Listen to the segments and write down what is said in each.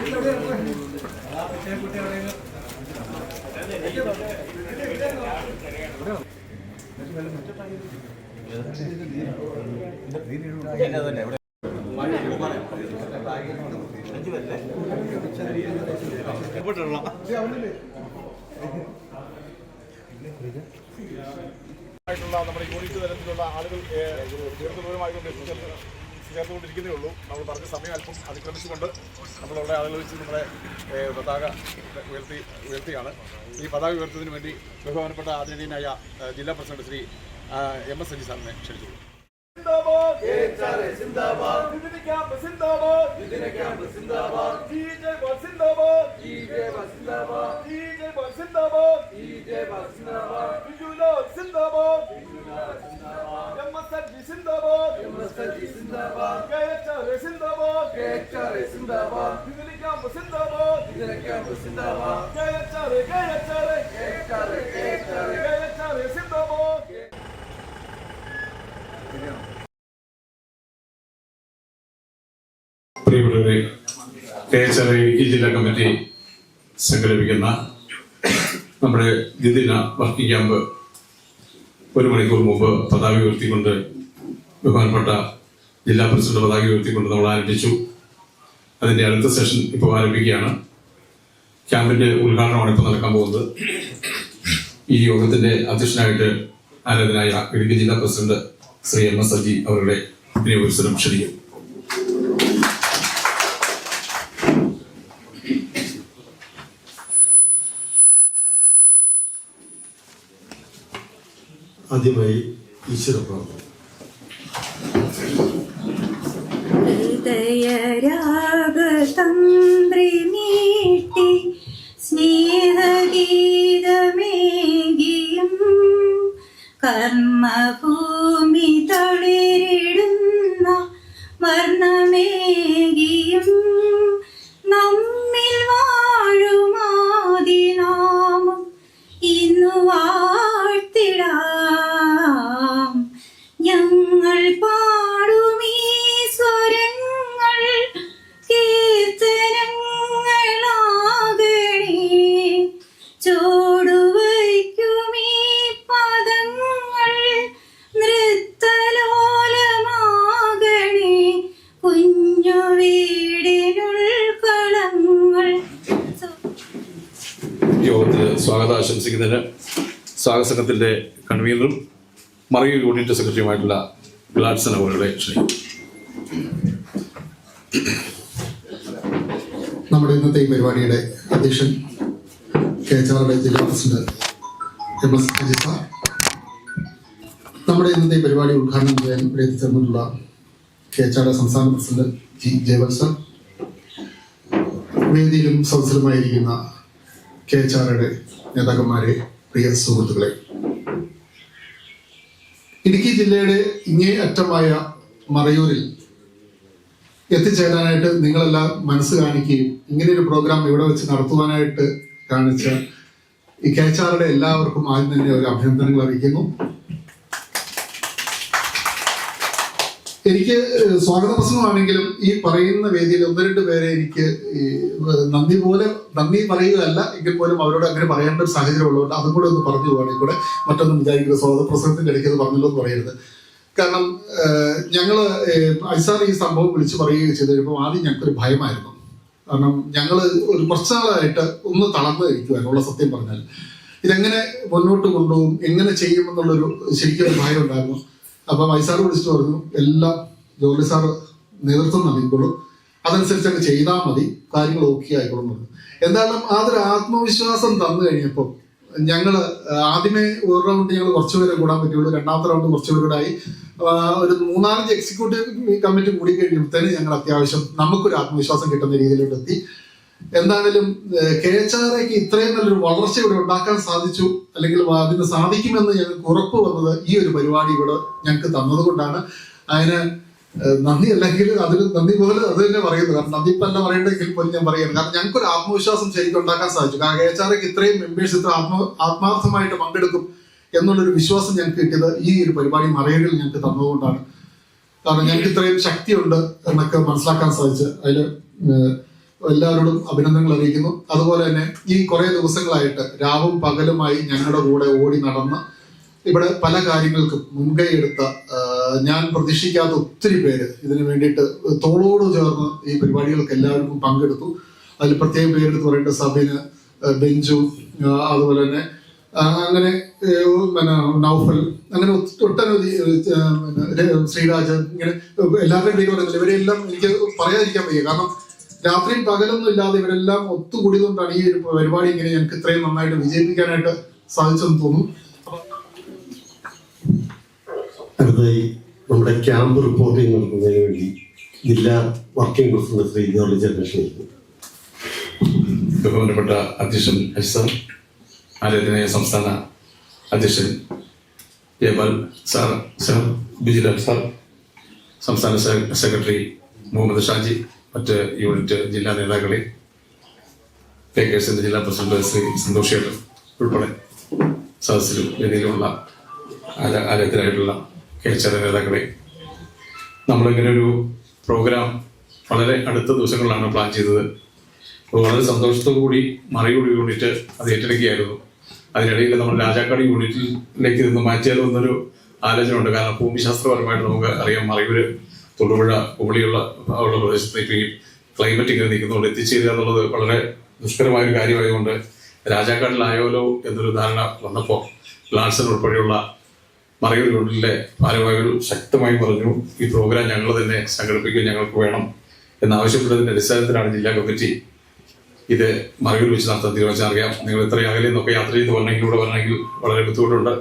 നമ്മുടെ യൂണിറ്റ് തലത്തിലുള്ള ആളുകൾ ദീർഘദൂരമായിക്കൊണ്ട് ചേർന്നുകൊണ്ടിരിക്കുന്നേ ഉള്ളൂ. നമ്മൾ പറഞ്ഞ സമയം അല്പം അതിക്രമിച്ചുകൊണ്ട് നമ്മളുള്ള ആളുകൾ വെച്ച് നമ്മുടെ പതാക ഉയർത്തിയാണ്. ഈ പതാക ഉയർത്തുന്നതിന് വേണ്ടി ബഹുമാനപ്പെട്ട ആദരണീയനായ ജില്ലാ പ്രസിഡന്റ് ശ്രീ MS സജി സാറിനെ ക്ഷണിച്ചു. പ്രിയപ്പെട്ടവരെ, KHRA ഇടുക്കി ജില്ലാ കമ്മിറ്റി സംഘടിപ്പിക്കുന്ന നമ്മുടെ ദ്വിദിന വർക്കിംഗ് ക്യാമ്പ് 1 മണിക്കൂർ മുമ്പ് പതാക ഉയർത്തിക്കൊണ്ട് ബഹുമാനപ്പെട്ട ജില്ലാ പ്രസിഡന്റ് പതാക ഉയർത്തിക്കൊണ്ട് നമ്മൾ ആരംഭിച്ചു. അതിന്റെ അടുത്ത സെഷൻ ഇപ്പോൾ ആരംഭിക്കുകയാണ്. ക്യാമ്പിന്റെ ഉദ്ഘാടനമാണ് ഇപ്പോൾ നടക്കാൻ പോകുന്നത്. ഈ യോഗത്തിന്റെ അധ്യക്ഷനായിട്ട് ആരാധനായ ഇടുക്കി ജില്ലാ പ്രസിഡന്റ് ശ്രീ MS സജി അവരുടെ വിനയോത്സരം ക്ഷണിക്കും. ആദ്യമായി ഈശ്വര പ്രാർത്ഥന. ഹൃദയരാഗതന്ത്രി നീട്ടി സ്നേഹഗീതമേകിയും കർമ്മഭൂമി തളിരിടുന്ന വർണ്ണമേകിയും നമ്മിൽ വാഴുമാദിനാമം ഇന്നു വാഴ്ത്തിടാം. ഞങ്ങൾ പാടുമീ സ്വരങ്ങൾ കീർത്തനങ്ങളാകണേ, ചോടുവയ്ക്കുമീ പദങ്ങൾ നൃത്തലോലമാകണേ, കുഞ്ഞു വീടിനുൾക്കളങ്ങൾ. യോഗത്തിന് സ്വാഗതം ആശംസിക്കുന്നതിന് സ്വാഗത സംഘത്തിന്റെ കൺവീനറും മറയൂർ യൂണിറ്റ് സെക്രട്ടറിയുമായിട്ടുള്ള ഗ്ലാഡ്സൺ അവരുടെ ക്ഷണിക്കും. നമ്മുടെ ഇന്നത്തെ ഈ പരിപാടിയുടെ അധ്യക്ഷൻ KHRA ജില്ലാ പ്രസിഡന്റ് MS സജി സാർ, നമ്മുടെ ഇന്നത്തെ ഈ പരിപാടി ഉദ്ഘാടനം ചെയ്യാൻ ഇവിടെ എത്തിച്ചേർന്നിട്ടുള്ള KHRA സംസ്ഥാന പ്രസിഡന്റ് G. ജയവൽ സാർ, വേദിയിലും സദസ്സിലുമായിരിക്കുന്ന KHRA നേതാക്കന്മാരെ, പ്രിയ സുഹൃത്തുക്കളെ, ഇടുക്കി ജില്ലയുടെ ഇങ്ങേ അറ്റമായ മറയൂരിൽ എത്തിച്ചേരാനായിട്ട് നിങ്ങളെല്ലാം മനസ്സ് കാണിക്കുകയും ഇങ്ങനെയൊരു പ്രോഗ്രാം ഇവിടെ വെച്ച് നടത്തുവാനായിട്ട് കാണിച്ച ഈ KHRA എല്ലാവർക്കും ആദ്യം തന്നെ ഒരു അഭിനന്ദനങ്ങൾ അറിയിക്കുന്നു. എനിക്ക് സ്വാഗത പ്രസംഗമാണെങ്കിലും ഈ പറയുന്ന വേദിയിൽ 1-2 പേരെ എനിക്ക് നന്ദി പറയുകയല്ല എങ്കിൽ പോലും അവരോട് അങ്ങനെ പറയേണ്ട ഒരു സാഹചര്യം ഉള്ളതുകൊണ്ട് അതും കൂടെ ഒന്ന് പറഞ്ഞു പോവാണെങ്കിൽ കൂടെ മറ്റൊന്നും വിചാരിക്കുന്നത് സ്വാഗത പ്രസംഗത്തിന്റെ ഇടയ്ക്ക് അത് പറഞ്ഞല്ലോ എന്ന് പറയരുത്. കാരണം ഞങ്ങള് ഐസാർ ഈ സംഭവം വിളിച്ചു പറയുകയും ചെയ്ത് കഴിയുമ്പോൾ ആദ്യം ഞങ്ങൾക്കൊരു ഭയമായിരുന്നു. കാരണം ഞങ്ങള് ഒരു കുറച്ച് നാളായിട്ട് ഒന്ന് തളർന്നു ഇരിക്കുവാനുള്ള സത്യം പറഞ്ഞാൽ ഇതെങ്ങനെ മുന്നോട്ട് കൊണ്ടുപോകും, എങ്ങനെ ചെയ്യുമെന്നുള്ളൊരു ശരിക്കും ഒരു ഭയം ഉണ്ടായിരുന്നു. അപ്പം ഐസാർ വിളിച്ചിട്ട് പറഞ്ഞു എല്ലാം ജോലി സാർ നേതൃത്വം നൽകിക്കോളും, അതനുസരിച്ചൊക്കെ ചെയ്താൽ മതി, കാര്യങ്ങൾ ഓക്കെ ആയിക്കോളും പറഞ്ഞു. എന്തായാലും അതൊരു ആത്മവിശ്വാസം തന്നു കഴിഞ്ഞപ്പോൾ ഞങ്ങള് ആദ്യമേ ഒരു റൗണ്ട് ഞങ്ങൾ കുറച്ചുപേരെ കൂടാൻ പറ്റുള്ളൂ, രണ്ടാമത്തെ റൗണ്ട് കുറച്ചുപേരുടായി, ഒരു 3-4 എക്സിക്യൂട്ടീവ് കമ്മിറ്റി കൂടി കഴിയുമ്പോഴത്തേന് ഞങ്ങൾ അത്യാവശ്യം നമുക്കൊരു ആത്മവിശ്വാസം കിട്ടുന്ന രീതിയിലോട്ട് എത്തി. എന്താണെങ്കിലും KHRAക്ക് ഇത്രയും നല്ലൊരു വളർച്ച ഇവിടെ ഉണ്ടാക്കാൻ സാധിച്ചു, അല്ലെങ്കിൽ അതിന് സാധിക്കുമെന്ന് ഞങ്ങൾക്ക് ഉറപ്പ് വന്നത് ഈ ഒരു പരിപാടി ഇവിടെ ഞങ്ങൾക്ക് തന്നത് കൊണ്ടാണ്. അതിന് നന്ദി അല്ലെങ്കിൽ അതിന് നന്ദി പോലെ അത് തന്നെ പറയുന്നത്. കാരണം നന്ദി ഇപ്പം അല്ല പറയേണ്ടെങ്കിൽ പോലും ഞാൻ പറയുന്നത്, കാരണം ഞങ്ങൾക്കൊരു ആത്മവിശ്വാസം ശരിക്കും ഉണ്ടാക്കാൻ സാധിച്ചു. കാരണം KHRAക്ക് ഇത്രയും മെമ്പേഴ്സ് ഇത്ര ആത്മാർത്ഥമായിട്ട് പങ്കെടുക്കും എന്നുള്ളൊരു വിശ്വാസം ഞങ്ങൾക്ക് കിട്ടിയത് ഈ ഒരു പരിപാടി മറയൂരിൽ ഞങ്ങൾക്ക് തന്നതുകൊണ്ടാണ്. കാരണം ഞങ്ങൾക്ക് ഇത്രയും ശക്തിയുണ്ട് എന്നൊക്കെ മനസ്സിലാക്കാൻ സാധിച്ചു. അതിൽ എല്ലാവരോടും അഭിനന്ദനങ്ങൾ അറിയിക്കുന്നു. അതുപോലെ തന്നെ ഈ കുറെ ദിവസങ്ങളായിട്ട് രാവും പകലുമായി ഞങ്ങളുടെ കൂടെ ഓടി നടന്ന് ഇവിടെ പല കാര്യങ്ങൾക്കും മുൻകൈ എടുത്ത ഞാൻ പ്രതീക്ഷിക്കാത്ത ഒത്തിരി പേര് ഇതിനു വേണ്ടിയിട്ട് തോളോട് ചേർന്ന് ഈ പരിപാടികൾക്ക് എല്ലാവർക്കും പങ്കെടുത്തു. അതിൽ പ്രത്യേകം പേരെടുത്ത് പറയേണ്ട സബിന്, ബെഞ്ചു, അതുപോലെ തന്നെ അങ്ങനെ പിന്നെ നൗഫൽ, അങ്ങനെ ഒട്ടനവധി ശ്രീരാജ്, ഇങ്ങനെ എല്ലാവരുടെയും പേര് പറയുന്നില്ല. ഇവരെല്ലാം എനിക്ക് പറയാതിരിക്കാൻ വയ്യ. കാരണം രാത്രിയും പകലൊന്നും ഇല്ലാതെ ഇവരെല്ലാം ഒത്തുകൂടിയതുകൊണ്ടാണ് ഈ ഒരു പരിപാടി ഇങ്ങനെ ഞങ്ങൾക്ക് ഇത്രയും നന്നായിട്ട് വിജയിപ്പിക്കാനായിട്ട് സാധിച്ചെന്ന് തോന്നുന്നു. അടുത്തതായി നമ്മുടെ ക്യാമ്പ് റിപ്പോർട്ടിംഗ് നടത്തുന്നതിന് വേണ്ടി ജില്ലാ working president Shri George generation. ബഹുമാനപ്പെട്ട അധ്യക്ഷൻ അജിസാർ, ആരാധനീയ സംസ്ഥാന അധ്യക്ഷൻ ജയപാൽ സാർ, ബിജിലാൽ സാർ, സംസ്ഥാന സെക്രട്ടറി മുഹമ്മദ് ഷാജി, മറ്റ് യൂണിറ്റ് ജില്ലാ നേതാക്കളെ, കേക്കേഴ്സിന്റെ ജില്ലാ പ്രസിഡന്റ് ശ്രീ സന്തോഷ് ചേട്ടൻ ഉൾപ്പെടെ സദസ്സിലും വേദിയിലുമുള്ള ആരാധനായിട്ടുള്ള കേച്ചറ നേതാക്കളെ, നമ്മളിങ്ങനെ ഒരു പ്രോഗ്രാം വളരെ അടുത്ത ദിവസങ്ങളിലാണ് പ്ലാൻ ചെയ്തത്. വളരെ സന്തോഷത്തോടു കൂടി മറയൂർ യൂണിറ്റ് അത് ഏറ്റെടുക്കുകയായിരുന്നു. അതിനിടയിൽ നമ്മൾ രാജാക്കാട് യൂണിറ്റിലേക്ക് നിന്ന് മാറ്റിയാലോ എന്നൊരു ആലോചന ഉണ്ട്. കാരണം ഭൂമിശാസ്ത്രപരമായിട്ട് നമുക്ക് അറിയാം, മറയൂര്, തൊടുപുഴ, കുമളിയുള്ള ഉള്ള പ്രദേശത്ത് ഇപ്പം ഈ ക്ലൈമറ്റ് ഇങ്ങനെ നിൽക്കുന്നതുകൊണ്ട് എത്തിച്ചേരുക എന്നുള്ളത് വളരെ ദുഷ്കരമായ ഒരു കാര്യമായതുകൊണ്ട് രാജാക്കാടിലായാലോ എന്നൊരു ധാരണ വന്നപ്പോൾ ലാൻസൺ ഉൾപ്പെടെയുള്ള മറയൂർ യൂണിറ്റിലെ ഭാരവാഹികൾ ശക്തമായി പറഞ്ഞു, ഈ പ്രോഗ്രാം ഞങ്ങൾ തന്നെ സംഘടിപ്പിക്കുക, ഞങ്ങൾക്ക് വേണം എന്നാവശ്യപ്പെട്ടതിന്റെ അടിസ്ഥാനത്തിലാണ് ജില്ലാ കമ്മിറ്റി ഇത് മറയൂർ വെച്ച് നടത്താൻ തീരുമാനിച്ചറിയാം. നിങ്ങൾ ഇത്രയും അകലെ നിന്നൊക്കെ യാത്ര ചെയ്ത് വരണമെങ്കിൽ ഇവിടെ വരണമെങ്കിൽ വളരെ ബുദ്ധിമുട്ടുണ്ട്.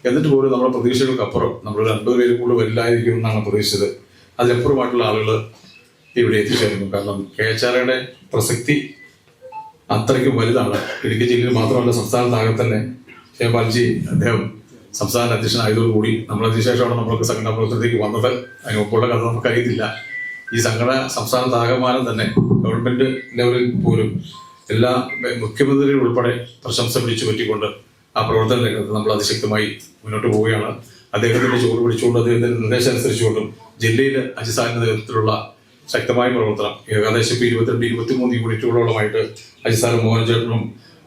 എന്നിട്ട് പോലും നമ്മുടെ പ്രതീക്ഷകൾക്കപ്പുറം നമ്മളൊരു 50 പേര് കൂടുതൽ വരില്ലായിരിക്കും എന്നാണ് പ്രതീക്ഷിച്ചത്. അതിലപ്പുറമായിട്ടുള്ള ആളുകൾ ഇവിടെ എത്തിച്ചേർന്നു. കാരണം KHRയുടെ പ്രസക്തി അത്രയ്ക്കും വലുതാണ്. ഇടുക്കി ജില്ലയിൽ മാത്രമല്ല, സംസ്ഥാനത്താകെ തന്നെ. ജയപാൽജി അദ്ദേഹം സംസ്ഥാന അധ്യക്ഷനായതോടുകൂടി നമ്മളതിനുശേഷമാണ് നമ്മൾക്ക് സംഘടനാ പ്രവർത്തനത്തിലേക്ക് വന്നത്. അതിന് മുമ്പുള്ള കഥ നമുക്കറിയത്തില്ല. ഈ സംഘടന സംസ്ഥാനത്താകമാനം തന്നെ ഗവൺമെന്റ് ലെവലിൽ പോലും എല്ലാ മുഖ്യമന്ത്രികൾ ഉൾപ്പെടെ പ്രശംസ പിടിച്ചു പറ്റിക്കൊണ്ട് ആ പ്രവർത്തന രംഗത്ത് നമ്മൾ അതിശക്തമായി മുന്നോട്ട് പോവുകയാണ്. അദ്ദേഹത്തിന്റെ ചുവട് പിടിച്ചുകൊണ്ട്, അദ്ദേഹത്തിന്റെ നിർദ്ദേശം അനുസരിച്ചുകൊണ്ടും ജില്ലയിൽ അജിസാറിന്റെ നേതൃത്വത്തിലുള്ള ശക്തമായ പ്രവർത്തനം ഏകദേശം 22-23 യൂണിറ്റുകളോളമായിട്ട് അജിസാറും മോഹൻ ചേട്ടനും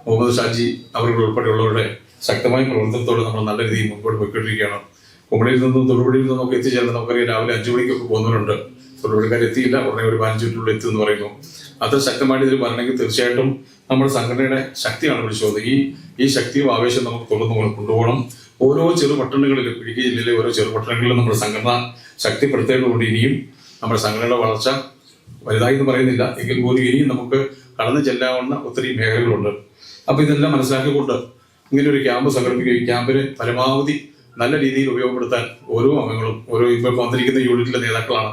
മുഹമ്മദ് ഷാജി അവരുടെ ഉൾപ്പെടെയുള്ളവരുടെ ശക്തമായ പ്രവർത്തനത്തോടെ നമ്മൾ നല്ല രീതിയിൽ മുമ്പോട്ട് പോയിക്കൊണ്ടിരിക്കുകയാണ്. കുമളിയിൽ നിന്നും തൊടുപുഴയിൽ നിന്നൊക്കെ എത്തിച്ചേർന്ന് നമുക്കറിയാം, രാവിലെ 5 മണിക്കൊക്കെ പോകുന്നവരുണ്ട്. തൊടുപുഴക്കാർ എത്തിയില്ല, ഉടനെ ഒരു 15 മിനിറ്റിനുള്ളിൽ എത്തുമെന്ന് പറയുന്നു. അത്ര ശക്തമായിട്ട് ഇതിൽ വരണമെങ്കിൽ തീർച്ചയായിട്ടും നമ്മുടെ സംഘടനയുടെ ശക്തിയാണ് വിളിച്ചത്. ഈ ശക്തിയും ആവേശം നമുക്ക് തുടർന്ന് കൊണ്ടുപോകണം. ഓരോ ചെറുപട്ടണങ്ങളിലും, ഇടുക്കി ജില്ലയിലെ ഓരോ ചെറുപട്ടണങ്ങളിലും നമ്മുടെ സംഘടന ശക്തിപ്പെടുത്തേണ്ടതുകൊണ്ട് ഇനിയും നമ്മുടെ സംഘടനയുടെ വളർച്ച വലുതായി എന്ന് പറയുന്നില്ല എങ്കിൽ പോലും ഇനിയും നമുക്ക് കടന്നു ചെല്ലാവുന്ന ഒത്തിരി മേഖലകളുണ്ട്. അപ്പൊ ഇതെല്ലാം മനസ്സിലാക്കിക്കൊണ്ട് ഇങ്ങനെ ഒരു ക്യാമ്പ് സംഘടിപ്പിക്കുക, ഈ ക്യാമ്പിന് പരമാവധി നല്ല രീതിയിൽ ഉപയോഗപ്പെടുത്താൻ ഓരോ അംഗങ്ങളും, ഓരോ ഇപ്പോൾ വന്നിരിക്കുന്ന യൂണിറ്റിലെ നേതാക്കളാണ്,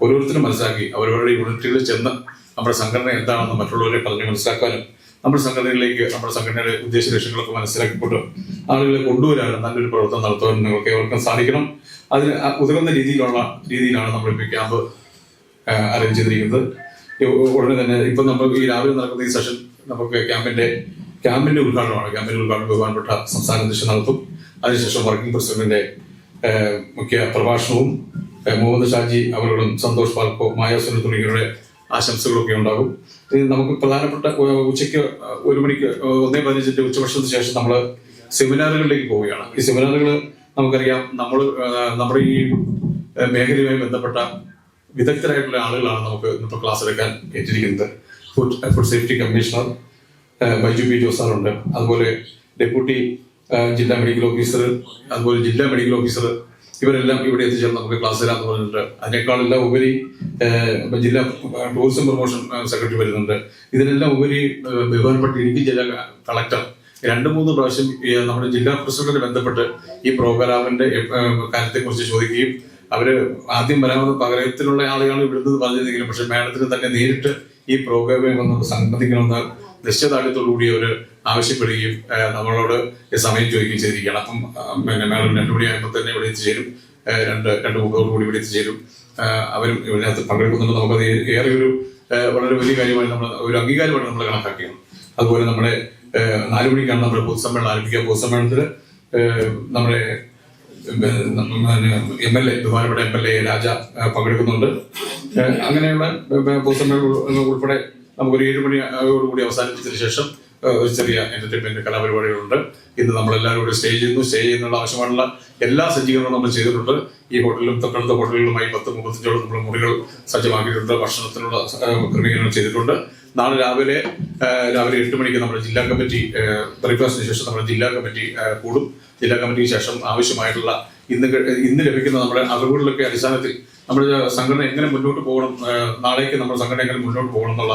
ഓരോരുത്തരും മനസ്സിലാക്കി അവരവരുടെ യൂണിറ്റുകളിൽ ചെന്ന് നമ്മുടെ സംഘടന എന്താണെന്ന് മറ്റുള്ളവരെ പറഞ്ഞ് മനസ്സിലാക്കാനും നമ്മുടെ സംഘടനയിലേക്ക്, നമ്മുടെ സംഘടനയുടെ ഉദ്ദേശ ലക്ഷ്യങ്ങളൊക്കെ മനസ്സിലാക്കിക്കൊണ്ട് ആളുകളെ കൊണ്ടുവരാനും നല്ലൊരു പ്രവർത്തനം നടത്തുവാനും നിങ്ങൾക്ക് ഏവർക്കും സാധിക്കണം. അതിന് ഉതകുന്ന രീതിയിലാണ് നമ്മളിപ്പോൾ ക്യാമ്പ് അറേഞ്ച് ചെയ്തിരിക്കുന്നത്. ഉടനെ തന്നെ ഇപ്പം നമ്മൾ ഈ രാവിലെ നടക്കുന്ന ഈ സെഷൻ നമുക്ക് ക്യാമ്പിന്റെ ഉദ്ഘാടനമാണ്. ക്യാമ്പിന്റെ ഉദ്ഘാടനം ബഹുമാനപ്പെട്ട സംസ്ഥാന അധ്യക്ഷൻ നടത്തും. അതിനുശേഷം വർക്കിംഗ് പ്രസിഡന്റിന്റെ മുഖ്യ പ്രഭാഷണവും മുഹമ്മദ് ഷാജി അവരോടും സന്തോഷ് പാൽക്കോ, മായാസുന തുടങ്ങിയവരുടെ ആശംസകളൊക്കെ ഉണ്ടാകും. നമുക്ക് പ്രധാനപ്പെട്ട ഉച്ചയ്ക്ക് 1 മണിക്ക് 1:15 ഉച്ചഭക്ഷണത്തിന് ശേഷം നമ്മൾ സെമിനാറുകളിലേക്ക് പോവുകയാണ്. ഈ സെമിനാറുകൾ നമുക്കറിയാം, നമ്മുടെ ഈ മേഖലയുമായി ബന്ധപ്പെട്ട വിദഗ്ധരായിട്ടുള്ള ആളുകളാണ് നമുക്ക് ഇന്നിപ്പോൾ ക്ലാസ് എടുക്കാൻ ഏറ്റിരിക്കുന്നത്. Food safety commissioner Baiju P ജോസാറുണ്ട്, അതുപോലെ ഡെപ്യൂട്ടി ജില്ലാ മെഡിക്കൽ ഓഫീസർ, അതുപോലെ ജില്ലാ മെഡിക്കൽ ഓഫീസർ, ഇവരെല്ലാം ഇവിടെ എത്തിച്ചേർന്ന് നമുക്ക് ക്ലാസ് തരാമെന്ന് പറഞ്ഞിട്ടുണ്ട്. അതിനേക്കാളെല്ലാം ഉപരി ജില്ലാ ടൂറിസം പ്രൊമോഷൻ സെക്രട്ടറി വരുന്നുണ്ട്. ഇതിനെല്ലാം ഉപരി ബഹുമാനപ്പെട്ട ഇടുക്കി ജില്ലാ കളക്ടർ 2-3 പ്രാവശ്യം നമ്മുടെ ജില്ലാ പ്രസിഡന്റിനെ ബന്ധപ്പെട്ട് ഈ പ്രോഗ്രാമിന്റെ കാര്യത്തെക്കുറിച്ച് ചോദിക്കുകയും അവര് ആദ്യം വരാവുന്ന പകരത്തിലുള്ള ആളുകൾ ഇവിടുന്ന് പറഞ്ഞിരുന്നെങ്കിലും പക്ഷെ മാഡത്തിന് തന്നെ നേരിട്ട് ഈ പ്രോഗ്രാമിൽ വന്ന് സംബന്ധിക്കണമെന്ന് നിശ്ചയദാർഢ്യത്തോടുകൂടി അവർ ആവശ്യപ്പെടുകയും നമ്മളോട് സമയം ചോദിക്കുകയും ചെയ്തിരിക്കുകയാണ്. അപ്പം മാഡം 2 മണിയാകുമ്പോൾ തന്നെ ഇവിടെ എത്തിച്ചേരും, 2:30 ഇവിടെ എത്തിച്ചേരും. അവരും ഇതിനകത്ത് പങ്കെടുക്കുന്നുണ്ട്. നമുക്കത് ഏറെ വളരെ വലിയ കാര്യമായി ഒരു അംഗീകാരമായിട്ട് നമ്മൾ കണക്കാക്കിയാണ്. അതുപോലെ നമ്മുടെ 4 മണിക്കാണ് നമ്മുടെ പൊതുസമ്മേളനം ആരംഭിക്കുക. പൊതുസമ്മേളനത്തിൽ നമ്മുടെ ബഹുമാനപ്പെട്ട MLA രാജ പങ്കെടുക്കുന്നുണ്ട്. അങ്ങനെയുള്ള പൊതുസമ്മേളനം ഉൾപ്പെടെ നമുക്കൊരു 7 മണിയോടുകൂടി അവസാനിപ്പിച്ചതിന് ശേഷം ഒരു ചെറിയ എന്റർടൈൻമെന്റ് കലാപരിപാടികളുണ്ട്. ഇന്ന് നമ്മളെല്ലാവരും കൂടി സ്റ്റേ ചെയ്യുന്നതിനുള്ള ആവശ്യമായിട്ടുള്ള എല്ലാ സജ്ജീകരണവും നമ്മൾ ചെയ്തിട്ടുണ്ട്. ഈ ഹോട്ടലിലും തൊട്ടടുത്ത ഹോട്ടലുകളുമായി 10-35 നമ്മൾ മുറികൾ സജ്ജമാക്കിയിട്ടുണ്ട്. ഭക്ഷണത്തിനുള്ള ക്രമീകരണം ചെയ്തിട്ടുണ്ട്. നാളെ രാവിലെ 8 മണിക്ക് നമ്മുടെ ജില്ലാ കമ്മിറ്റി ബ്രേക്ക്ഫാസ്റ്റിന് ശേഷം നമ്മുടെ ജില്ലാ കമ്മിറ്റി കൂടും. ജില്ലാ കമ്മിറ്റിക്ക് ശേഷം ആവശ്യമായിട്ടുള്ള ഇന്ന് ലഭിക്കുന്ന നമ്മുടെ അറിവുകളിലൊക്കെ അടിസ്ഥാനത്തിൽ നമ്മുടെ സംഘടന എങ്ങനെ മുന്നോട്ട് പോകണം, നാളേക്ക് നമ്മുടെ സംഘടന എങ്ങനെ മുന്നോട്ട് പോകണം എന്നുള്ള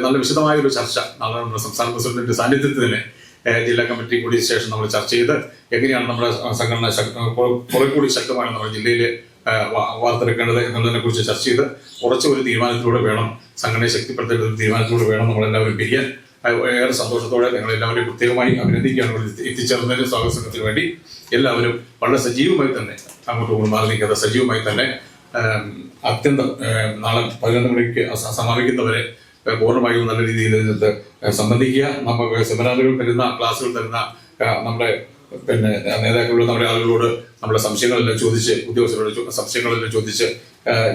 നല്ല വിശദമായ ഒരു ചർച്ച നാളെ നമ്മുടെ സംസ്ഥാന പ്രസിഡന്റിന്റെ സാന്നിധ്യത്തിൽ തന്നെ ജില്ലാ കമ്മിറ്റി കൂടി ശേഷം നമ്മൾ ചർച്ച ചെയ്ത് എങ്ങനെയാണ് നമ്മുടെ സംഘടന കുറെ കൂടി ശക്തമായി നമ്മുടെ ജില്ലയിൽ വാർത്തെടുക്കേണ്ടത് എന്നുള്ളതിനെ കുറിച്ച് ചർച്ച ചെയ്ത് ഉറച്ച ഒരു തീരുമാനത്തിലൂടെ വേണം, സംഘടനയെ ശക്തിപ്പെടുത്തേണ്ട ഒരു തീരുമാനത്തിലൂടെ വേണം നമ്മളെല്ലാവരും പിരിയാൻ. ഏറെ സന്തോഷത്തോടെ നിങ്ങളെല്ലാവരും പ്രത്യേകമായി അഭിനന്ദിക്കുകയാണ്. എത്തിച്ചേർന്നതിന് സ്വാഗത സംഘത്തിന് വേണ്ടി എല്ലാവരും വളരെ സജീവമായി തന്നെ അങ്ങോട്ട് മാറി നിൽക്കാതെ സജീവമായി തന്നെ അത്യന്തം നാളെ 11 മണിക്ക് സമാപിക്കുന്നവരെ പൂർണ്ണമായും നല്ല രീതിയിൽ ഇതിനകത്ത് സംബന്ധിക്കുക. നമുക്ക് സെമിനാറുകൾ തരുന്ന, ക്ലാസ്സുകൾ തരുന്ന നമ്മുടെ നേതാക്കളോട്, നമ്മുടെ ആളുകളോട് നമ്മുടെ സംശയങ്ങളെല്ലാം ചോദിച്ച്, ഉദ്യോഗസ്ഥരോട് സംശയങ്ങളെല്ലാം ചോദിച്ച്,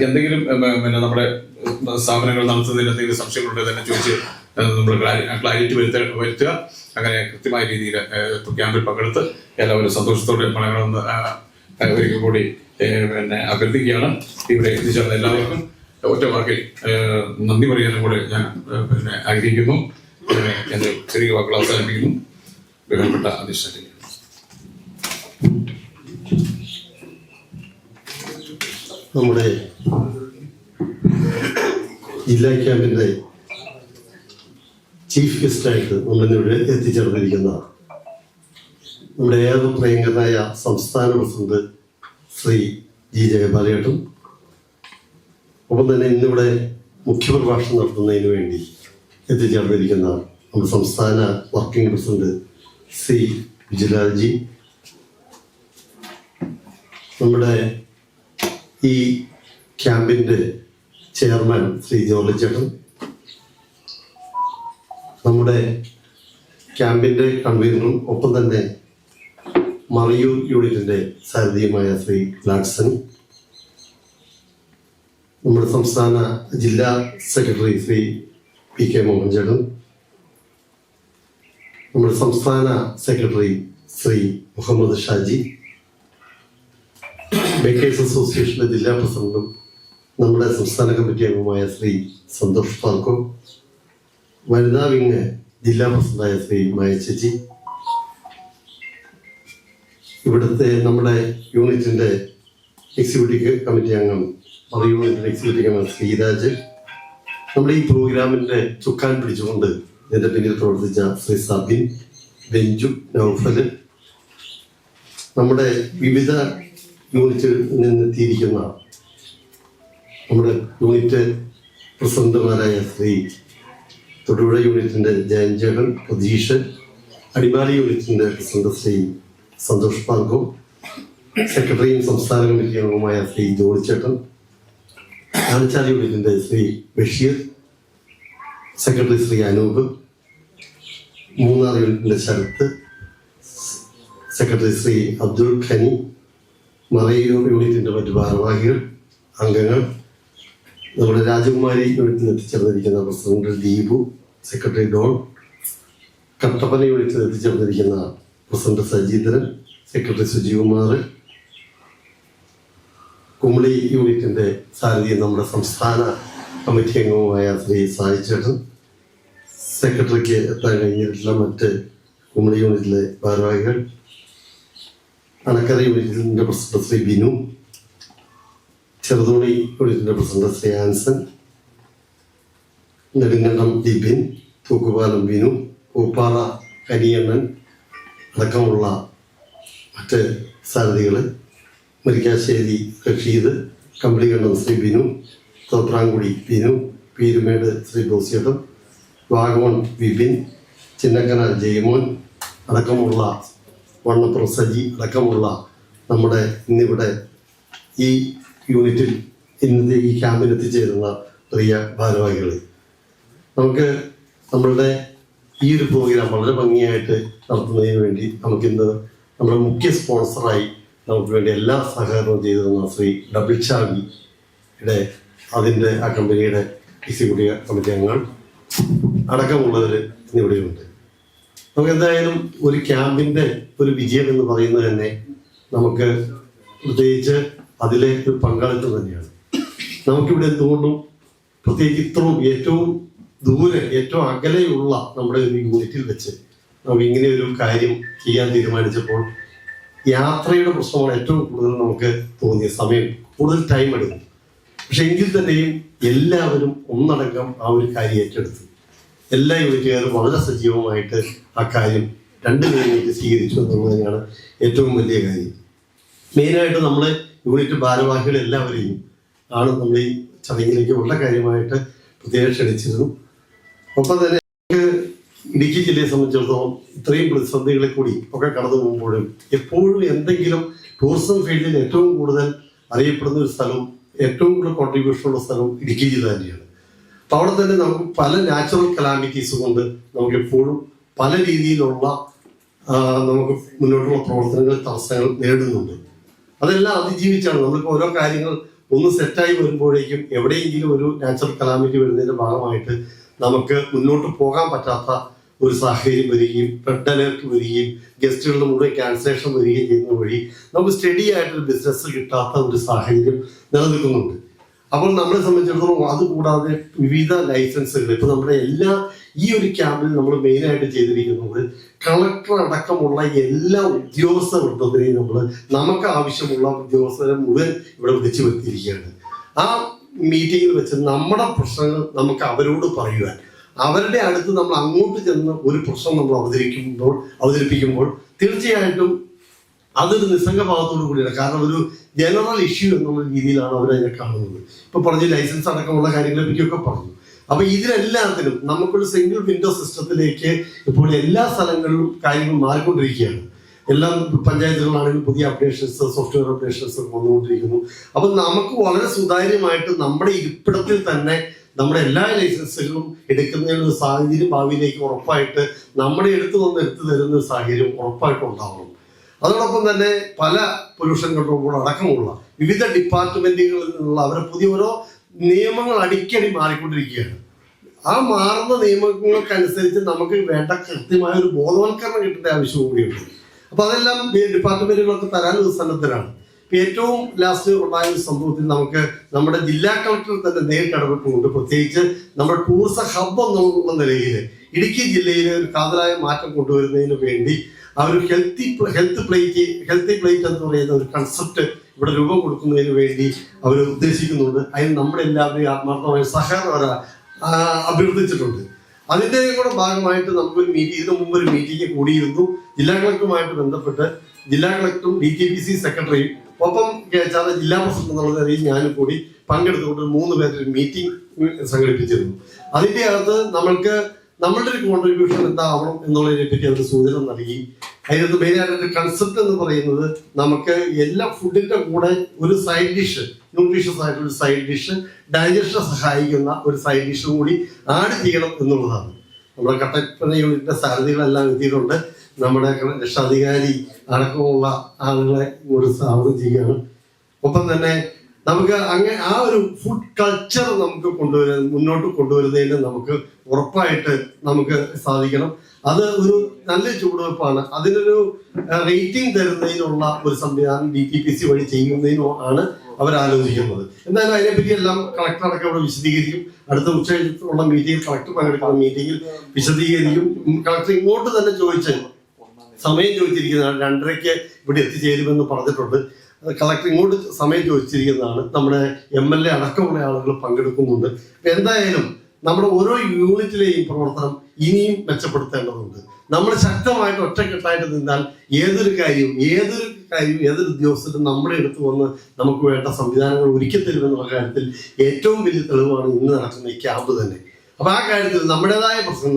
എന്തെങ്കിലും നമ്മുടെ സ്ഥാപനങ്ങൾ നടത്തുന്നതിന് എന്തെങ്കിലും സംശയങ്ങളുണ്ടെങ്കിൽ തന്നെ ചോദിച്ച് നമ്മൾ ക്ലാരിറ്റി വരുത്തുക. അങ്ങനെ കൃത്യമായ രീതിയിൽ ക്യാമ്പിൽ പങ്കെടുത്ത് എല്ലാവരും സന്തോഷത്തോടെ മടങ്ങണമെന്ന് ഒരിക്കൽ കൂടി അഭ്യർത്ഥിക്കുകയാണ്. ഇവിടെ എത്തിച്ചേർന്ന എല്ലാവർക്കും ഒറ്റ വാക്കിൽ നന്ദി പറയാനും കൂടെ ഞാൻ ആഗ്രഹിക്കുന്നു. എന്റെ ചെറിയ വാക്കുകൾ അവസാനിപ്പിക്കുന്നു. ബഹുമാനപ്പെട്ട അധ്യക്ഷൻ, നമ്മുടെ ജില്ലാ ക്യാമ്പിന്റെ ചീഫ് ഗസ്റ്റായിട്ട് നമ്മളിന്നിവിടെ എത്തിച്ചേർന്നിരിക്കുന്ന നമ്മുടെ ഏറെ പ്രിയങ്കരനായ സംസ്ഥാന പ്രസിഡന്റ് ശ്രീ ജി ജയപാലയേട്ടൻ, ഒപ്പം തന്നെ ഇന്നിവിടെ മുഖ്യപ്രഭാഷണം നടത്തുന്നതിന് വേണ്ടി എത്തിച്ചേർന്നിരിക്കുന്ന നമ്മുടെ സംസ്ഥാന വർക്കിംഗ് പ്രസിഡന്റ് ശ്രീ വിജയലാൽജി, നമ്മുടെ ഈ ക്യാമ്പിൻ്റെ ചെയർമാൻ ശ്രീ ജോർജ് ചേട്ടൻ, നമ്മുടെ ക്യാമ്പിൻ്റെ കൺവീനറും ഒപ്പം തന്നെ മറയൂർ യൂണിറ്റിൻ്റെ സാരഥിയുമായ ശ്രീ ലാഡ്സൺ, നമ്മുടെ സംസ്ഥാന ജില്ലാ secretary Shri P K Mohan ചേട്ടൻ, നമ്മുടെ സംസ്ഥാന സെക്രട്ടറി ശ്രീ മുഹമ്മദ് ഷാജി, ബേക്കേഴ്സ് അസോസിയേഷൻ്റെ ജില്ലാ പ്രസിഡന്റും നമ്മുടെ സംസ്ഥാന കമ്മിറ്റി അംഗമായ ശ്രീ സന്തോഷ് പാർക്കോ, വനിതാ വിങ് ജില്ലാ പ്രസിഡന്റായ ശ്രീ മായ ചേച്ചി, ഇവിടുത്തെ നമ്മുടെ യൂണിറ്റിൻ്റെ എക്സിക്യൂട്ടീവ് കമ്മിറ്റി അംഗം യൂണിറ്റിൻ്റെ എക്സിക്യൂട്ടീവ് അംഗം ശ്രീരാജ്, നമ്മുടെ ഈ പ്രോഗ്രാമിൻ്റെ ചുക്കാൻ പിടിച്ചുകൊണ്ട് ഇതിൻ്റെ പിന്നിൽ പ്രവർത്തിച്ച ശ്രീ സബിൻ, ബെഞ്ചു, നൗഫൽ, നമ്മുടെ വിവിധ യൂണിറ്റിൽ നിന്നെത്തിയിരിക്കുന്ന നമ്മുടെ യൂണിറ്റ് പ്രസിഡന്റുമാരായ ശ്രീ തൊടുപുഴ യൂണിറ്റിൻ്റെ ജയൻചേട്ടൻ, പ്രതീഷ്, അടിമാലി യൂണിറ്റിൻ്റെ പ്രസിഡന്റ് ശ്രീ സന്തോഷ് പാർക്കോ, സെക്രട്ടറിയും സംസ്ഥാന കമ്മിറ്റി അംഗവുമായ ശ്രീ ജോണിച്ചേട്ടൻ, ആനച്ചാൽ യൂണിറ്റിൻ്റെ ശ്രീ ബഷീർ, സെക്രട്ടറി ശ്രീ അനൂപ്, മൂന്നാർ യൂണിറ്റിൻ്റെ ശരത്ത്, സെക്രട്ടറി ശ്രീ അബ്ദുൾ ഖനി, മറയൂർ യൂണിറ്റിൻ്റെ മറ്റു ഭാരവാഹികൾ, അംഗങ്ങൾ, നമ്മുടെ രാജകുമാരി യൂണിറ്റിൽ എത്തിച്ചേർന്നിരിക്കുന്ന പ്രസിഡന്റ് ദീപു, സെക്രട്ടറി ഡോൺ, കട്ടപ്പന യൂണിറ്റിൽ എത്തിച്ചേർന്നിരിക്കുന്ന പ്രസിഡന്റ് സജീന്ദ്രൻ, സെക്രട്ടറി സുജികുമാർ, കുമളി യൂണിറ്റിൻ്റെ സാരഥി നമ്മുടെ സംസ്ഥാന കമ്മിറ്റി അംഗവുമായ ശ്രീ സായി ചേട്ടൻ, സെക്രട്ടറിക്ക് എത്താൻ കഴിഞ്ഞിട്ടുള്ള മറ്റ് കുമളി യൂണിറ്റിലെ ഭാരവാഹികൾ, അണക്കര യൂണിറ്റിൻ്റെ പ്രസിഡന്റ് ശ്രീ ബിനു, ചെറുതോണി യൂണിറ്റിൻ്റെ പ്രസിഡന്റ് ശ്രീ ആൻസൺ, നെടുങ്കണ്ടം ലിബിൻ, തൂക്കുപാലം ബിനു, പൂപ്പാറ കനിയണ്ണൻ അടക്കമുള്ള മറ്റ് സാരഥികൾ, മുരിക്കാശ്ശേരി റഷീദ്, കമ്പളികണ്ടം ശ്രീ ബിനു, തോപ്രാങ്കുടി ബിനു, പീരുമേട് ശ്രീ ബോസിയേട്ടൻ, വാഗമൺ വിപിൻ, ചിന്നക്കനാൽ ജയമോൻ അടക്കമുള്ള വണ്ണപ്പുറം സജി അടക്കമുള്ള നമ്മുടെ ഇന്നിവിടെ ഈ യൂണിറ്റിൽ ഇന്നത്തെ ഈ ക്യാമ്പിൽ എത്തിച്ചേരുന്ന പ്രിയ ഭാരവാഹികൾ, നമുക്ക് നമ്മളുടെ ഈ ഒരു പ്രോഗ്രാം വളരെ ഭംഗിയായിട്ട് നടത്തുന്നതിന് വേണ്ടി നമുക്കിന്ന് നമ്മുടെ മുഖ്യ സ്പോൺസറായി നമുക്ക് വേണ്ടി എല്ലാ സഹകരണവും ചെയ്തു തന്ന ശ്രീ ഡബിൾ ചാവിയുടെ അതിൻ്റെ ആ കമ്പനിയുടെ എക്സിക്യൂട്ടീവ് കമ്മിറ്റി അംഗങ്ങൾ, അടക്കമുള്ളവർ ഇന്നിവിടെയുണ്ട്. നമുക്ക് എന്തായാലും ഒരു ക്യാമ്പിന്റെ ഒരു വിജയം എന്ന് പറയുന്നത് തന്നെ നമുക്ക് പ്രത്യേകിച്ച് അതിലെ ഒരു പങ്കാളിത്തം തന്നെയാണ്. നമുക്കിവിടെ എന്തുകൊണ്ടും പ്രത്യേകിച്ച് ഇത്രയും ഏറ്റവും ദൂരെ ഏറ്റവും അകലെയുള്ള നമ്മുടെ ഒരു യൂണിറ്റിൽ വെച്ച് നമുക്ക് ഇങ്ങനെ ഒരു കാര്യം ചെയ്യാൻ തീരുമാനിച്ചപ്പോൾ യാത്രയുടെ പ്രശ്നമാണ് ഏറ്റവും കൂടുതൽ നമുക്ക് തോന്നിയ സമയം, കൂടുതൽ ടൈം എടുക്കും. പക്ഷെ എങ്കിൽ തന്നെയും എല്ലാവരും ഒന്നടങ്കം ആ ഒരു കാര്യം ഏറ്റെടുത്തു. എല്ലാ യൂണിറ്റുകാരും വളരെ സജീവമായിട്ട് ആ കാര്യം 2 മിനിറ്റ് സ്വീകരിച്ചു എന്നുള്ളത് തന്നെയാണ് ഏറ്റവും വലിയ കാര്യം. മെയിനായിട്ട് നമ്മൾ യൂണിറ്റ് ഭാരവാഹികൾ എല്ലാവരെയും ആണ് നമ്മൾ ഈ ചടങ്ങിലേക്ക് ഉള്ള കാര്യമായിട്ട് പ്രത്യേകം ക്ഷണിച്ചിരുന്നു. ഒപ്പം തന്നെ ഇടുക്കി ജില്ലയെ സംബന്ധിച്ചിടത്തോളം ഇത്രയും പ്രതിസന്ധികളെ കൂടി ഒക്കെ കടന്നു പോകുമ്പോഴും എപ്പോഴും എന്തെങ്കിലും ടൂറിസം ഫീൽഡിൽ ഏറ്റവും കൂടുതൽ അറിയപ്പെടുന്ന ഒരു സ്ഥലവും ഏറ്റവും കൂടുതൽ കോൺട്രിബ്യൂഷൻ ഉള്ള സ്ഥലവും ഇടുക്കി ജില്ല തന്നെയാണ്. അപ്പോൾ അവിടെ തന്നെ നമുക്ക് പല നാച്ചുറൽ കലാമിറ്റീസ് കൊണ്ട് നമുക്ക് എപ്പോഴും പല രീതിയിലുള്ള നമുക്ക് മുന്നോട്ടുള്ള പ്രവർത്തനങ്ങൾ തടസ്സങ്ങൾ നേരിടുന്നുണ്ട്. അതെല്ലാം അതിജീവിച്ചാണ് നമ്മൾക്ക് ഓരോ കാര്യങ്ങൾ ഒന്ന് സെറ്റായി വരുമ്പോഴേക്കും എവിടെയെങ്കിലും ഒരു നാച്ചുറൽ കലാമിറ്റി വരുന്നതിന്റെ ഭാഗമായിട്ട് നമുക്ക് മുന്നോട്ട് പോകാൻ പറ്റാത്ത ഒരു സാഹചര്യം വരികയും റെഡ് അലേർട്ട് വരികയും ഗസ്റ്റുകളുടെ മുഴുവൻ ക്യാൻസലേഷൻ വരികയും ചെയ്യുന്ന വഴി നമുക്ക് സ്റ്റഡി ആയിട്ടൊരു ബിസിനസ് കിട്ടാത്ത ഒരു സാഹചര്യം നിലനിൽക്കുന്നുണ്ട്. അപ്പോൾ നമ്മളെ സംബന്ധിച്ചിടത്തോളം അതുകൂടാതെ വിവിധ ലൈസൻസുകൾ ഇപ്പൊ നമ്മുടെ ഈ ഒരു ക്യാമ്പിൽ നമ്മൾ മെയിനായിട്ട് ചെയ്തിരിക്കുന്നത് കളക്ടർ അടക്കമുള്ള എല്ലാ ഉദ്യോഗസ്ഥ വൃത്തത്തിനെയും നമുക്ക് ആവശ്യമുള്ള ഉദ്യോഗസ്ഥരെ മുഴുവൻ ഇവിടെ വിളിച്ചു വരുത്തിയിരിക്കുകയാണ്. ആ മീറ്റിങ്ങിൽ വെച്ച് നമ്മുടെ പ്രശ്നങ്ങൾ നമുക്ക് അവരോട് പറയുവാൻ, അവരുടെ അടുത്ത് നമ്മൾ അങ്ങോട്ട് ചെന്ന് ഒരു പ്രശ്നം നമ്മൾ അവതരിപ്പിക്കുമ്പോൾ തീർച്ചയായിട്ടും അതൊരു നിസ്സംഗഭാവത്തോടു കൂടിയാണ്. കാരണം ഒരു ജനറൽ ഇഷ്യൂ എന്നുള്ള രീതിയിലാണ് അവരതിനെ കാണുന്നത്. ഇപ്പൊ പറഞ്ഞ് ലൈസൻസ് അടക്കമുള്ള കാര്യങ്ങളെ പറ്റിയൊക്കെ പറഞ്ഞു. അപ്പൊ ഇതിനെല്ലാത്തിനും നമുക്കൊരു സിംഗിൾ വിൻഡോ സിസ്റ്റത്തിലേക്ക് ഇപ്പോൾ എല്ലാ സ്ഥലങ്ങളിലും കാര്യങ്ങൾ മാറിക്കൊണ്ടിരിക്കുകയാണ്. എല്ലാ പഞ്ചായത്തുകളാണെങ്കിലും പുതിയ അപ്ഡേഷൻസ്, സോഫ്റ്റ്വെയർ അപ്ഡേഷൻസ് വന്നുകൊണ്ടിരിക്കുന്നു. അപ്പൊ നമുക്ക് വളരെ സുതാര്യമായിട്ട് നമ്മുടെ ഇരിപ്പിടത്തിൽ തന്നെ നമ്മുടെ എല്ലാ ലൈസൻസുകളും എടുക്കുന്നതിനുള്ള സാഹചര്യം ഭാവിയിലേക്ക് ഉറപ്പായിട്ട് നമ്മുടെ എടുത്തു തരുന്ന ഒരു സാഹചര്യം ഉറപ്പായിട്ടും ഉണ്ടാവണം. അതോടൊപ്പം തന്നെ പല പൊല്യൂഷൻ കൺട്രോൾ അടക്കമുള്ള വിവിധ ഡിപ്പാർട്ട്മെന്റുകളിൽ നിന്നുള്ള അവരെ പുതിയ ഓരോ നിയമങ്ങൾ അടിക്കടി മാറിക്കൊണ്ടിരിക്കുകയാണ്. ആ മാറുന്ന നിയമങ്ങൾക്കനുസരിച്ച് നമുക്ക് വേണ്ട കൃത്യമായ ഒരു ബോധവൽക്കരണം കിട്ടേണ്ട ആവശ്യം കൂടിയുണ്ട്. അപ്പൊ അതെല്ലാം ഡിപ്പാർട്ട്മെന്റുകളൊക്കെ തരാൻ സന്നദ്ധരാണ്. ഇപ്പൊ ഏറ്റവും ലാസ്റ്റ് ഉണ്ടായ ഒരു സംഭവത്തിൽ നമുക്ക് നമ്മുടെ ജില്ലാ കളക്ടർ തന്നെ നേരിട്ട് ഇടപെട്ടുകൊണ്ട് പ്രത്യേകിച്ച് നമ്മുടെ ടൂറിസം ഹബ്ബ് എന്നുള്ള നിലയിൽ ഇടുക്കി ജില്ലയിലെ ഒരു കാതലായ മാറ്റം കൊണ്ടുവരുന്നതിന് വേണ്ടി അവർ ഹെൽത്ത് പ്ലേറ്റ് എന്ന് പറയുന്ന ഒരു കൺസെപ്റ്റ് ഇവിടെ രൂപം കൊടുക്കുന്നതിന് വേണ്ടി അവർ ഉദ്ദേശിക്കുന്നുണ്ട്. അതിന് നമ്മുടെ എല്ലാവരെയും ആത്മാർത്ഥമായ സഹകരണം അഭ്യർത്ഥിച്ചിട്ടുണ്ട്. അതിന്റെ കൂടെ ഭാഗമായിട്ട് നമുക്കൊരു ഇതിനു മുമ്പ് ഒരു മീറ്റിംഗ് കൂടിയിരുന്നു. ജില്ലാ കളക്ടറുമായിട്ട് ബന്ധപ്പെട്ട് ജില്ലാ കളക്ടറും DTPC സെക്രട്ടറിയും ഒപ്പം ജില്ലാ പ്രസിഡന്റ് എന്നുള്ള നിലയിൽ ഞാനും കൂടി പങ്കെടുത്തുകൊണ്ട് 3 പേരുടെ മീറ്റിംഗ് സംഘടിപ്പിച്ചിരുന്നു. അതിന്റെ അകത്ത് നമ്മളുടെ ഒരു കോൺട്രിബ്യൂഷൻ എന്താവണം എന്നുള്ളതിനെ പറ്റി അവർ സൂചന നൽകി. അതിനകത്ത് മെയിനായിട്ട് കൺസെപ്റ്റ് എന്ന് പറയുന്നത് നമുക്ക് എല്ലാ ഫുഡിന്റെ കൂടെ ഒരു സൈഡ് ഡിഷ്, ന്യൂട്രീഷ്യസ് ആയിട്ടുള്ള സൈഡ് ഡിഷ്, ഡൈജഷനെ സഹായിക്കുന്ന ഒരു സൈഡ് ഡിഷും കൂടി ആഡ് ചെയ്യണം എന്നുള്ളതാണ്. നമ്മുടെ കട്ടപ്പന യൂണിറ്റിന്റെ സാരഥികളെല്ലാം എത്തിയിട്ടുണ്ട്. നമ്മുടെ രക്ഷാധികാരി അടക്കമുള്ള ആളുകളെ കൂടി സ്വാഗതം ചെയ്യുകയാണ്. ഒപ്പം തന്നെ നമുക്ക് ആ ഒരു ഫുഡ് കൾച്ചർ നമുക്ക് മുന്നോട്ട് കൊണ്ടുവരുന്നതിന് നമുക്ക് ഉറപ്പായിട്ട് നമുക്ക് സാധിക്കണം. അത് ഒരു നല്ല ചുവടുവെപ്പാണ്. അതിനൊരു റേറ്റിംഗ് തരുന്നതിനുള്ള ഒരു സംവിധാനം DTPC വഴി ചെയ്യുന്നതിനോ ആണ് അവരാലോചിക്കുന്നത്. എന്തായാലും അതിനെപ്പറ്റി എല്ലാം കളക്ടർ അടക്കം ഇവിടെ വിശദീകരിക്കും. അടുത്ത ഉള്ള മീറ്റിംഗിൽ കളക്ടർ പങ്കെടുക്കുന്ന മീറ്റിംഗിൽ വിശദീകരിക്കും. കളക്ടർ ഇങ്ങോട്ട് തന്നെ സമയം ചോദിച്ചിരിക്കുന്നതാണ്. 2:30 ഇവിടെ എത്തിച്ചേരുമെന്ന് പറഞ്ഞിട്ടുണ്ട്. കളക്ടർ ഇങ്ങോട്ട് സമയം ചോദിച്ചിരിക്കുന്നതാണ്. നമ്മുടെ MLA അടക്കമുള്ള ആളുകൾ പങ്കെടുക്കുന്നുണ്ട്. എന്തായാലും നമ്മുടെ ഓരോ യൂണിറ്റിലെയും പ്രവർത്തനം ഇനിയും മെച്ചപ്പെടുത്തേണ്ടതുണ്ട്. നമ്മൾ ശക്തമായിട്ട് ഒറ്റക്കെട്ടായിട്ട് നിന്നാൽ ഏതൊരു കാര്യവും ഏതൊരു ഉദ്യോഗസ്ഥരും നമ്മുടെ അടുത്ത് വന്ന് നമുക്ക് വേണ്ട സംവിധാനങ്ങൾ ഒരുക്കി തരുമെന്നുള്ള കാര്യത്തിൽ ഏറ്റവും വലിയ തെളിവാണ് ഇന്ന് നടക്കുന്ന ഈ ക്യാമ്പ് തന്നെ. അപ്പൊ ആ കാര്യത്തിൽ നമ്മുടേതായ പ്രശ്നം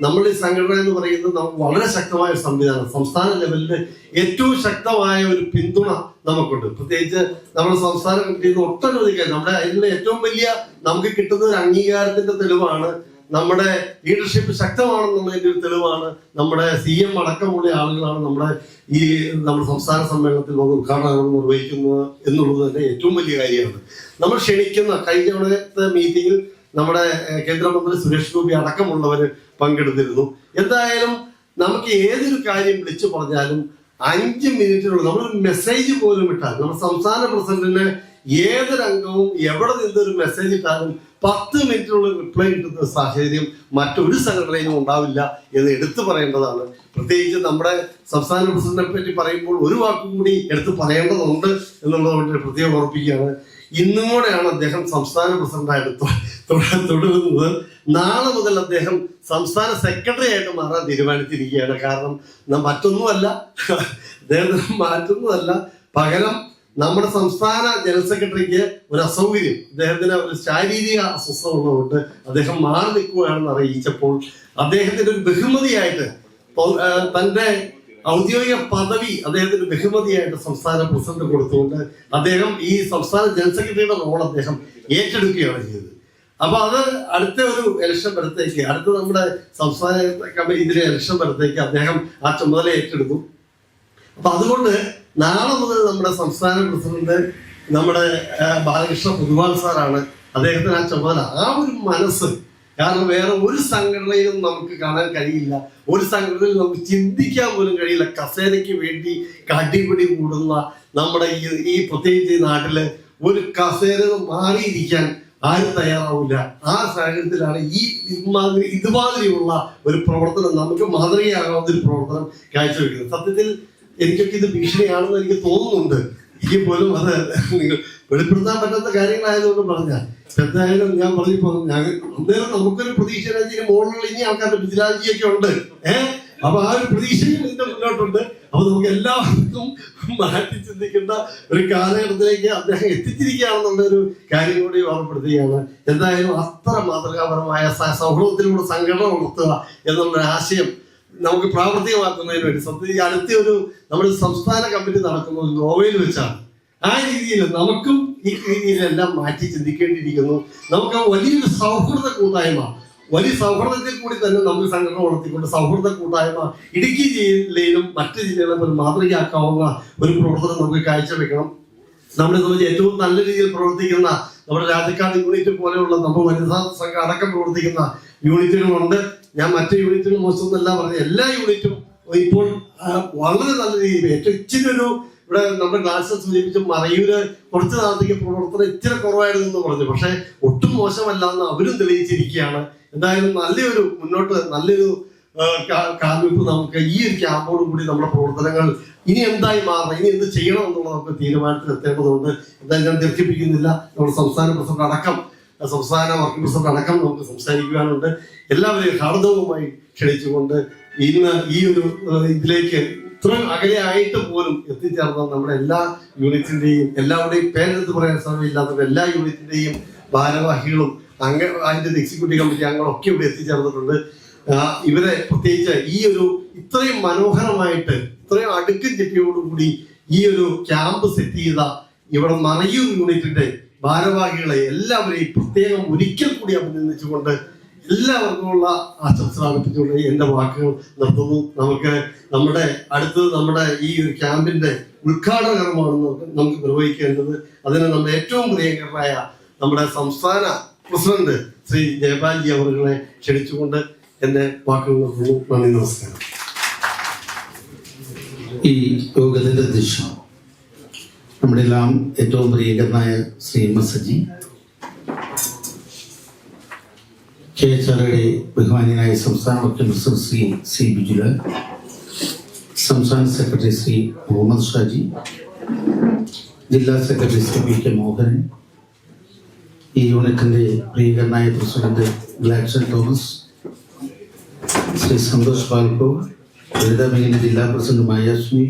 നമ്മൾ ഈ സംഘടന എന്ന് പറയുന്നത് നമുക്ക് വളരെ ശക്തമായ ഒരു സംവിധാനം, സംസ്ഥാന ലെവലില് ഏറ്റവും ശക്തമായ ഒരു പിന്തുണ നമുക്കുണ്ട്. പ്രത്യേകിച്ച് നമ്മുടെ സംസ്ഥാന കമ്മിറ്റിയിൽ നിന്ന് ഒട്ടനവധി നമ്മുടെ അതിനുള്ള ഏറ്റവും വലിയ നമുക്ക് കിട്ടുന്ന ഒരു അംഗീകാരത്തിന്റെ തെളിവാണ് നമ്മുടെ ലീഡർഷിപ്പ് ശക്തമാണെന്നുള്ളതിന്റെ ഒരു തെളിവാണ് നമ്മുടെ CM അടക്കമുള്ള ആളുകളാണ് നമ്മുടെ സംസ്ഥാന സമ്മേളനത്തിൽ വന്ന് ഉദ്ഘാടനം നിർവഹിക്കുന്നത് എന്നുള്ളത് തന്നെ ഏറ്റവും വലിയ കാര്യമാണ്. നമ്മൾ ക്ഷണിക്കുന്ന കഴിഞ്ഞ മീറ്റിംഗിൽ നമ്മുടെ കേന്ദ്രമന്ത്രി സുരേഷ് ഗോപി അടക്കമുള്ളവർ പങ്കെടുത്തിരുന്നു. എന്തായാലും നമുക്ക് ഏതൊരു കാര്യം വിളിച്ചു പറഞ്ഞാലും 5 മിനിറ്റിനുള്ള നമ്മളൊരു മെസ്സേജ് പോലും ഇട്ടാൽ നമ്മുടെ സംസ്ഥാന പ്രസിഡന്റിന് ഏതൊരംഗവും എവിടെ നിന്നൊരു മെസ്സേജ് ഇട്ടാലും 10 മിനിറ്റിനുള്ള റിപ്ലൈ കിട്ടുന്ന സാഹചര്യം മറ്റൊരു സംഘടനയിലും ഉണ്ടാവില്ല എന്ന് എടുത്തു പറയേണ്ടതാണ്. പ്രത്യേകിച്ച് നമ്മുടെ സംസ്ഥാന പ്രസിഡന്റിനെ പറ്റി പറയുമ്പോൾ ഒരു വാക്കും കൂടി എടുത്തു പറയേണ്ടതുണ്ട് എന്നുള്ളത് പ്രത്യേകം ഓർപ്പിക്കുകയാണ്. ഇന്നും കൂടെയാണ് അദ്ദേഹം സംസ്ഥാന പ്രസിഡന്റായിട്ട് തുടരുന്നത്. നാളെ മുതൽ അദ്ദേഹം സംസ്ഥാന സെക്രട്ടറി ആയിട്ട് മാറാൻ തീരുമാനിച്ചിരിക്കുകയാണ്. കാരണം മറ്റൊന്നുമല്ല, അദ്ദേഹത്തിന് മാറ്റുന്നതല്ല, പകരം നമ്മുടെ സംസ്ഥാന ജനറൽ സെക്രട്ടറിക്ക് ഒരു അസൗകര്യം, അദ്ദേഹത്തിന് ഒരു ശാരീരിക അസ്വസ്ഥത ഉള്ളതുകൊണ്ട് അദ്ദേഹം മാറി നിൽക്കുകയാണെന്ന് അറിയിച്ചപ്പോൾ അദ്ദേഹത്തിന്റെ ഒരു ബഹുമതിയായിട്ട് തന്റെ ഔദ്യോഗിക പദവി അദ്ദേഹത്തിന് ബഹുമതിയായിട്ട് സംസ്ഥാന പ്രസിഡന്റ് കൊടുത്തുകൊണ്ട് അദ്ദേഹം ഈ സംസ്ഥാന ജനറൽ സെക്രട്ടറിയുടെ റോൾ അദ്ദേഹം ഏറ്റെടുക്കുകയാണ് ചെയ്തത്. അപ്പൊ അത് അടുത്ത ഒരു ഇലക്ഷൻ വരത്തേക്ക്, അടുത്ത നമ്മുടെ സംസ്ഥാന കമ്മിറ്റിയിലെ ഇലക്ഷൻ വരത്തേക്ക് അദ്ദേഹം ആ ചുമതല ഏറ്റെടുത്തു. അപ്പൊ അതുകൊണ്ട് നാളെ മുതൽ നമ്മുടെ സംസ്ഥാന പ്രസിഡന്റ് നമ്മുടെ ബാലകൃഷ്ണ പൊതുവാൾ സാറാണ്. അദ്ദേഹത്തിന് ആ ചുമതല, ആ ഒരു മനസ്സ്, കാരണം വേറെ ഒരു സംഘടനയിലും നമുക്ക് കാണാൻ കഴിയില്ല, ഒരു സംഘടനയിൽ നമുക്ക് ചിന്തിക്കാൻ പോലും കഴിയില്ല. കസേരയ്ക്ക് വേണ്ടി കടിപിടി കൂടുന്ന നമ്മുടെ ഈ പ്രത്യേകിച്ച് ഈ നാട്ടില് ഒരു കസേര മാറിയിരിക്കാൻ ആരും തയ്യാറാവില്ല. ആ സാഹചര്യത്തിലാണ് ഇതുമാതിരിയുള്ള ഒരു പ്രവർത്തനം, നമുക്ക് മാതൃകയാകാവുന്ന ഒരു പ്രവർത്തനം കാഴ്ചവെക്കുന്നത്. സത്യത്തിൽ എനിക്കൊക്കെ ഇത് ഭീഷണിയാണെന്ന് എനിക്ക് തോന്നുന്നുണ്ട്. എനിക്ക് പോലും അത് നിങ്ങൾ വെളിപ്പെടുത്താൻ പറ്റാത്ത കാര്യങ്ങളായതുകൊണ്ട് പറഞ്ഞാൽ എന്തായാലും ഞാൻ പറഞ്ഞപ്പോ അന്നേരം നമുക്കൊരു പ്രതീക്ഷ മുകളിലുള്ള ഇനി ആൾക്കാരുടെ വിജിലാജിയൊക്കെ ഉണ്ട്. അപ്പൊ ആ ഒരു പ്രതീക്ഷയും ഇതിന്റെ മുന്നോട്ടുണ്ട്. അപ്പൊ നമുക്ക് എല്ലാവർക്കും മാറ്റി ചിന്തിക്കേണ്ട ഒരു കാലഘട്ടത്തിലേക്ക് അദ്ദേഹം എത്തിച്ചിരിക്കുകയാണെന്നുള്ള ഒരു കാര്യം കൂടി ഓർമ്മപ്പെടുത്തുകയാണ്. എന്തായാലും അത്ര മാതൃകാപരമായ സൗഹൃദത്തിലൂടെ സംഘടന ഉണർത്തുക എന്നുള്ള ആശയം നമുക്ക് പ്രാവർത്തികമാക്കുന്നതിന് വേണ്ടി സത്യത്തിൽ അടുത്തൊരു നമ്മുടെ സംസ്ഥാന കമ്മിറ്റി നടക്കുന്നത് ഗോവയിൽ വെച്ചാണ്. ആ രീതിയിൽ നമുക്കും ഈ രീതിയിലെല്ലാം മാറ്റി ചിന്തിക്കേണ്ടിയിരിക്കുന്നു. നമുക്ക് വലിയൊരു സൗഹൃദ കൂട്ടായ്മ, വലിയ സൗഹൃദത്തിൽ കൂടി തന്നെ നമുക്ക് സംഘടന വളർത്തിക്കൊണ്ട് സൗഹൃദ കൂട്ടായ്മ ഇടുക്കി ജില്ലയിലും മറ്റ് ജില്ലകളിലും ഒരു മാതൃകയാക്കാവുന്ന ഒരു പ്രവർത്തനം നമുക്ക് കാഴ്ചവെക്കണം. നമ്മളെ സംബന്ധിച്ച് ഏറ്റവും നല്ല രീതിയിൽ പ്രവർത്തിക്കുന്ന നമ്മുടെ രാജക്കാട് യൂണിറ്റ് പോലെയുള്ള നമ്മുടെ വനിതാ സംഘം അടക്കം പ്രവർത്തിക്കുന്ന യൂണിറ്റുകളുണ്ട്. ഞാൻ മറ്റു യൂണിറ്റുകൾ മോശമെന്നല്ല പറഞ്ഞത്, എല്ലാ യൂണിറ്റും ഇപ്പോൾ വളരെ നല്ല രീതിയിൽ ഏറ്റവും ഇച്ചിരി ഒരു ഇവിടെ നമ്മുടെ ക്ലാസ്സിൽ സൂചിപ്പിച്ച മറയൂര് കുറച്ച് നാളത്തേക്ക് പ്രവർത്തനം ഇച്ചിരി കുറവായിരുന്നു എന്ന് പറഞ്ഞു. പക്ഷെ ഒട്ടും മോശമല്ല എന്ന് അവരും തെളിയിച്ചിരിക്കുകയാണ്. എന്തായാലും നല്ലൊരു മുന്നോട്ട് നല്ലൊരു കാൽവെപ്പ് നമുക്ക് ഈ ഒരു ക്യാമ്പോട് കൂടി നമ്മുടെ പ്രവർത്തനങ്ങൾ ഇനി എന്തായി മാറണം, ഇനി എന്ത് ചെയ്യണം എന്നുള്ളത് നമുക്ക് തീരുമാനത്തിൽ എത്തേണ്ടതുണ്ട്. എന്തായാലും ഞാൻ ദീർഘിപ്പിക്കുന്നില്ല. നമ്മുടെ സംസ്ഥാന പ്രസിഡന്റ് അടക്കം, സംസ്ഥാന വർക്കിംഗ് പ്രസിഡന്റ് അടക്കം നമുക്ക് സംസാരിക്കുവാനുണ്ട്. എല്ലാവരെയും ഹാർദവുമായി ക്ഷണിച്ചുകൊണ്ട് ഇന്ന് ഈ ഒരു ഇതിലേക്ക് ഇത്ര അകലെയായിട്ട് പോലും എത്തിച്ചേർന്ന നമ്മുടെ എല്ലാ യൂണിറ്റിന്റെയും എല്ലാവരുടെയും പേരെടുത്ത് പറയാൻ സമയമില്ലാത്ത എല്ലാ യൂണിറ്റിന്റെയും ഭാരവാഹികളും അതിന്റെ എക്സിക്യൂട്ടീവ് കമ്മിറ്റി അംഗങ്ങളൊക്കെ ഇവിടെ എത്തിച്ചേർന്നിട്ടുണ്ട്. ഇവരെ പ്രത്യേകിച്ച് ഈ ഒരു ഇത്രയും മനോഹരമായിട്ട് ഇത്രയും അടുക്കും ചിട്ടയോടുകൂടി ഈ ഒരു ക്യാമ്പ് സെറ്റ് ചെയ്ത ഇവിടെ മറയൂർ യൂണിറ്റിന്റെ ഭാരവാഹികളെ എല്ലാവരെയും പ്രത്യേകം ഒരിക്കൽ കൂടി അഭിനന്ദിച്ചുകൊണ്ട് എല്ലാവർക്കുമുള്ള ആശംസകൾ അർപ്പിച്ചുകൊണ്ട് എന്റെ വാക്കുകൾ നിർത്തുന്നു. നമുക്ക് നമ്മുടെ ഈ ഒരു ക്യാമ്പിന്റെ ഉദ്ഘാടന കർമ്മമാണ് നമുക്ക് നിർവഹിക്കേണ്ടത്. അതിന് നമ്മുടെ ഏറ്റവും പ്രിയങ്കരായ നമ്മുടെ സംസ്ഥാന പ്രസിഡന്റ് ശ്രീ ജയപാൽജി അവരെ ക്ഷണിച്ചുകൊണ്ട് എന്റെ വാക്കുകൾ നിർത്തുന്നു. നന്ദി, നമസ്കാരം. ഈ യോഗത്തിന്റെ ദിശ നമ്മുടെ എല്ലാം ഏറ്റവും പ്രിയങ്കരനായ ശ്രീ സജി, KHRയുടെ ബഹുമാന്യനായ സംസ്ഥാന working president Shri C Bijulal, സംസ്ഥാന സെക്രട്ടറി ശ്രീ മുഹമ്മദ് ഷാജി, ജില്ലാ സെക്രട്ടറി ശ്രീ PK മോഹനൻ, ഈ യൂണിറ്റിന്റെ പ്രിയങ്കരനായ പ്രസിഡന്റ് ഗ്ലാഡ്സൺ തോമസ്, ശ്രീ സന്തോഷ് പാൽക്കോ, ലളിത മേഖല ജില്ലാ പ്രസിഡന്റ് മായാശ്മി,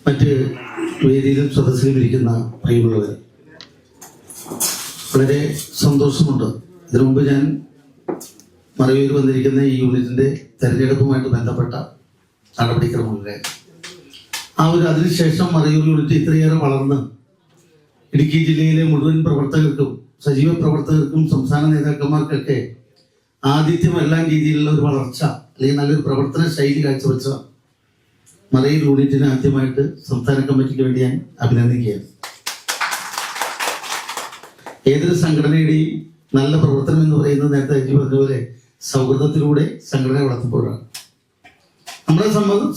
മറ്റ് വേദിയിലും സദസ്സിലും ഇരിക്കുന്ന പ്രിയമുള്ളവർ, വളരെ സന്തോഷമുണ്ട്. ഇതിനു മുമ്പ് ഞാൻ മറയൂർ വന്നിരിക്കുന്ന ഈ യൂണിറ്റിന്റെ തെരഞ്ഞെടുപ്പുമായിട്ട് ബന്ധപ്പെട്ട നടപടിക്രമങ്ങളുടെ അതിനുശേഷം മറയൂർ യൂണിറ്റ് ഇത്രയേറെ വളർന്ന് ഇടുക്കി ജില്ലയിലെ മുഴുവൻ പ്രവർത്തകർക്കും സജീവ പ്രവർത്തകർക്കും സംസ്ഥാന നേതാക്കന്മാർക്കൊക്കെ ആതിഥ്യമെല്ലാം രീതിയിലുള്ള ഒരു വളർച്ച അല്ലെങ്കിൽ നല്ലൊരു പ്രവർത്തന ശൈലി കാഴ്ചവെച്ച മറയൂർ യൂണിറ്റിനെ ആദ്യമായിട്ട് സംസ്ഥാന കമ്മിറ്റിക്ക് വേണ്ടി ഞാൻ അഭിനന്ദിക്കുകയാണ്. ഏതൊരു സംഘടനയുടെയും നല്ല പ്രവർത്തനം എന്ന് പറയുന്നത് നേരത്തെ അജി പറഞ്ഞതുപോലെ സൗഹൃദത്തിലൂടെ സംഘടന വളർത്തുമ്പോഴാണ്. നമ്മളെ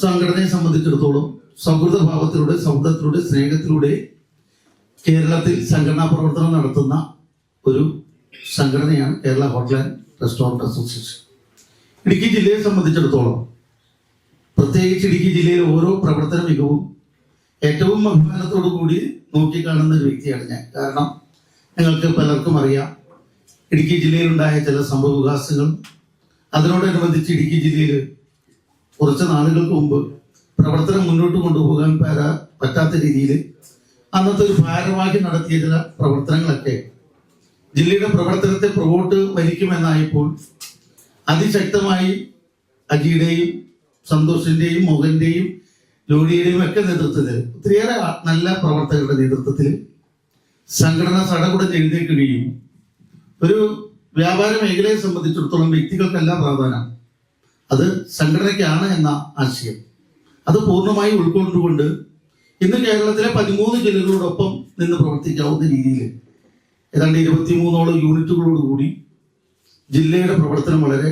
സംഘടനയെ സംബന്ധിച്ചിടത്തോളം സൗഹൃദ ഭാവത്തിലൂടെ, സൗഹൃദത്തിലൂടെ, സ്നേഹത്തിലൂടെ കേരളത്തിൽ സംഘടനാ പ്രവർത്തനം നടത്തുന്ന ഒരു സംഘടനയാണ് Kerala hotel and restaurant association. Idukki ജില്ലയെ സംബന്ധിച്ചിടത്തോളം, പ്രത്യേകിച്ച് ഇടുക്കി ജില്ലയിലെ ഓരോ പ്രവർത്തന മികവും ഏറ്റവും അഭിമാനത്തോടു കൂടി നോക്കിക്കാണുന്ന ഒരു വ്യക്തിയാണ് ഞാൻ. കാരണം നിങ്ങൾക്ക് പലർക്കും അറിയാം, ഇടുക്കി ജില്ലയിലുണ്ടായ ചില സംഭവ വികാസങ്ങൾ, അതിനോടനുബന്ധിച്ച് ഇടുക്കി ജില്ലയിൽ കുറച്ച് നാളുകൾക്ക് മുമ്പ് പ്രവർത്തനം മുന്നോട്ട് കൊണ്ടുപോകാൻ പറ്റാത്ത രീതിയിൽ അന്നത്തെ ഒരു ഭാരവാഹി നടത്തിയ ചില പ്രവർത്തനങ്ങളൊക്കെ ജില്ലയുടെ പ്രവർത്തനത്തെ പുറകോട്ട് വലിക്കുമെന്നായപ്പോൾ അതിശക്തമായി അജിയുടെയും സന്തോഷിന്റെയും മോഹന്റെയും ജോലിയുടെയും ഒക്കെ നേതൃത്വത്തിൽ, ഒത്തിരിയേറെ നല്ല പ്രവർത്തകരുടെ നേതൃത്വത്തിൽ സംഘടന സടകുടഞ്ഞ് എഴുന്നേൽക്കുകയും ഒരു വ്യാപാര മേഖലയെ സംബന്ധിച്ചിടത്തോളം വ്യക്തികൾക്കല്ല പ്രാധാന്യം, അത് സംഘടനയ്ക്കാണ് എന്ന ആശയം അത് പൂർണ്ണമായി ഉൾക്കൊണ്ടുകൊണ്ട് ഇന്ന് കേരളത്തിലെ 13 ജില്ലകളോടൊപ്പം നിന്ന് പ്രവർത്തിക്കാവുന്ന രീതിയിൽ ഏതാണ്ട് 23ഓളം യൂണിറ്റുകളോടുകൂടി ജില്ലയുടെ പ്രവർത്തനം വളരെ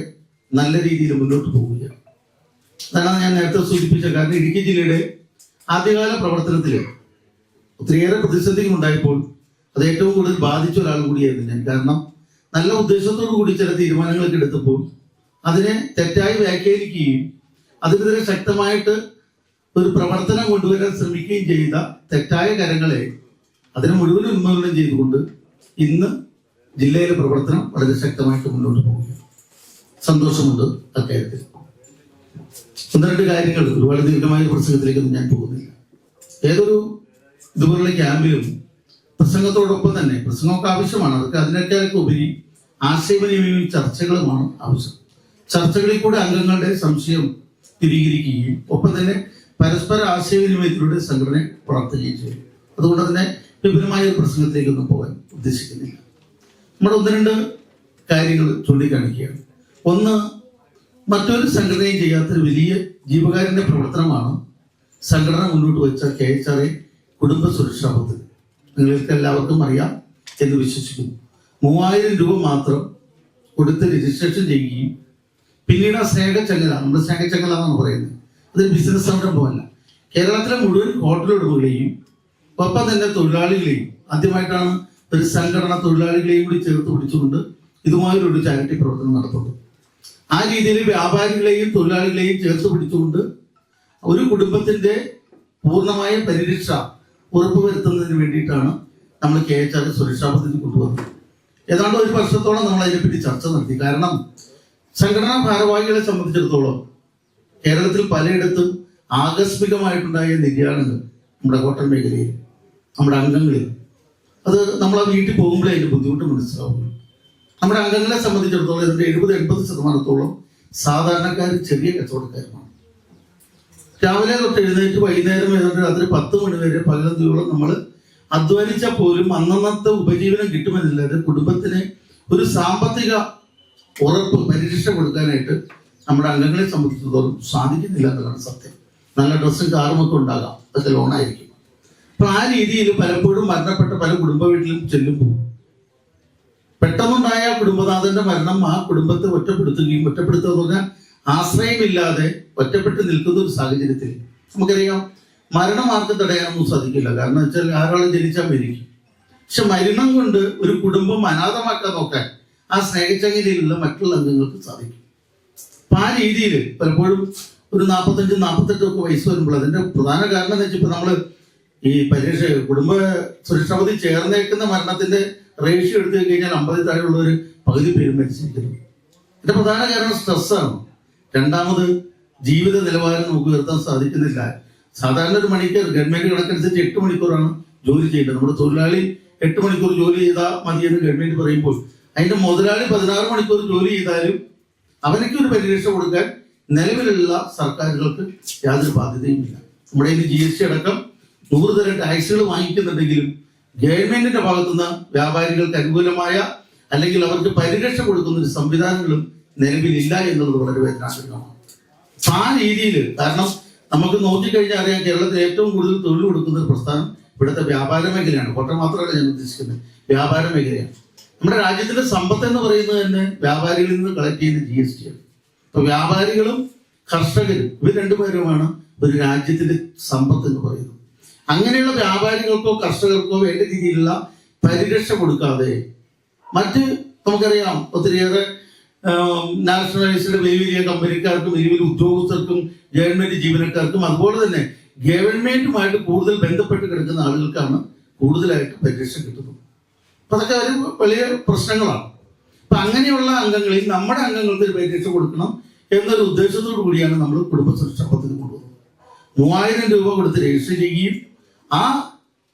നല്ല രീതിയിൽ മുന്നോട്ട് പോവുകയാണ്. അതാണ് ഞാൻ നേരത്തെ സൂചിപ്പിച്ച. കാരണം ഇടുക്കി ജില്ലയുടെ ആദ്യകാല പ്രവർത്തനത്തിൽ ഒത്തിരിയേറെ പ്രതിസന്ധികൾ ഉണ്ടായപ്പോൾ അത് ഏറ്റവും കൂടുതൽ ബാധിച്ച ഒരാൾ കൂടിയായിരുന്നു ഞാൻ. കാരണം നല്ല ഉദ്ദേശത്തോടു കൂടി ചില തീരുമാനങ്ങളൊക്കെ എടുത്തപ്പോൾ അതിനെ തെറ്റായി വ്യാഖ്യാനിക്കുകയും അതിനെതിരെ ശക്തമായിട്ട് ഒരു പ്രവർത്തനം കൊണ്ടുവരാൻ ശ്രമിക്കുകയും ചെയ്ത തെറ്റായ കരങ്ങളെ അതിനെ മുഴുവൻ ഉന്മൂലനം ചെയ്തുകൊണ്ട് ഇന്ന് ജില്ലയിലെ പ്രവർത്തനം വളരെ ശക്തമായിട്ട് മുന്നോട്ട് പോവുകയാണ്. സന്തോഷമുണ്ട് അക്കാര്യത്തിൽ. ഒന്ന് രണ്ട് കാര്യങ്ങൾ, ഒരുപാട് ദീർഘമായ പ്രസംഗത്തിലേക്കൊന്നും ഞാൻ പോകുന്നില്ല. ഏതൊരു ഇതുപോലുള്ള ക്യാമ്പിലും പ്രസംഗത്തോടൊപ്പം തന്നെ, പ്രസംഗമൊക്കെ ആവശ്യമാണ്, അതൊക്കെ അതിനേക്കാളൊക്കെ ഉപരി ആശയവിനിമയവും ചർച്ചകളുമാണ് ആവശ്യം. ചർച്ചകളിൽ കൂടെ അംഗങ്ങളുടെ സംശയം സ്ഥിരീകരിക്കുകയും ഒപ്പം തന്നെ പരസ്പര ആശയവിനിമയത്തിലൂടെ സംഘടനയെ വളർത്തുകയും ചെയ്യും. അതുകൊണ്ട് തന്നെ വിപുലമായ ഒരു പ്രസംഗത്തിലേക്കൊന്നും പോകാൻ ഉദ്ദേശിക്കുന്നില്ല. നമ്മൾ ഒന്ന് രണ്ട് കാര്യങ്ങൾ ചൂണ്ടിക്കാണിക്കുകയാണ്. ഒന്ന്, മറ്റൊരു സംഘടനയും ചെയ്യാത്തൊരു വലിയ ജീവകാരുണ്യ പ്രവർത്തനമാണ് സംഘടന മുന്നോട്ട് വെച്ച KHRA കുടുംബ സുരക്ഷാ പദ്ധതി. നിങ്ങൾക്ക് എല്ലാവർക്കും അറിയാം എന്ന് വിശ്വസിക്കുന്നു. 3000 രൂപ മാത്രം കൊടുത്ത് രജിസ്ട്രേഷൻ ചെയ്യുകയും പിന്നീട് ആ സ്നേഹച്ചങ്ങല, നമ്മുടെ സ്നേഹച്ചങ്ങല എന്നാണ് പറയുന്നത്, അതൊരു ബിസിനസ് സംരംഭമല്ല. കേരളത്തിലെ മുഴുവൻ ഹോട്ടൽ ഉടമകളെയും ഒപ്പം തന്നെ തൊഴിലാളികളെയും, ആദ്യമായിട്ടാണ് ഒരു സംഘടന തൊഴിലാളികളെയും കൂടി ചേർത്ത് പിടിച്ചുകൊണ്ട് ഇതുമായൊരു ചാരിറ്റി പ്രവർത്തനം നടത്തുന്നത്. ആ രീതിയിൽ വ്യാപാരികളെയും തൊഴിലാളികളെയും ചേർത്ത് പിടിച്ചുകൊണ്ട് ഒരു കുടുംബത്തിന്റെ പൂർണ്ണമായ പരിരക്ഷ ഉറപ്പുവരുത്തുന്നതിന് വേണ്ടിയിട്ടാണ് നമ്മൾ KHRA സുരക്ഷാ പദ്ധതി കൊണ്ടുവന്നത്. ഏതാണ്ട് ഒരു വർഷത്തോളം നമ്മൾ അതിനെപ്പറ്റി ചർച്ച നടത്തി. കാരണം സംഘടനാ ഭാരവാഹികളെ സംബന്ധിച്ചിടത്തോളം കേരളത്തിൽ പലയിടത്തും ആകസ്മികമായിട്ടുണ്ടായ നിര്യാണങ്ങൾ നമ്മുടെ ഹോട്ടൽ മേഖലയിൽ, നമ്മുടെ അംഗങ്ങളിൽ, അത് നമ്മൾ ആ വീട്ടിൽ പോകുമ്പോഴേ അതിന്റെ ബുദ്ധിമുട്ട് മനസ്സിലാവുള്ളൂ. നമ്മുടെ അംഗങ്ങളെ സംബന്ധിച്ചിടത്തോളം ഇതിന്റെ 70-80% സാധാരണക്കാർ, ചെറിയ കച്ചവടക്കാരുമാണ്. രാവിലെ തൊട്ട് എഴുന്നേറ്റ് വൈകുന്നേരം ഏതാണ്ട് രാത്രി 10 മണി വരെ പകലന്തിയോളം നമ്മൾ അധ്വാനിച്ചാൽ പോലും അന്നന്നത്തെ ഉപജീവനം കിട്ടുമെന്നില്ലാതെ കുടുംബത്തിന് ഒരു സാമ്പത്തിക ഉറപ്പ്, പരിരക്ഷ കൊടുക്കാനായിട്ട് നമ്മുടെ അംഗങ്ങളെ സംബന്ധിച്ചിടത്തോളം സാധിക്കുന്നില്ല എന്നുള്ളതാണ് സത്യം. നല്ല ഡ്രസ്സും കാറും ഒക്കെ ഉണ്ടാകാം, അതൊക്കെ ലോണായിരിക്കും. അപ്പൊ ആ രീതിയിൽ പലപ്പോഴും മരണപ്പെട്ട പല കുടുംബ വീട്ടിലും ചെല്ലുമ്പോൾ പെട്ടെന്നുണ്ടായ കുടുംബനാഥന്റെ മരണം ആ കുടുംബത്തെ ഒറ്റപ്പെടുത്തുകയും, ഒറ്റപ്പെടുത്തുക പറഞ്ഞാൽ ആശ്രയമില്ലാതെ ഒറ്റപ്പെട്ട് നിൽക്കുന്ന ഒരു സാഹചര്യത്തിൽ നമുക്കറിയാം മരണം ആർക്കും തടയാനൊന്നും സാധിക്കില്ല. കാരണം വെച്ചാൽ ആരാളും ജനിച്ചാൽ മരിക്കും. പക്ഷെ മരണം കൊണ്ട് ഒരു കുടുംബം അനാഥമാക്കാൻ നോക്കാൻ ആ സ്നേഹച്ചങ്ങലയിലുള്ള മറ്റുള്ള അംഗങ്ങൾക്ക് സാധിക്കും. അപ്പൊ ആ രീതിയിൽ പലപ്പോഴും ഒരു 45-48 ഒക്കെ വയസ്സ് വരുമ്പോൾ അതിന്റെ പ്രധാന കാരണം എന്ന് വെച്ചാൽ ഇപ്പൊ നമ്മള് ഈ പരീക്ഷ കുടുംബ സുരക്ഷാ പദ്ധതി ചേർന്നേക്കുന്ന മരണത്തിന്റെ റേഷ്യോ എടുത്തു കഴിഞ്ഞാൽ 50 താഴെയുള്ളവർ പകുതി പേരും മരിച്ചിരിക്കുന്നു. ഇതിന്റെ പ്രധാന കാരണം സ്ട്രെസ്സാണ്. രണ്ടാമത് ജീവിത നിലവാരം നമുക്ക് ഉയർത്താൻ സാധിക്കുന്നില്ല. സാധാരണ ഒരു മണിക്കൂർ ഗവൺമെന്റ് കണക്കനുസരിച്ച് 8 മണിക്കൂറാണ് ജോലി ചെയ്യേണ്ടത്. നമ്മുടെ തൊഴിലാളി 8 മണിക്കൂർ ജോലി ചെയ്താൽ മതിയെന്ന് ഗവൺമെന്റ് പറയുമ്പോൾ അതിന്റെ മുതലാളി 16 മണിക്കൂർ ജോലി ചെയ്താലും അവനൊക്കെ ഒരു പരിരക്ഷ കൊടുക്കാൻ നിലവിലുള്ള സർക്കാരുകൾക്ക് യാതൊരു ബാധ്യതയുമില്ല. നമ്മുടെ ഇന്ന് GST അടക്കം 100 തരം ടാക്സുകൾ വാങ്ങിക്കുന്നുണ്ടെങ്കിലും ഗവൺമെന്റിന്റെ ഭാഗത്തുനിന്ന് വ്യാപാരികൾക്ക് അനുകൂലമായ അല്ലെങ്കിൽ അവർക്ക് പരിരക്ഷ കൊടുക്കുന്ന ഒരു സംവിധാനങ്ങളും നിലവിലില്ല എന്നുള്ളത് വളരെ വേദനാജനകമാണ്. ആ രീതിയിൽ, കാരണം നമുക്ക് നോക്കിക്കഴിഞ്ഞാൽ അറിയാം, കേരളത്തിൽ ഏറ്റവും കൂടുതൽ തൊഴിൽ കൊടുക്കുന്ന ഒരു പ്രസ്ഥാനം ഇവിടുത്തെ വ്യാപാര മേഖലയാണ്. ഹോട്ടൽ മാത്രമല്ല ഞാൻ ഉദ്ദേശിക്കുന്നത്, വ്യാപാര മേഖലയാണ്. നമ്മുടെ രാജ്യത്തിന്റെ സമ്പത്ത് എന്ന് പറയുന്നത് തന്നെ വ്യാപാരികളിൽ നിന്ന് കളക്ട് ചെയ്യുന്ന GST ആണ്. അപ്പൊ വ്യാപാരികളും കർഷകരും ഇവർ രണ്ടുപേരുമാണ് ഒരു രാജ്യത്തിന്റെ സമ്പത്ത് എന്ന് പറയുന്നത്. അങ്ങനെയുള്ള വ്യാപാരികൾക്കോ കർഷകർക്കോ വേണ്ട രീതിയിലുള്ള പരിരക്ഷ കൊടുക്കാതെ മറ്റ് നമുക്കറിയാം ഒത്തിരിയേറെ നാഷണലൈസ്ഡ് വലിയ വലിയ കമ്പനിക്കാർക്കും വലിയ വലിയ ഉദ്യോഗസ്ഥർക്കും ഗവൺമെന്റ് ജീവനക്കാർക്കും അതുപോലെ തന്നെ ഗവൺമെന്റുമായിട്ട് കൂടുതൽ ബന്ധപ്പെട്ട് കിടക്കുന്ന ആളുകൾക്കാണ് കൂടുതലായിട്ട് പരിരക്ഷ കിട്ടുന്നത്. അപ്പൊ അതൊക്കെ ഒരു വലിയ പ്രശ്നങ്ങളാണ്. അപ്പൊ അങ്ങനെയുള്ള അംഗങ്ങളിൽ നമ്മുടെ അംഗങ്ങൾക്ക് ഒരു പരിരക്ഷ കൊടുക്കണം എന്നൊരു ഉദ്ദേശത്തോടു കൂടിയാണ് നമ്മൾ കുടുംബ സുരക്ഷാ പദ്ധതി കൊണ്ടുവന്നത്. 3000 രൂപ കൊടുത്ത് രജിസ്റ്റർ ചെയ്യുകയും ആ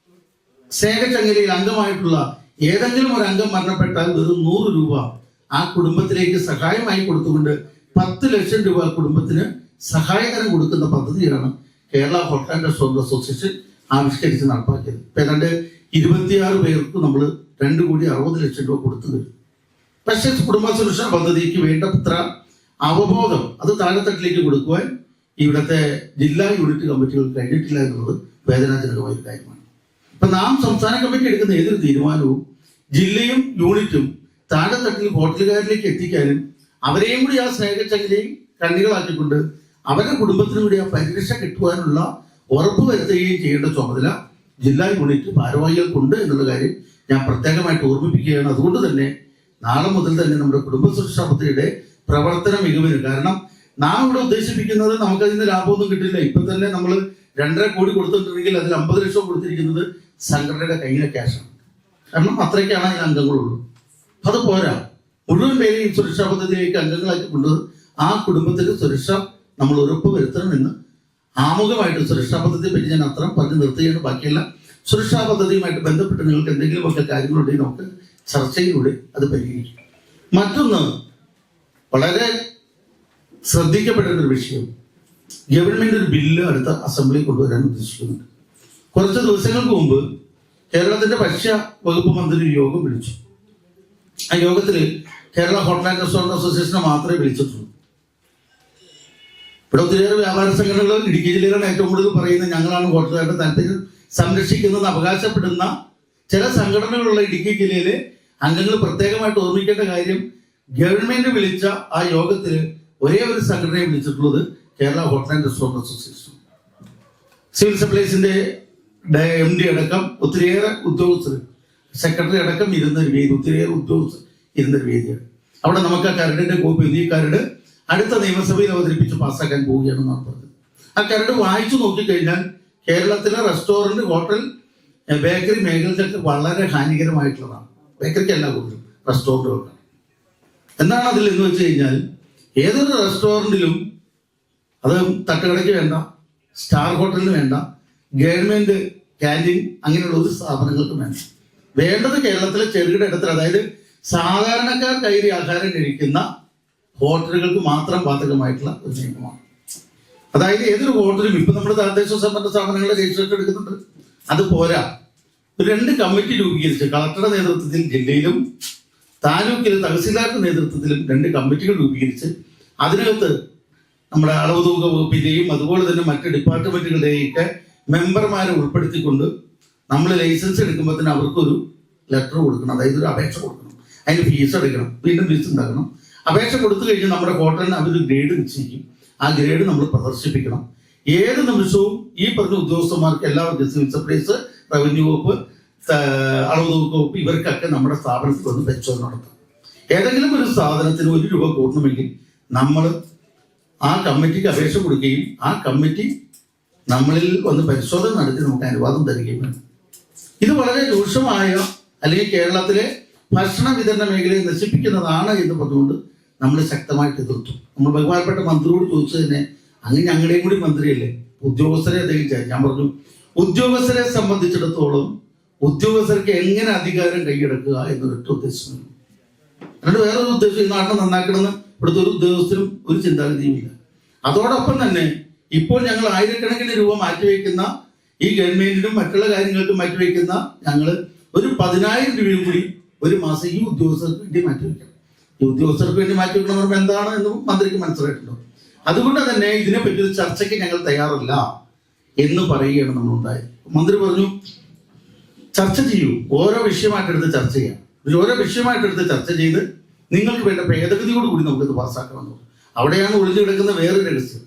സ്നേഹചങ്ങലയിൽ അംഗമായിട്ടുള്ള ഏതെങ്കിലും ഒരു അംഗം മരണപ്പെട്ടാൽ വെറും 100 രൂപ ആ കുടുംബത്തിലേക്ക് സഹായമായി കൊടുത്തുകൊണ്ട് 10 ലക്ഷം രൂപ കുടുംബത്തിന് സഹായധനം കൊടുക്കുന്ന പദ്ധതിയാണ് Kerala hotel and restaurant association ആവിഷ്കരിച്ച് നടപ്പാക്കിയത്. ഇപ്പൊ ഏതാണ്ട് 26 പേർക്ക് നമ്മൾ 2,60,00,000 രൂപ കൊടുത്തു കഴിഞ്ഞു. പക്ഷേ കുടുംബ സുരക്ഷാ പദ്ധതിക്ക് വേണ്ടത്ര അവബോധം അത് താഴെത്തട്ടിലേക്ക് കൊടുക്കുവാൻ ഇവിടുത്തെ ജില്ലാ യൂണിറ്റ് കമ്മിറ്റികൾ കഴിഞ്ഞിട്ടില്ല എന്നുള്ളത് വേദനാജനകമായ ഒരു കാര്യമാണ്. അപ്പൊ നാം സംസ്ഥാന കമ്മിറ്റി എടുക്കുന്ന ഏതൊരു തീരുമാനവും ജില്ലയും യൂണിറ്റും താഴെത്തട്ടിൽ ഹോട്ടലുകാരിലേക്ക് എത്തിക്കാനും അവരെയും കൂടി ആ സ്നേഹചങ്ങലയിൽ കണ്ണികളാക്കിക്കൊണ്ട് അവരുടെ കുടുംബത്തിനും കൂടി ആ പരിരക്ഷ കിട്ടുവാനുള്ള ഉറപ്പ് വരുത്തുകയും ചെയ്യേണ്ട ചുമതല ജില്ലാ യൂണിറ്റ് ഭാരവാഹികൾക്കുണ്ട് എന്നുള്ള കാര്യം ഞാൻ പ്രത്യേകമായിട്ട് ഓർമ്മിപ്പിക്കുകയാണ്. അതുകൊണ്ട് തന്നെ നാളെ മുതൽ തന്നെ നമ്മുടെ കുടുംബ സുരക്ഷാ പദ്ധതിയുടെ പ്രവർത്തന മികവിന്, കാരണം നാം ഇവിടെ ഉദ്ദേശിപ്പിക്കുന്നത് നമുക്കതിന് ലാഭമൊന്നും കിട്ടില്ല. ഇപ്പൊ തന്നെ നമ്മൾ 2.5 കോടി കൊടുത്തിട്ടുണ്ടെങ്കിൽ അതിൽ 50 ലക്ഷം കൊടുത്തിരിക്കുന്നത് സംഘടനയുടെ കയ്യിലെ ക്യാഷാണ്. കാരണം അത്രയ്ക്കാണ് അതിന് അംഗങ്ങളുള്ളൂ. അത് പോരാ, മുഴുവൻ പേരെയും സുരക്ഷാ പദ്ധതിയിലേക്ക് അംഗങ്ങളാക്കിക്കൊണ്ട് ആ കുടുംബത്തിന്റെ സുരക്ഷ നമ്മൾ ഉറപ്പ് വരുത്തണമെന്ന് ആമുഖമായിട്ട് സുരക്ഷാ പദ്ധതിയെ പറ്റി ഞാൻ അത്ര പറഞ്ഞു നിർത്തുകയാണ്. ബാക്കിയെല്ലാം സുരക്ഷാ പദ്ധതിയുമായിട്ട് ബന്ധപ്പെട്ട് നിങ്ങൾക്ക് എന്തെങ്കിലുമൊക്കെ കാര്യങ്ങളുണ്ടെങ്കിൽ നമുക്ക് ചർച്ചയിലൂടെ അത് പരിഹരിക്കും. മറ്റൊന്ന് വളരെ ശ്രദ്ധിക്കപ്പെടേണ്ട ഒരു വിഷയം, ഗവൺമെന്റ് ഒരു ബില്ല് അടുത്ത അസംബ്ലിയിൽ കൊണ്ടുവരാൻ ഉദ്ദേശിക്കുന്നുണ്ട്. കുറച്ച് ദിവസങ്ങൾക്ക് മുമ്പ് കേരളത്തിന്റെ ഭക്ഷ്യ വകുപ്പ് മന്ത്രി ഒരു യോഗം വിളിച്ചു. ആ യോഗത്തിൽ കേരള ഹോട്ടൽ ആൻഡ് റെസ്റ്റോറന്റ് അസോസിയേഷനെ മാത്രമേ വിളിച്ചിട്ടുള്ളൂ. ഇവിടെ ഒത്തിരിയേറെ വ്യാപാര സംഘടനകൾ ഇടുക്കി ജില്ലയിലാണ് ഏറ്റവും കൂടുതൽ പറയുന്നത് ഞങ്ങളാണ് ഹോട്ടലുകാരുടെ താല്പര്യം സംരക്ഷിക്കുന്നതെന്ന് അവകാശപ്പെടുന്ന ചില സംഘടനകളുള്ള ഇടുക്കി ജില്ലയിലെ അംഗങ്ങൾ പ്രത്യേകമായിട്ട് ഓർമ്മിക്കേണ്ട കാര്യം, ഗവൺമെന്റ് വിളിച്ച ആ യോഗത്തിൽ ഒരേ ഒരു സംഘടനയെ വിളിച്ചിട്ടുള്ളത് Kerala hotel and restaurant association. Civil സപ്ലൈസിന്റെ MD അടക്കം ഒത്തിരിയേറെ ഉദ്യോഗസ്ഥർ, സെക്രട്ടറി അടക്കം ഇരുന്നൊരു വേദി, ഒത്തിരിയേറെ ഉദ്യോഗസ്ഥർ ഇരുന്നൊരു വേദിയാണ്. അവിടെ നമുക്ക് ആ കരടിന്റെ കോപ്പി, ഈ കരട് അടുത്ത നിയമസഭയിൽ അവതരിപ്പിച്ച് പാസ്സാക്കാൻ പോവുകയാണെന്നാണ് പറഞ്ഞത്. ആ കരട് വായിച്ചു നോക്കിക്കഴിഞ്ഞാൽ കേരളത്തിലെ റെസ്റ്റോറന്റ്, ഹോട്ടൽ, ബേക്കറി മേഖലകൾക്ക് വളരെ ഹാനികരമായിട്ടുള്ളതാണ്. ബേക്കറിക്കല്ല കൂടുതലും, റെസ്റ്റോറൻറ്റുകൾക്കാണ്. എന്താണ് അതിൽ എന്ന് വെച്ച് കഴിഞ്ഞാൽ ഏതൊരു റെസ്റ്റോറൻറ്റിലും, അത് തട്ടുകടയ്ക്ക് വേണ്ട, സ്റ്റാർ ഹോട്ടലിന് വേണ്ട, ഗവൺമെന്റ് ക്യാൻറ്റീൻ അങ്ങനെയുള്ള ഒരു സ്ഥാപനങ്ങൾക്കും വേണ്ട. വേണ്ടത് കേരളത്തിലെ ചെറുകിട ഇടത്തിൽ, അതായത് സാധാരണക്കാർ കയറി ആഹാരം കഴിക്കുന്ന ഹോട്ടലുകൾക്ക് മാത്രം ബാധകമായിട്ടുള്ള ഒരു നിയമമാണ്. അതായത് ഏതൊരു ഹോട്ടലും ഇപ്പൊ നമ്മൾ തദ്ദേശ സ്വയംഭരണ സ്ഥാപനങ്ങളുടെ രജിസ്ട്രേഷൻ എടുക്കുന്നുണ്ട്. അത് പോരാ, 2 കമ്മിറ്റി രൂപീകരിച്ച് കളക്ടറുടെ നേതൃത്വത്തിൽ ജില്ലയിലും താലൂക്കിലും തഹസിൽദാരുടെ നേതൃത്വത്തിലും 2 കമ്മിറ്റികൾ രൂപീകരിച്ച് അതിനകത്ത് നമ്മുടെ അളവ് തൂക്ക വകുപ്പിന്റെയും അതുപോലെ തന്നെ മറ്റ് ഡിപ്പാർട്ട്മെന്റുകളുടെയൊക്കെ മെമ്പർമാരെ ഉൾപ്പെടുത്തിക്കൊണ്ട് നമ്മൾ ലൈസൻസ് എടുക്കുമ്പോൾ തന്നെ അവർക്കൊരു ലെറ്റർ കൊടുക്കണം, അതായത് ഒരു അപേക്ഷ കൊടുക്കണം, അതിന് ഫീസ് എടുക്കണം, വീണ്ടും ഫീസ് ഉണ്ടാക്കണം. അപേക്ഷ കൊടുത്തു കഴിഞ്ഞാൽ നമ്മുടെ ഹോട്ടലിന് അവരൊരു ഗ്രേഡ് നിശ്ചയിക്കും. ആ ഗ്രേഡ് നമ്മൾ പ്രദർശിപ്പിക്കണം. ഏത് നിമിഷവും ഈ പറഞ്ഞ ഉദ്യോഗസ്ഥന്മാർക്ക് എല്ലാവർക്കും സിവിൽ സപ്ലൈസ്, റവന്യൂ വകുപ്പ്, അളവ് തൂക്ക വകുപ്പ് ഇവർക്കൊക്കെ നമ്മുടെ സ്ഥാപനത്തിൽ വന്ന് പരിശോധന നടത്താം. ഏതെങ്കിലും ഒരു സാധനത്തിന് 1 രൂപ കൂട്ടണമെങ്കിൽ നമ്മൾ ആ കമ്മിറ്റിക്ക് അപേക്ഷ കൊടുക്കുകയും ആ കമ്മിറ്റി നമ്മളിൽ വന്ന് പരിശോധന നടത്തി നമുക്ക് അനുവാദം തരികയും വേണം. ഇത് വളരെ രൂക്ഷമായ, അല്ലെങ്കിൽ കേരളത്തിലെ ഭക്ഷണ വിതരണ മേഖലയെ നശിപ്പിക്കുന്നതാണ് എന്ന് പറഞ്ഞുകൊണ്ട് നമ്മൾ ശക്തമായിട്ട് എതിർത്തു. നമ്മൾ ബഹുമാനപ്പെട്ട മന്ത്രിയോട് ചോദിച്ചു തന്നെ, അങ്ങനെ ഞങ്ങളുടെയും കൂടി മന്ത്രിയല്ലേ, ഉദ്യോഗസ്ഥരെ അദ്ദേഹം ഞാൻ പറഞ്ഞു, ഉദ്യോഗസ്ഥരെ സംബന്ധിച്ചിടത്തോളം ഉദ്യോഗസ്ഥർക്ക് എങ്ങനെ അധികാരം കൈയടക്കുക എന്നൊരൊറ്റ ഉദ്ദേശമാണ്. എന്നിട്ട് വേറൊരു ഉദ്ദേശം ഈ നാട്ടിനെ നന്നാക്കണമെന്ന് ഇവിടുത്തെ ഒരു ഉദ്യോഗസ്ഥരും ഒരു ചിന്താഗതിയുമില്ല. അതോടൊപ്പം തന്നെ ഇപ്പോൾ ഞങ്ങൾ 1000 രൂപ മാറ്റിവെക്കുന്ന ഈ ഗവൺമെന്റിനും മറ്റുള്ള കാര്യങ്ങൾക്കും മാറ്റിവെക്കുന്ന ഞങ്ങൾ ഒരു 10,000 രൂപയും കൂടി ഒരു മാസം ഈ ഉദ്യോഗസ്ഥർക്ക് വേണ്ടി മാറ്റിവെക്കണം. ഈ ഉദ്യോഗസ്ഥർക്ക് വേണ്ടി മാറ്റിവെക്കണം എന്ന് എന്താണ് എന്ന് മന്ത്രിക്ക് മനസ്സിലായിട്ടുണ്ടോ? അതുകൊണ്ട് തന്നെ ഇതിനെപ്പറ്റി ഒരു ചർച്ചയ്ക്ക് ഞങ്ങൾ തയ്യാറല്ല എന്ന് പറയുകയാണ് നമ്മളുണ്ടായത്. മന്ത്രി പറഞ്ഞു ചർച്ച ചെയ്യൂ, ഓരോ വിഷയമായിട്ടെടുത്ത് ചർച്ച ചെയ്യാം. ഓരോ വിഷയമായിട്ട് എടുത്ത് ചർച്ച ചെയ്ത് നിങ്ങൾക്ക് വേണ്ട ഭേദഗതിയോടുകൂടി നമുക്കിത് പാസ്സാക്കണമെന്ന്. അവിടെയാണ് ഒളിഞ്ഞു കിടക്കുന്ന വേറൊരു രഹസ്യം.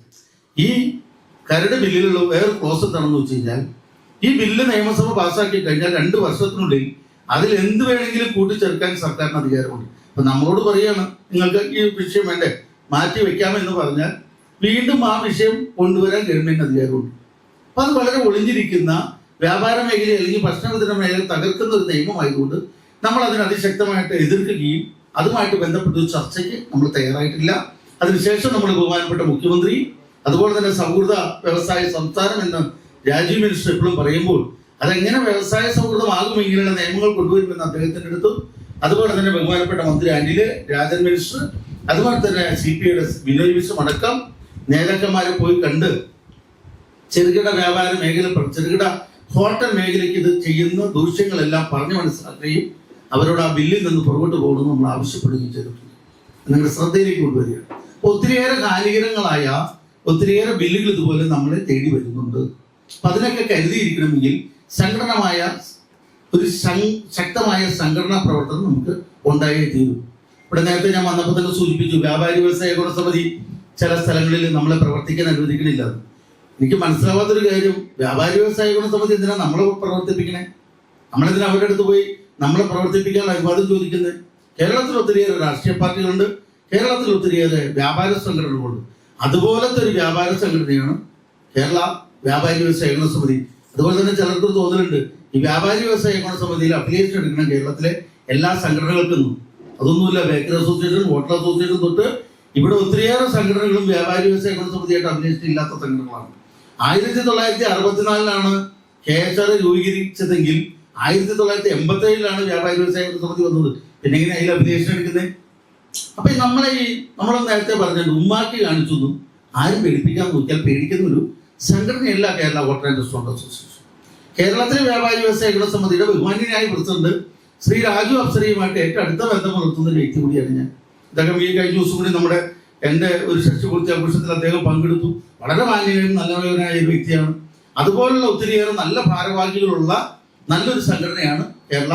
ഈ കരട് ബില്ലിലുള്ള വേറെ ക്ലോസ് എന്താണെന്ന് വെച്ച് കഴിഞ്ഞാൽ, ഈ ബില്ല് നിയമസഭ പാസ്സാക്കി കഴിഞ്ഞാൽ 2 വർഷത്തിനുള്ളിൽ അതിൽ എന്ത് വേണമെങ്കിലും കൂട്ടിച്ചേർക്കാൻ സർക്കാരിന് അധികാരമുണ്ട്. അപ്പൊ നമ്മളോട് പറയാണ് നിങ്ങൾക്ക് ഈ വിഷയം വേണ്ടേ മാറ്റി വെക്കാമെന്ന് പറഞ്ഞാൽ വീണ്ടും ആ വിഷയം കൊണ്ടുവരാൻ ഗവൺമെന്റിന് അധികാരമുണ്ട്. അപ്പൊ അത് വളരെ ഒളിഞ്ഞിരിക്കുന്ന വ്യാപാര മേഖല അല്ലെങ്കിൽ ഭക്ഷണവിതരണ മേഖല തകർക്കുന്ന ഒരു നിയമമായതുകൊണ്ട് നമ്മൾ അതിനെ അതിശക്തമായിട്ട് എതിർക്കുകയും അതുമായിട്ട് ബന്ധപ്പെട്ട ഒരു ചർച്ചയ്ക്ക് നമ്മൾ തയ്യാറായിട്ടില്ല. അതിനുശേഷം നമ്മൾ ബഹുമാനപ്പെട്ട മുഖ്യമന്ത്രി അതുപോലെ തന്നെ സൗഹൃദ വ്യവസായ സംസ്ഥാനം എന്ന് രാജീവ് മിനിസ്റ്റർ എപ്പോഴും പറയുമ്പോൾ അതെങ്ങനെ വ്യവസായ സൗഹൃദമാകും ഇങ്ങനെയുള്ള നിയമങ്ങൾ കൊണ്ടുവരുമെന്ന് അദ്ദേഹത്തിന്റെ അടുത്തും, അതുപോലെ തന്നെ ബഹുമാനപ്പെട്ട മന്ത്രി അനില് രാജൻ മിനിസ്റ്റർ, അതുപോലെ തന്നെ CPIയുടെ ബിനോയ് വിശ്വം അടക്കം നേതാക്കന്മാരെ പോയി കണ്ട് ചെറുകിട വ്യാപാര മേഖല, ചെറുകിട ഹോട്ടൽ മേഖലയ്ക്ക് ഇത് ചെയ്യുന്ന ദൂഷ്യങ്ങളെല്ലാം പറഞ്ഞു മനസ്സിലാക്കുകയും അവരോട് ആ ബില്ലിൽ നിന്ന് പുറകോട്ട് പോകണമെന്ന് നമ്മൾ ആവശ്യപ്പെടുകയും ചെയ്തിട്ടുണ്ട്. നിങ്ങളുടെ ശ്രദ്ധയിലേക്ക് കൊണ്ടുവരികയാണ്. ഒത്തിരിയേറെ ഹാനികരങ്ങളായ ഒത്തിരിയേറെ ബില്ലുകൾ ഇതുപോലെ നമ്മളെ തേടി വരുന്നുണ്ട്. അപ്പൊ അതിനൊക്കെ കരുതിയിരിക്കണമെങ്കിൽ സംഘടനമായ ഒരു ശക്തമായ സംഘടനാ പ്രവർത്തനം നമുക്ക് ഉണ്ടായേ തീരും. ഇവിടെ നേരത്തെ ഞാൻ വന്നപ്പോൾ തന്നെ സൂചിപ്പിച്ചു, വ്യാപാരി വ്യവസായ ഗുണ സമിതി ചില സ്ഥലങ്ങളിൽ നമ്മളെ പ്രവർത്തിക്കാൻ അനുവദിക്കണില്ല. എനിക്ക് മനസ്സിലാവാത്തൊരു കാര്യം, വ്യാപാരി വ്യവസായ ഗുണ സമിതി എന്തിനാ നമ്മളെ പ്രവർത്തിപ്പിക്കണേ? നമ്മളെന്തിനാ അവരുടെ അടുത്ത് പോയി നമ്മളെ പ്രവർത്തിപ്പിക്കാൻ അനുവാദം ചോദിക്കുന്നത്? കേരളത്തിൽ ഒത്തിരിയേറെ രാഷ്ട്രീയ പാർട്ടികളുണ്ട്, കേരളത്തിൽ ഒത്തിരിയേറെ വ്യാപാര സംഘടനകളുണ്ട്. അതുപോലത്തെ ഒരു വ്യാപാര സംഘടനയാണ് കേരള വ്യാപാരി വ്യവസായ ഗുണ സമിതി. അതുപോലെ തന്നെ ചിലർക്ക് തോന്നലുണ്ട് ഈ വ്യാപാരി വ്യവസായ ഗുണ സമിതിയിൽ അഫിലിയേഷൻ എടുക്കണം കേരളത്തിലെ എല്ലാ സംഘടനകൾക്കൊന്നും. അതൊന്നുമില്ല. ബേക്കറി അസോസിയേഷൻ, ഹോട്ടൽ അസോസിയേഷൻ തൊട്ട് ഇവിടെ ഒത്തിരിയേറെ സംഘടനകളും വ്യാപാരി വ്യവസായ ഗുണ സമിതിയായിട്ട് അഫിലിയേഷൻ ഇല്ലാത്ത സംഘടനകളാണ്. 1997 KHR രൂപീകരിച്ചതെങ്കിൽ 1987 വ്യാപാരി വ്യവസായ ഗുണ സമിതി വന്നത്. പിന്നെ എങ്ങനെ അതിൽ അഫിലിയേഷൻ എടുക്കുന്നത്? അപ്പൊ നമ്മൾ നേരത്തെ പറഞ്ഞിട്ടുണ്ട്, ഉമ്മാക്കി കാണിച്ചൊന്നും ആരും പേടിപ്പിക്കാൻ നോക്കിയാൽ പേടിക്കുന്ന ഒരു സംഘടനയല്ല Kerala hotel and restaurant association. കേരളത്തിലെ വ്യാപാരി വ്യവസായ ഗുണ സമിതിയുടെ ബഹുമാന്യനായ പ്രസിഡന്റ് ശ്രീ രാജു അപ്സരയുമായിട്ട് ഏറ്റവും അടുത്ത ബന്ധം പുലർത്തുന്ന ഒരു വ്യക്തി കൂടിയാണ് ഞാൻ. അദ്ദേഹം ഈ കഴിഞ്ഞ ദിവസം കൂടി എൻ്റെ ഒരു ഷഷ്ടിപൂർത്തി ആഘോഷത്തിൽ അദ്ദേഹം പങ്കെടുത്തു. വളരെ മാന്യനും നല്ലവനായ ഒരു വ്യക്തിയാണ്. അതുപോലുള്ള ഒത്തിരിയേറെ നല്ല ഭാരവാഹികളുള്ള നല്ലൊരു സംഘടനയാണ് കേരള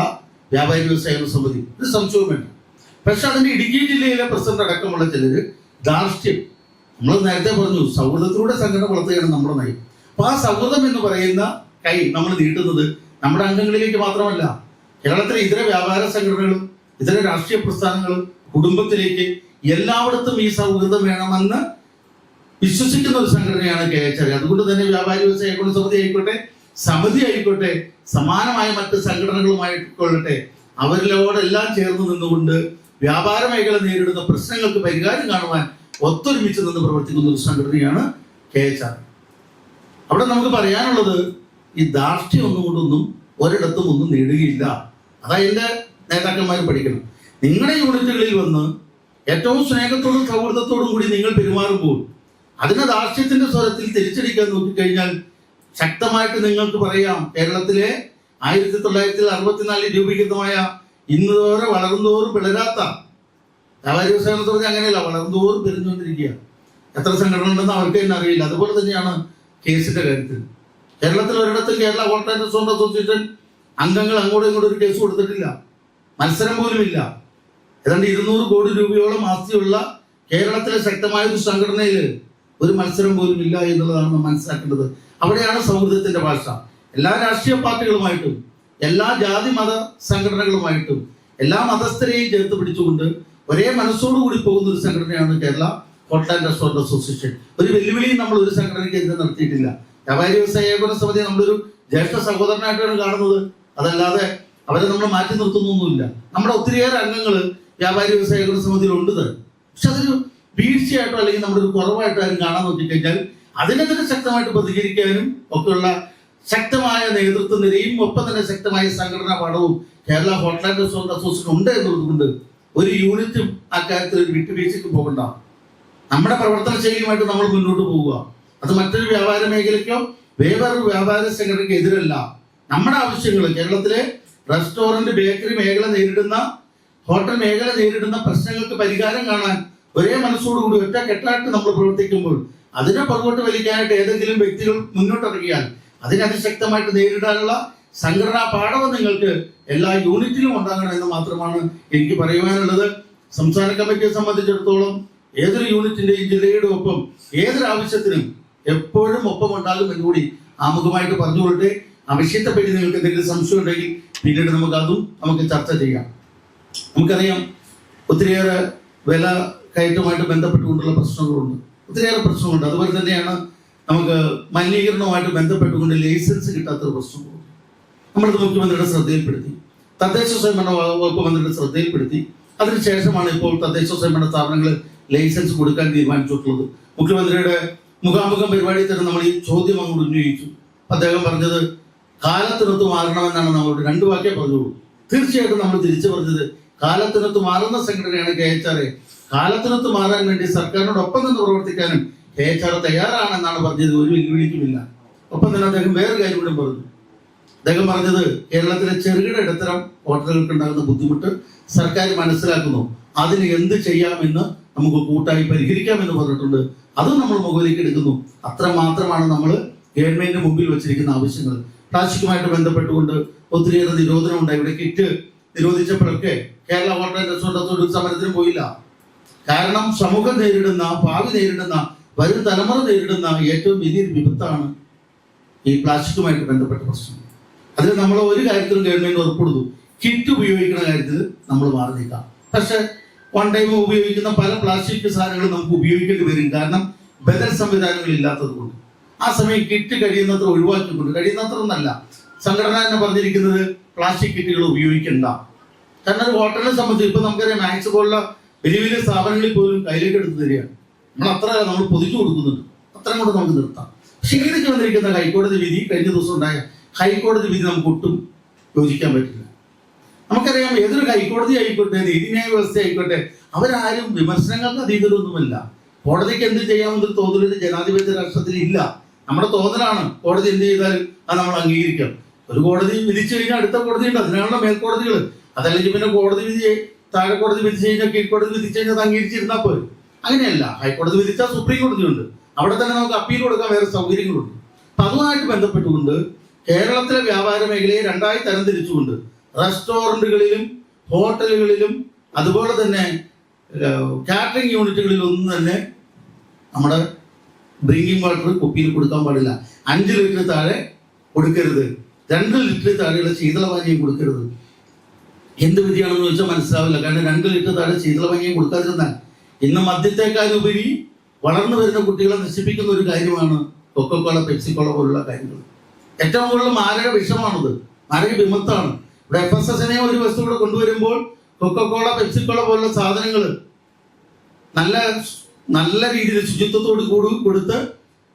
വ്യാപാരി വ്യവസായ ഗുണ സമിതി. ഒരു സംശയവും വേണ്ട. പക്ഷെ അതിന്റെ ഇടുക്കി ജില്ലയിലെ പ്രസിഡന്റ് അടക്കമുള്ള ചിലര് ധാർഷ്ട്യം, നമ്മൾ നേരത്തെ പറഞ്ഞു സൗഹൃദത്തിലൂടെ സംഘടന വളർത്തുകയാണ് നമ്മുടെ നയം. അപ്പൊ ആ സൗഹൃദം എന്ന് പറയുന്ന കൈ നമ്മൾ നീട്ടുന്നത് നമ്മുടെ അംഗങ്ങളിലേക്ക് മാത്രമല്ല, കേരളത്തിലെ ഇതര വ്യാപാര സംഘടനകളും ഇതര രാഷ്ട്രീയ പ്രസ്ഥാനങ്ങളും കുടുംബത്തിലേക്ക് എല്ലായിടത്തും ഈ സൗഹൃദം വേണമെന്ന് വിശ്വസിക്കുന്ന ഒരു സംഘടനയാണ് KHR. അതുകൊണ്ട് തന്നെ വ്യാപാരി വ്യവസായ ഗുണ സമിതി ആയിക്കോട്ടെ, സമിതി ആയിക്കോട്ടെ, സമാനമായ മറ്റ് സംഘടനകളുമായിക്കൊള്ളട്ടെ, അവരിലോടെല്ലാം ചേർന്ന് നിന്നുകൊണ്ട് വ്യാപാര മേഖല നേരിടുന്ന പ്രശ്നങ്ങൾക്ക് പരിഹാരം കാണുവാൻ ഒത്തൊരുമിച്ച് നിന്ന് പ്രവർത്തിക്കുന്ന ഒരു സംഘടനയാണ് KHR. അവിടെ നമുക്ക് പറയാനുള്ളത്, ഈ ധാർഷ്ട്യം ഒന്നും ഒരിടത്തും ഒന്നും നേടുകയില്ല. അതായത് നേതാക്കന്മാർ പഠിക്കണം. നിങ്ങളുടെ യൂണിറ്റുകളിൽ വന്ന് ഏറ്റവും സ്നേഹത്തോടും സൗഹൃദത്തോടും കൂടി നിങ്ങൾ പെരുമാറുമ്പോൾ അതിനെ ധാർഷ്ട്യത്തിന്റെ സ്വരത്തിൽ തിരിച്ചടിക്കാൻ നോക്കിക്കഴിഞ്ഞാൽ ശക്തമായിട്ട് നിങ്ങൾക്ക് പറയാം, കേരളത്തിലെ 1964 രൂപീകൃതമായ ഇന്നുവരെ വളർന്നോറും പിളരാത്ത വ്യാപാരി വ്യവസായം പറഞ്ഞാൽ അങ്ങനെയല്ല, വളർന്നോറും പെരുന്നുകൊണ്ടിരിക്കുക. എത്ര സംഘടന ഉണ്ടെന്ന് അവർക്ക് തന്നെ അറിയില്ല. അതുപോലെ തന്നെയാണ് കേസിന്റെ കാര്യത്തിൽ. കേരളത്തിൽ ഒരിടത്തും Kerala hotel and restaurant association അംഗങ്ങൾ അങ്ങോട്ടും ഇങ്ങോട്ടും ഒരു കേസ് കൊടുത്തിട്ടില്ല, മത്സരം പോലും ഇല്ല. ഏതാണ്ട് 200 കോടി രൂപയോളം ആസ്തിയുള്ള കേരളത്തിലെ ശക്തമായ ഒരു സംഘടനയിൽ ഒരു മത്സരം പോലും ഇല്ല എന്നുള്ളതാണ് നമ്മൾ മനസ്സിലാക്കേണ്ടത്. അവിടെയാണ് സൗഹൃദത്തിന്റെ ഭാഷ. എല്ലാ രാഷ്ട്രീയ പാർട്ടികളുമായിട്ടും എല്ലാ ജാതി മത സംഘടനകളുമായിട്ടും എല്ലാ മതസ്ഥരെയും ചേർത്ത് പിടിച്ചുകൊണ്ട് ഒരേ മനസ്സോടുകൂടി പോകുന്ന ഒരു സംഘടനയാണ് Kerala hotel and restaurant association. ഒരു വെല്ലുവിളിയും നമ്മൾ ഒരു സംഘടനയ്ക്ക് എതിരെ നടത്തിയിട്ടില്ല. വ്യാപാരി വ്യവസായ ഏകോപന സമിതി നമ്മളൊരു ജ്യേഷ്ഠ സഹോദരനായിട്ടാണ് കാണുന്നത്, അതല്ലാതെ അവരെ നമ്മൾ മാറ്റി നിർത്തുന്നൊന്നുമില്ല. നമ്മുടെ ഒത്തിരിയേറെ അംഗങ്ങൾ വ്യാപാരി വ്യവസായ ഏകോപന സമിതിയിൽ ഉണ്ട്. പക്ഷെ അതൊരു വീഴ്ചയായിട്ടോ അല്ലെങ്കിൽ നമ്മുടെ ഒരു കുറവായിട്ടോ ആരും കാണാൻ നോക്കിക്കഴിഞ്ഞാൽ അതിനെതിരെ ശക്തമായിട്ട് പ്രതികരിക്കാനും ഒക്കെയുള്ള ശക്തമായ നേതൃത്വ നിരയും ഒപ്പം തന്നെ ശക്തമായ സംഘടനാ പാഠവും Kerala hotel and restaurant association ഉണ്ട് എന്നുള്ളതുകൊണ്ട് ഒരു യൂണിറ്റും അക്കാര്യത്തിൽ ഒരു വിട്ടുവീഴ്ചയ്ക്ക് പോകണ്ട. നമ്മുടെ പ്രവർത്തന ശൈലിയുമായിട്ട് നമ്മൾ മുന്നോട്ട് പോവുക. അത് മറ്റൊരു വ്യാപാര മേഖലയ്ക്കോ വേറൊരു വ്യാപാര സംഘടനയ്ക്ക് എതിരല്ല. നമ്മുടെ ആവശ്യങ്ങൾ കേരളത്തിലെ റെസ്റ്റോറന്റ്, ബേക്കറി മേഖല നേരിടുന്ന, ഹോട്ടൽ മേഖല നേരിടുന്ന പ്രശ്നങ്ങൾക്ക് പരിഹാരം കാണാൻ ഒരേ മനസ്സോടുകൂടി ഒറ്റ കെട്ടായിട്ട് നമ്മൾ പ്രവർത്തിക്കുമ്പോൾ അതിനെ പുറകോട്ട് വലിക്കാനായിട്ട് ഏതെങ്കിലും വ്യക്തികൾ മുന്നോട്ടിറങ്ങിയാൽ അതിനെ അതിശക്തമായിട്ട് നേരിടാനുള്ള സംഘടനാ പാഠവും നിങ്ങൾക്ക് എല്ലാ യൂണിറ്റിലും ഉണ്ടാകണം എന്ന് മാത്രമാണ് എനിക്ക് പറയുവാനുള്ളത്. സംസ്ഥാന കമ്മിറ്റിയെ സംബന്ധിച്ചിടത്തോളം ഏതൊരു യൂണിറ്റിന്റെയും ജില്ലയുടെ ഒപ്പം ഏതൊരു ആവശ്യത്തിനും എപ്പോഴും ഒപ്പം ഉണ്ടാകും എന്നുകൂടി ആമുഖമായിട്ട് പറഞ്ഞുകൊള്ളട്ടെ. ആ വിഷയത്തെപ്പറ്റി നിങ്ങൾക്ക് എന്തെങ്കിലും സംശയം ഉണ്ടെങ്കിൽ പിന്നീട് നമുക്ക് ചർച്ച ചെയ്യാം. നമുക്കറിയാം ഒത്തിരിയേറെ വില കയറ്റവുമായിട്ട് ബന്ധപ്പെട്ടുകൊണ്ടുള്ള പ്രശ്നങ്ങളുണ്ട്, ഒത്തിരിയേറെ പ്രശ്നങ്ങളുണ്ട്. അതുപോലെ തന്നെയാണ് നമുക്ക് മലിനീകരണവുമായിട്ട് ബന്ധപ്പെട്ടുകൊണ്ട് ലൈസൻസ് കിട്ടാത്തൊരു പ്രശ്നങ്ങളുണ്ട്. നമ്മളത് മുഖ്യമന്ത്രിയുടെ ശ്രദ്ധയിൽപ്പെടുത്തി, തദ്ദേശ സ്വയംഭരണ വകുപ്പ് മന്ത്രിയുടെ ശ്രദ്ധയിൽപ്പെടുത്തി. അതിനുശേഷമാണ് ഇപ്പോൾ തദ്ദേശ സ്വയംഭരണ സ്ഥാപനങ്ങൾ ലൈസൻസ് കൊടുക്കാൻ തീരുമാനിച്ചിട്ടുള്ളത്. മുഖ്യമന്ത്രിയുടെ മുഖാമുഖം പരിപാടിയിൽ തന്നെ നമ്മൾ ഈ ചോദ്യം അങ്ങോട്ട് ഉന്നയിച്ചു. അദ്ദേഹം പറഞ്ഞത് കാലത്തിനൊത്ത് മാറണമെന്നാണ് നമ്മളോട് 2 വാക്കേ പറഞ്ഞുള്ളൂ. തീർച്ചയായിട്ടും നമ്മൾ തിരിച്ചു പറഞ്ഞത് കാലത്തിനൊത്ത് മാറുന്ന സംഘടനയാണ് KHRA. കാലത്തിനൊത്ത് മാറാൻ വേണ്ടി സർക്കാരിനോടൊപ്പം നിന്ന് പ്രവർത്തിക്കാനും KHRA തയ്യാറാണെന്നാണ് പറഞ്ഞത്. ഒരു വെല്ലുവിളിക്കുമില്ല. ഒപ്പം തന്നെ അദ്ദേഹം വേറൊരു കാര്യം കൂടി പറഞ്ഞു. അദ്ദേഹം പറഞ്ഞത് കേരളത്തിലെ ചെറുകിട ഇടത്തരം ഹോട്ടലുകൾക്ക് ഉണ്ടാകുന്ന ബുദ്ധിമുട്ട് സർക്കാർ മനസ്സിലാക്കുന്നു, അതിന് എന്ത് ചെയ്യാമെന്ന് നമുക്ക് കൂട്ടായി പരിഹരിക്കാമെന്ന് പറഞ്ഞിട്ടുണ്ട്. അതും നമ്മൾ മുകളിലേക്ക് എടുക്കുന്നു. അത്ര മാത്രമാണ് നമ്മൾ ഗവൺമെന്റിന് മുമ്പിൽ വെച്ചിരിക്കുന്ന ആവശ്യങ്ങൾ. പ്ലാസ്റ്റിക്കുമായിട്ട് ബന്ധപ്പെട്ടുകൊണ്ട് ഒത്തിരിയേറെ നിരോധനം ഉണ്ടായി. ഇവിടെ കിറ്റ് നിരോധിച്ചപ്പോഴൊക്കെ Kerala hotel and restaurant authority സമരത്തിന് പോയില്ല. കാരണം സമൂഹം നേരിടുന്ന, ഭാവി നേരിടുന്ന, വരും തലമുറ നേരിടുന്ന ഏറ്റവും വലിയൊരു വിപത്താണ് ഈ പ്ലാസ്റ്റിക്കുമായിട്ട് ബന്ധപ്പെട്ട പ്രശ്നം. അതിൽ നമ്മൾ ഒരു കാര്യത്തിലും ഗവൺമെന്റ് ഉറപ്പെടുത്തു, കിറ്റ് ഉപയോഗിക്കുന്ന കാര്യത്തിൽ നമ്മൾ മാറി നിൽക്കാം. പക്ഷെ വൺ ടൈം ഉപയോഗിക്കുന്ന പല പ്ലാസ്റ്റിക് സാധനങ്ങളും നമുക്ക് ഉപയോഗിക്കേണ്ടി വരും, കാരണം ബദൽ സംവിധാനങ്ങൾ ഇല്ലാത്തത് കൊണ്ട്. ആ സമയം കിറ്റ് കഴിയുന്നത്ര ഒഴിവാക്കിക്കൊണ്ട്, കഴിയുന്നത്ര എന്നല്ല, സംഘടന തന്നെ പറഞ്ഞിരിക്കുന്നത് പ്ലാസ്റ്റിക് കിറ്റുകൾ ഉപയോഗിക്കണ്ട. കാരണം ഒരു ഹോട്ടലിനെ സംബന്ധിച്ച് ഇപ്പൊ നമുക്കറിയാം, മാക്സ് പോലുള്ള വലിയ വലിയ സ്ഥാപനങ്ങളിൽ പോലും കയ്യിലേക്ക് എടുത്ത് തരികയാണ്. നമ്മൾ പൊതിച്ചു കൊടുക്കുന്നുണ്ട്, അത്രയും കൊണ്ട് നമുക്ക് നിർത്താം. പക്ഷെ ഇതിലേക്ക് വന്നിരിക്കുന്ന ഹൈക്കോടതി വിധി, കഴിഞ്ഞ ദിവസം ഉണ്ടായ ഹൈക്കോടതി വിധി നമുക്ക് ഒട്ടും യോജിക്കാൻ പറ്റില്ല. നമുക്കറിയാം ഏതൊരു ഹൈക്കോടതി ആയിക്കോട്ടെ, നീതിന്യായ വ്യവസ്ഥ ആയിക്കോട്ടെ, അവരാരും വിമർശനങ്ങൾക്ക് അതീതരൊന്നുമല്ല. കോടതിക്ക് എന്ത് ചെയ്യാമെന്നൊരു തോന്നലൊരു ജനാധിപത്യ രാഷ്ട്രത്തിൽ ഇല്ല. നമ്മുടെ തോന്നലാണ് കോടതി എന്ത് ചെയ്താലും അത് നമ്മൾ അംഗീകരിക്കാം. ഒരു കോടതി വിധിച്ചു കഴിഞ്ഞാൽ അടുത്ത കോടതി ഉണ്ട്, അതിനാണല്ലോ മേൽക്കോടതികൾ. അതല്ലെങ്കിൽ പിന്നെ കോടതി വിധിയെ താഴെ കോടതി വിധിച്ചു കഴിഞ്ഞാൽ കീഴ്ക്കോടതി വിധിച്ചു കഴിഞ്ഞാൽ അത് അംഗീകരിച്ചിരുന്നാൽ പോലും. അങ്ങനെയല്ല, ഹൈക്കോടതി വിധിച്ചാൽ സുപ്രീം കോടതി ഉണ്ട്, അവിടെ തന്നെ നമുക്ക് അപ്പീൽ കൊടുക്കാൻ വേറെ സൗകര്യങ്ങളുണ്ട്. അപ്പൊ അതുമായിട്ട് ബന്ധപ്പെട്ടുകൊണ്ട് കേരളത്തിലെ വ്യാപാര മേഖലയെ 2ആയി തരംതിരിച്ചുകൊണ്ട് റെസ്റ്റോറന്റുകളിലും ഹോട്ടലുകളിലും അതുപോലെ തന്നെ കാറ്ററിംഗ് യൂണിറ്റുകളിലൊന്നും തന്നെ നമ്മുടെ ഡ്രിങ്കിങ് വാട്ടർ കുപ്പിയിൽ കൊടുക്കാൻ പാടില്ല. 5 ലിറ്റർ താഴെ കൊടുക്കരുത്, 2 ലിറ്റർ താഴെയുള്ള ശീതളപാനീയം കൊടുക്കരുത്. എന്ത് വിധിയാണെന്ന് ചോദിച്ചാൽ മനസ്സിലാവില്ല. കാരണം 2 ലിറ്റർ താഴെ ശീതളപാനീയം കൊടുക്കാതിരുന്നാൽ ഇന്ന് മദ്യത്തെക്കാളുപരി വളർന്നു വരുന്ന കുട്ടികളെ നശിപ്പിക്കുന്ന ഒരു കാര്യമാണ് കൊക്കക്കോള, പെപ്സിക്കോള പോലുള്ള കാര്യങ്ങൾ. ഏറ്റവും കൂടുതൽ മാരക വിഷമാണത്, മാരക വിമത്താണ്. ഇവിടെ FSSനെ ഒരു വസ്തു കൂടെ കൊണ്ടുവരുമ്പോൾ കൊക്കക്കോള, പെപ്സിക്കോള പോലുള്ള സാധനങ്ങൾ നല്ല രീതിയിൽ ശുചിത്വത്തോട് കൂടി കൊടുത്ത്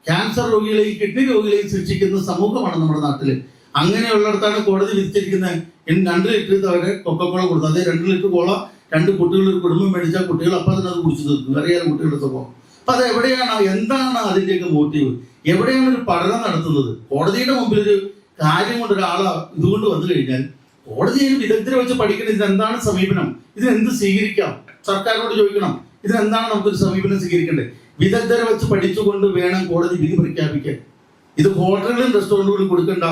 ക്യാൻസർ രോഗികളെയും കിഡ്നി രോഗികളെയും സൃഷ്ടിക്കുന്ന സമൂഹമാണ് നമ്മുടെ നാട്ടില്. അങ്ങനെയുള്ളിടത്താണ് കോടതി വിധിച്ചിരിക്കുന്നത് 2 ലിറ്റർ താഴെ കൊക്കക്കോള കൊടുത്തത്. അതേ 2 ലിറ്റർ കോള 2 കുട്ടികൾ ഒരു കുടുംബം മേടിച്ചാൽ കുട്ടികൾ അപ്പം തന്നെ അത് കുടിച്ചു തീർക്കും. അറിയാതെ കുട്ടികളുടെ സ്വഭാവം. അപ്പൊ അത് എവിടെയാണ്, എന്താണ് അതിന്റെയൊക്കെ മോട്ടീവ്, എവിടെയാണ് ഒരു പഠനം നടത്തുന്നത്? കോടതിയുടെ മുമ്പിൽ ഒരു കാര്യം കൊണ്ട് ഒരാളെ ഇതുകൊണ്ട് വന്നു കഴിഞ്ഞാൽ കോടതിയിൽ വിദഗ്ധരെ വെച്ച് പഠിക്കണം. ഇതിനെന്താണ് സമീപനം, ഇതിനെന്ത് സ്വീകരിക്കാം, സർക്കാരിനോട് ചോദിക്കണം, ഇതിനെന്താണ് നമുക്കൊരു സമീപനം സ്വീകരിക്കേണ്ടത്. വിദഗ്ധരെ വെച്ച് പഠിച്ചുകൊണ്ട് വേണം കോടതി വിധി പ്രഖ്യാപിക്കാൻ. ഇത് ഹോട്ടലുകളിലും റെസ്റ്റോറൻറ്റുകളിലും കൊടുക്കേണ്ട,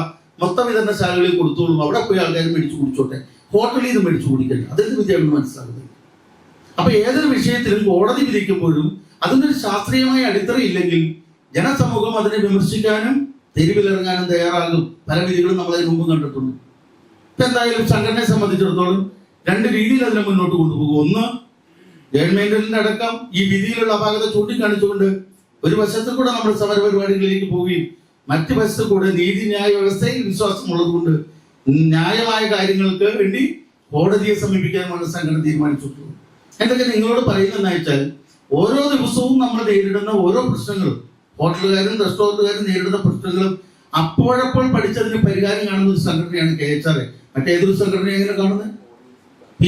മൊത്തം വിതരണശാലകളിൽ കൊടുത്തോളൂ, അവിടെ പോയി ആൾക്കാർ മേടിച്ചു കുടിച്ചോട്ടെ, ഹോട്ടലിൽ ഇത് മേടിച്ചു കുടിക്കണ്ട. അതെന്ത് വിദ്യയാണെന്ന് മനസ്സിലാക്കുന്നത്. അപ്പൊ ഏതൊരു വിഷയത്തിലും കോടതി വിധിക്കുമ്പോഴും അതിൻ്റെ ഒരു ശാസ്ത്രീയമായ അടിത്തറയില്ലെങ്കിൽ ജനസമൂഹം അതിനെ വിമർശിക്കാനും തെരുവിലിറങ്ങാനും തയ്യാറാകും. പല വിധികളും നമ്മളതിന് മുമ്പ് കണ്ടിട്ടുണ്ട്. ഇപ്പൊ എന്തായാലും സംഘടനയെ സംബന്ധിച്ചിടത്തോളം 2 രീതിയിൽ അതിനെ മുന്നോട്ട് കൊണ്ടുപോകും. ഒന്ന്, ഗവൺമെന്റിന്റെ അടക്കം ഈ വിധിയിലുള്ള അപാകത ചൂണ്ടിക്കാണിച്ചുകൊണ്ട് ഒരു വശത്ത് കൂടെ നമ്മൾ സമരപരിപാടികളിലേക്ക് പോവുകയും മറ്റു വശത്ത് കൂടെ നീതിന്യായ വ്യവസ്ഥയിൽ വിശ്വാസമുള്ളത് കൊണ്ട് ന്യായമായ കാര്യങ്ങൾക്ക് വേണ്ടി കോടതിയെ സമീപിക്കാനുമാണ് സംഘടന തീരുമാനിച്ചിട്ടുള്ളത്. എന്തൊക്കെ നിങ്ങളോട് പറയുന്നതെന്ന് വെച്ചാൽ, ഓരോ ദിവസവും നമ്മൾ നേരിടുന്ന ഓരോ പ്രശ്നങ്ങളും, ഹോട്ടലുകാരും റെസ്റ്റോറൻറ്റുകാരും നേരിടുന്ന പ്രശ്നങ്ങളും അപ്പോഴപ്പോൾ പഠിച്ചതിന് പരിഹാരം കാണുന്ന ഒരു സംഘടനയാണ് KHRA. മറ്റേതൊരു സംഘടന എങ്ങനെ കാണുന്നത്?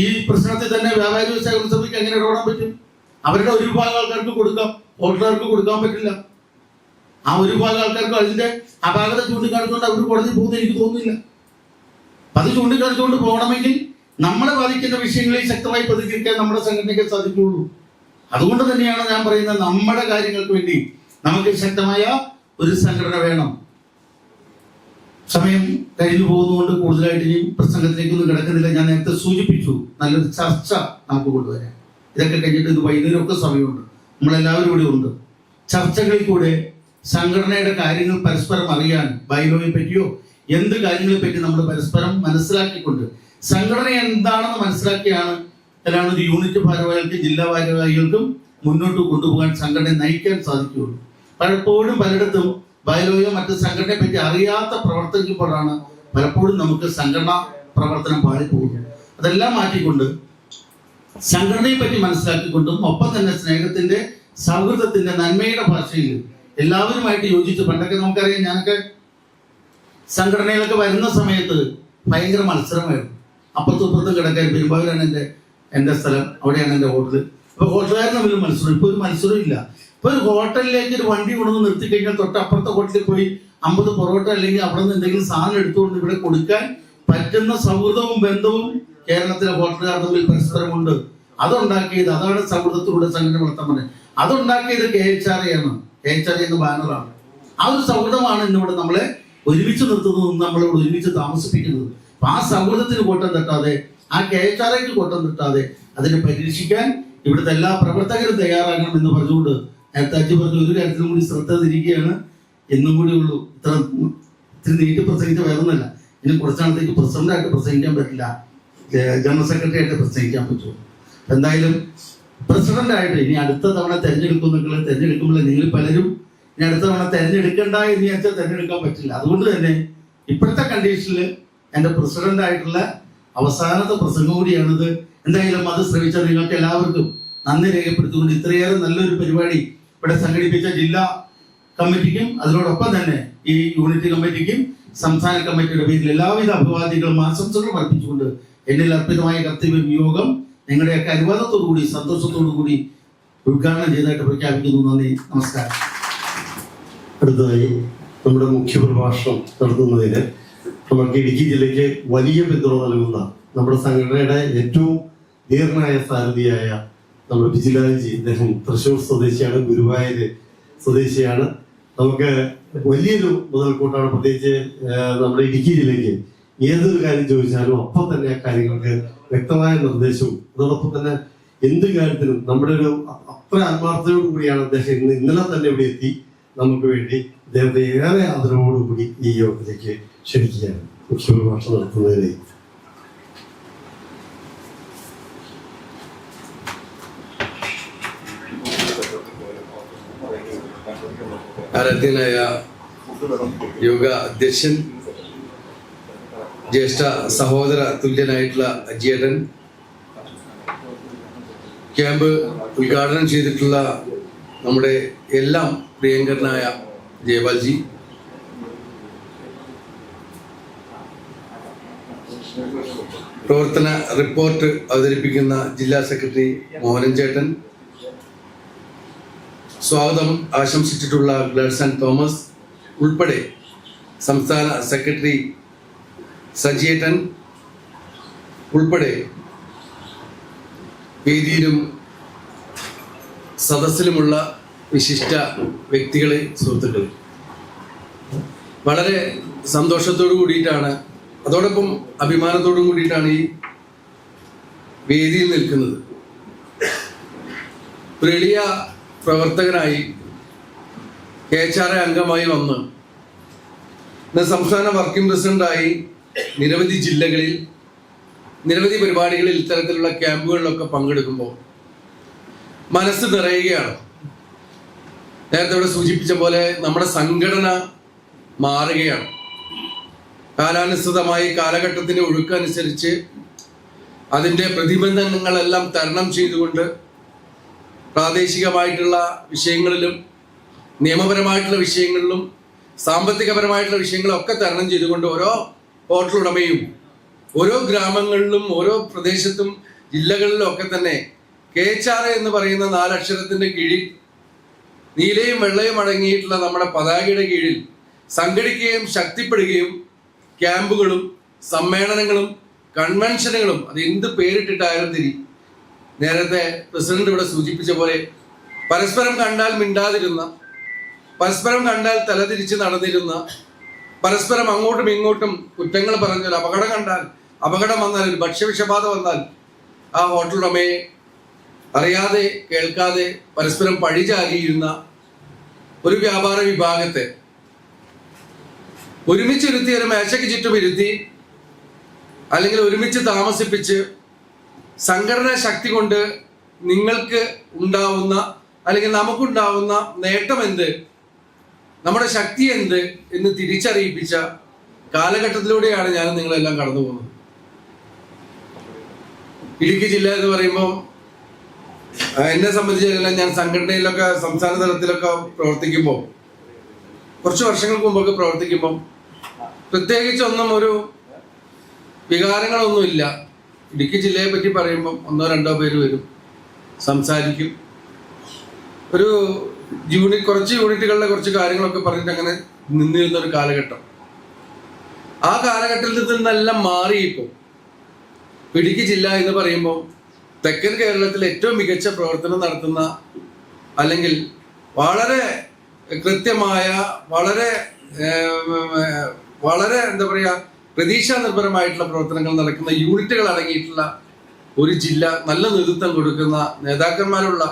ഈ പ്രശ്നത്തിൽ തന്നെ വ്യാപാരി വ്യവസായ സഭയ്ക്ക് എങ്ങനെ ഇടപെടാൻ പറ്റും? അവരുടെ ഒരു വിഭാഗം ആൾക്കാർക്ക് കൊടുക്കാം, ഹോട്ടലുകാർക്ക് കൊടുക്കാൻ പറ്റില്ല. ആ ഒരു വിഭാഗം ആൾക്കാർക്ക് അതിന്റെ അപാകത ചൂണ്ടിക്കാണിച്ചുകൊണ്ട് അവർ കോടതി പോകുന്നത് എനിക്ക് തോന്നുന്നില്ല. അത് ചൂണ്ടിക്കാണിച്ചുകൊണ്ട് പോകണമെങ്കിൽ നമ്മളെ ബാധിക്കുന്ന വിഷയങ്ങളിൽ ശക്തമായി പ്രതികരിക്കാൻ നമ്മുടെ സംഘടനയ്ക്ക് സാധിക്കുകയുള്ളൂ. അതുകൊണ്ട് തന്നെയാണ് ഞാൻ പറയുന്നത്, നമ്മുടെ കാര്യങ്ങൾക്ക് വേണ്ടി നമുക്ക് ശക്തമായ ഒരു സംഘടന വേണം. സമയം കഴിഞ്ഞു പോകുന്നതുകൊണ്ട് കൂടുതലായിട്ട് ഈ പ്രസംഗത്തിലേക്കൊന്നും കിടക്കുന്നില്ല. ഞാൻ നേരത്തെ സൂചിപ്പിച്ചു, നല്ലൊരു ചർച്ച നമുക്ക് കൊണ്ടുവരാം. ഇതൊക്കെ കഴിഞ്ഞിട്ട് ഇത് വൈകുന്നേരമൊക്കെ സമയമുണ്ട്, നമ്മളെല്ലാവരും ഇവിടെ ഉണ്ട്. ചർച്ചകളിൽ കൂടെ സംഘടനയുടെ കാര്യങ്ങൾ പരസ്പരം അറിയാൻ, ബൈലോയെ പറ്റിയോ എന്ത് കാര്യങ്ങളെ പറ്റി നമ്മൾ പരസ്പരം മനസ്സിലാക്കിക്കൊണ്ട് സംഘടന എന്താണെന്ന് മനസ്സിലാക്കിയാണ് എല്ലാവരും ഒരു യൂണിറ്റ് ഭാരവാഹികൾക്കും ജില്ലാ ഭാരവാഹികൾക്കും മുന്നോട്ട് കൊണ്ടുപോകാൻ സംഘടനയെ നയിക്കാൻ സാധിക്കുകയുള്ളൂ. പലപ്പോഴും പലയിടത്തും ബൈലോയോ മറ്റ് സംഘടനയെ പറ്റി അറിയാത്ത പ്രവർത്തിക്കുമ്പോഴാണ് പലപ്പോഴും നമുക്ക് സംഘടനാ പ്രവർത്തനം പാളിപ്പോകുന്നത്. അതെല്ലാം മാറ്റിക്കൊണ്ട് സംഘടനയെ പറ്റി മനസ്സിലാക്കിക്കൊണ്ടും ഒപ്പം തന്നെ സ്നേഹത്തിന്റെ, സൗഹൃദത്തിന്റെ, നന്മയുടെ ഭാഷയിൽ എല്ലാവരുമായിട്ട് യോജിച്ച്, പണ്ടൊക്കെ നമുക്കറിയാം, ഞാനൊക്കെ സംഘടനയിലൊക്കെ വരുന്ന സമയത്ത് ഭയങ്കര മത്സരമായിരുന്നു. അപ്പുറത്തും ഇപ്പുറത്തും കിടക്കാൻ, പെരുമ്പാവൂരാണ് എൻ്റെ സ്ഥലം, അവിടെയാണ് എൻ്റെ ഹോട്ടൽ. അപ്പൊ ഹോട്ടലുകാരൻ തമ്മിൽ മത്സരം. ഇപ്പൊ ഒരു മത്സരം ഇല്ല. ഇപ്പൊ ഒരു ഹോട്ടലിലേക്ക് ഒരു വണ്ടി കൊണ്ടുവന്ന് നിർത്തി കഴിഞ്ഞാൽ തൊട്ടപ്പുറത്തെ ഹോട്ടലിൽ പോയി 50 പൊറോട്ട അല്ലെങ്കിൽ അവിടെ നിന്ന് എന്തെങ്കിലും സാധനം എടുത്തുകൊണ്ട് ഇവിടെ കൊടുക്കാൻ പറ്റുന്ന സൗഹൃദവും ബന്ധവും കേരളത്തിലെ ഹോട്ടലുകാർ തമ്മിൽ പരസ്പരമുണ്ട്. അതാണ് സൗഹൃദത്തിലൂടെ സംഘടന വളർത്താൻ പറഞ്ഞത്. അതുണ്ടാക്കിയത് KHRA ആണ്. KHRA എന്ന ബാനറാണ്. ആ ഒരു സൗഹൃദമാണ് ഇന്നിവിടെ നമ്മളെ ഒരുമിച്ച് നിർത്തുന്നതും നമ്മളിവിടെ ഒരുമിച്ച് താമസിപ്പിക്കുന്നത്. അപ്പൊ ആ സൗഹൃദത്തിന് കോട്ടം തട്ടാതെ, ആ KHRAക്ക് കോട്ടം തട്ടാതെ അതിനെ പരീക്ഷിക്കാൻ ഇവിടുത്തെ എല്ലാ പ്രവർത്തകരും തയ്യാറാകണം എന്ന് പറഞ്ഞുകൊണ്ട് നേരത്തെ അജി പറഞ്ഞ ഒരു കാര്യത്തിലും കൂടി ശ്രദ്ധ തിരിക്കുകയാണ്. എന്നും കൂടി ഉള്ളൂ. ഇത്തിരി നീട്ടി പ്രസംഗിച്ച വേറൊന്നല്ല. ഇനി കുറച്ചാളത്തേക്ക് പ്രസിഡന്റായിട്ട് പ്രസംഗിക്കാൻ പറ്റില്ല, ജനറൽ സെക്രട്ടറി ആയിട്ട് പ്രസംഗിക്കാൻ പറ്റുള്ളൂ. എന്തായാലും പ്രസിഡന്റായിട്ട് ഇനി അടുത്ത തവണ തെരഞ്ഞെടുക്കുമ്പോൾ നിങ്ങൾ പലരും ഇനി അടുത്ത തവണ തെരഞ്ഞെടുക്കണ്ട എന്ന് വെച്ചാൽ തെരഞ്ഞെടുക്കാൻ പറ്റില്ല. അതുകൊണ്ട് തന്നെ ഇപ്പോഴത്തെ കണ്ടീഷനിൽ എൻ്റെ പ്രസിഡന്റായിട്ടുള്ള അവസാനത്തെ പ്രസംഗം കൂടിയാണിത്. എന്തായാലും അത് ശ്രമിച്ച നിങ്ങൾക്ക് എല്ലാവർക്കും നന്ദി രേഖപ്പെടുത്തിക്കൊണ്ട് ഇത്രയേറെ നല്ലൊരു പരിപാടി ഇവിടെ സംഘടിപ്പിച്ച ജില്ലാ കമ്മിറ്റിക്കും അതിനോടൊപ്പം തന്നെ ഈ യൂണിറ്റ് കമ്മിറ്റിക്കും സംസ്ഥാന കമ്മിറ്റിയുടെ പേരിൽ എല്ലാവിധ അഭിവാദ്യങ്ങളും ആശംസകളും അർപ്പിച്ചുകൊണ്ട് എന്നിൽ അർപ്പിതമായ കർത്തവ്യ നിയോഗം നിങ്ങളുടെയൊക്കെ അനുവാദത്തോടുകൂടി സന്തോഷത്തോടുകൂടി ഉദ്ഘാടനം ചെയ്തതായിട്ട് പ്രഖ്യാപിക്കുന്നു. നന്ദി, നമസ്കാരം. അടുത്തതായി നമ്മുടെ മുഖ്യപ്രഭാഷണം നടത്തുന്നതിന് നമുക്ക് ഇടുക്കി ജില്ലയ്ക്ക് വലിയ പിന്തുണ നൽകുന്ന നമ്മുടെ സംഘടനയുടെ ഏറ്റവും ധീർണായ സാരഥിയായ നമ്മുടെ ബിജിലാൽജി, അദ്ദേഹം തൃശ്ശൂർ സ്വദേശിയാണ്, ഗുരുവായൂർ സ്വദേശിയാണ്. നമുക്ക് വലിയൊരു മുതൽക്കൂട്ടാണ്. പ്രത്യേകിച്ച് നമ്മുടെ ഇടുക്കി ജില്ലയ്ക്ക് ഏതൊരു കാര്യം ചോദിച്ചാലും അപ്പം തന്നെ ആ കാര്യങ്ങൾക്ക് വ്യക്തമായ നിർദ്ദേശവും അതോടൊപ്പം തന്നെ എന്ത് കാര്യത്തിനും നമ്മുടെ ഒരു അത്ര ആത്മാർത്ഥതയോടു കൂടിയാണ് അദ്ദേഹം ഇന്നലെ തന്നെ ഇവിടെ എത്തി നമുക്ക് വേണ്ടി അദ്ദേഹത്തെ ഏറെ ആദരവോടുകൂടി ഈ യോഗത്തിലേക്ക് ക്ഷണിക്കുകയാണ്. മുഖ്യപ്രഭാഷണം നടത്തുന്നതിനായി ആരാധ്യനായ യോഗ അധ്യക്ഷൻ, ജ്യേഷ്ഠ സഹോദര തുല്യനായിട്ടുള്ള അജിയേട്ടൻ, ക്യാമ്പ് ഉദ്ഘാടനം ചെയ്തിട്ടുള്ള നമ്മുടെ എല്ലാം പ്രിയങ്കരനായ ജയപാൽജി, പ്രവർത്തന റിപ്പോർട്ട് അവതരിപ്പിക്കുന്ന ജില്ലാ സെക്രട്ടറി മോഹനൻ ചേട്ടൻ, സ്വാഗതം ആശംസിച്ചിട്ടുള്ള ഗ്ലഡ്സൺ തോമസ് ഉൾപ്പെടെ സംസ്ഥാന സെക്രട്ടറി സജിയേട്ടൻ ഉൾപ്പെടെ വേദിയിലും സദസ്സിലുമുള്ള വിശിഷ്ട വ്യക്തികളെ, സുഹൃത്തുക്കളെ, വളരെ സന്തോഷത്തോടു കൂടിയിട്ടാണ്, അതോടൊപ്പം അഭിമാനത്തോടും കൂടിയിട്ടാണ് ഈ വേദിയിൽ നിൽക്കുന്നത്. ഒരു എളിയ പ്രവർത്തകനായി KHRA അംഗമായി വന്ന് ഇന്ന് സംസ്ഥാന വർക്കിംഗ് പ്രസിഡന്റായി നിരവധി ജില്ലകളിൽ നിരവധി പരിപാടികളിൽ ഇത്തരത്തിലുള്ള ക്യാമ്പുകളിലൊക്കെ പങ്കെടുക്കുമ്പോൾ മനസ്സ് നിറയുകയാണ്. നേരത്തെ ഇവിടെ സൂചിപ്പിച്ച പോലെ നമ്മുടെ സംഘടന മാറുകയാണ്. കാലാനുസൃതമായി കാലഘട്ടത്തിന്റെ ഒഴുക്കനുസരിച്ച് അതിൻ്റെ പ്രതിബന്ധങ്ങളെല്ലാം തരണം ചെയ്തുകൊണ്ട് പ്രാദേശികമായിട്ടുള്ള വിഷയങ്ങളിലും നിയമപരമായിട്ടുള്ള വിഷയങ്ങളിലും സാമ്പത്തികപരമായിട്ടുള്ള വിഷയങ്ങളും ഒക്കെ തരണം ചെയ്തുകൊണ്ട് ഓരോ ഹോട്ടൽ ഉടമയും ഓരോ ഗ്രാമങ്ങളിലും ഓരോ പ്രദേശത്തും ജില്ലകളിലും ഒക്കെ തന്നെ KHRA എന്ന് പറയുന്ന 4 അക്ഷരത്തിന്റെ കീഴിൽ നീലയും വെള്ളയും അടങ്ങിയിട്ടുള്ള നമ്മുടെ പതാകയുടെ കീഴിൽ സംഘടിക്കുകയും ശക്തിപ്പെടുകയും ക്യാമ്പുകളും സമ്മേളനങ്ങളും കൺവെൻഷനുകളും അത് എന്ത് പേരിട്ടിട്ടായാലും തിരി, നേരത്തെ പ്രസിഡന്റ് ഇവിടെ സൂചിപ്പിച്ച പോലെ പരസ്പരം കണ്ടാൽ മിണ്ടാതിരുന്ന, പരസ്പരം കണ്ടാൽ തലതിരിച്ച് നടന്നിരുന്ന പരസ്പരം അങ്ങോട്ടും ഇങ്ങോട്ടും കുറ്റങ്ങൾ പറഞ്ഞാൽ, അപകടം വന്നാൽ, ഒരു ഭക്ഷ്യവിഷബാധ വന്നാൽ ആ ഹോട്ടൽ ഉടമയെ അറിയാതെ കേൾക്കാതെ പരസ്പരം പഴിചാരിയിരുന്ന ഒരു വ്യാപാര വിഭാഗത്തെ ഒരുമിച്ചിരുത്തി ഒരു മേശയ്ക്ക് ചുറ്റും ഇരുത്തി അല്ലെങ്കിൽ ഒരുമിച്ച് താമസിപ്പിച്ച് സംഘടനാ ശക്തി കൊണ്ട് നിങ്ങൾക്ക് ഉണ്ടാവുന്ന അല്ലെങ്കിൽ നമുക്കുണ്ടാവുന്ന നേട്ടം എന്ത്, നമ്മുടെ ശക്തി എന്ത് എന്ന് തിരിച്ചറിയിപ്പിച്ച കാലഘട്ടത്തിലൂടെയാണ് ഞാൻ നിങ്ങളെല്ലാം കടന്നു പോകുന്നത്. ഇടുക്കി ജില്ല എന്ന് പറയുമ്പോൾ എന്നെ സംബന്ധിച്ചിടത്തോളം ഞാൻ സംഘടനയിലൊക്കെ സംസ്ഥാന തലത്തിലൊക്കെ പ്രവർത്തിക്കുമ്പോൾ, കുറച്ച് വർഷങ്ങൾക്ക് മുമ്പൊക്കെ പ്രവർത്തിക്കുമ്പോൾ പ്രത്യേകിച്ചൊന്നും ഒരു വികാരങ്ങളൊന്നുമില്ല. ഇടുക്കി ജില്ലയെ പറ്റി പറയുമ്പോൾ 1-2 പേര് വരും, സംസാരിക്കും, ഒരു കുറച്ച് യൂണിറ്റുകളിലെ കുറച്ച് കാര്യങ്ങളൊക്കെ പറഞ്ഞിട്ട് അങ്ങനെ നിന്നിരുന്ന ഒരു കാലഘട്ടം. ആ കാലഘട്ടത്തിൽ നിന്നെല്ലാം മാറി ഇപ്പോൾ ഇടുക്കി ജില്ല എന്ന് പറയുമ്പോൾ തെക്കൻ കേരളത്തിൽ ഏറ്റവും മികച്ച പ്രവർത്തനം നടത്തുന്ന, അല്ലെങ്കിൽ വളരെ കൃത്യമായ, വളരെ എന്താ പറയുക, പ്രതീക്ഷാ നിർഭരമായിട്ടുള്ള പ്രവർത്തനങ്ങൾ നടക്കുന്ന യൂണിറ്റുകൾ അടങ്ങിയിട്ടുള്ള ഒരു ജില്ല, നല്ല നേതൃത്വം കൊടുക്കുന്ന നേതാക്കന്മാരുള്ള,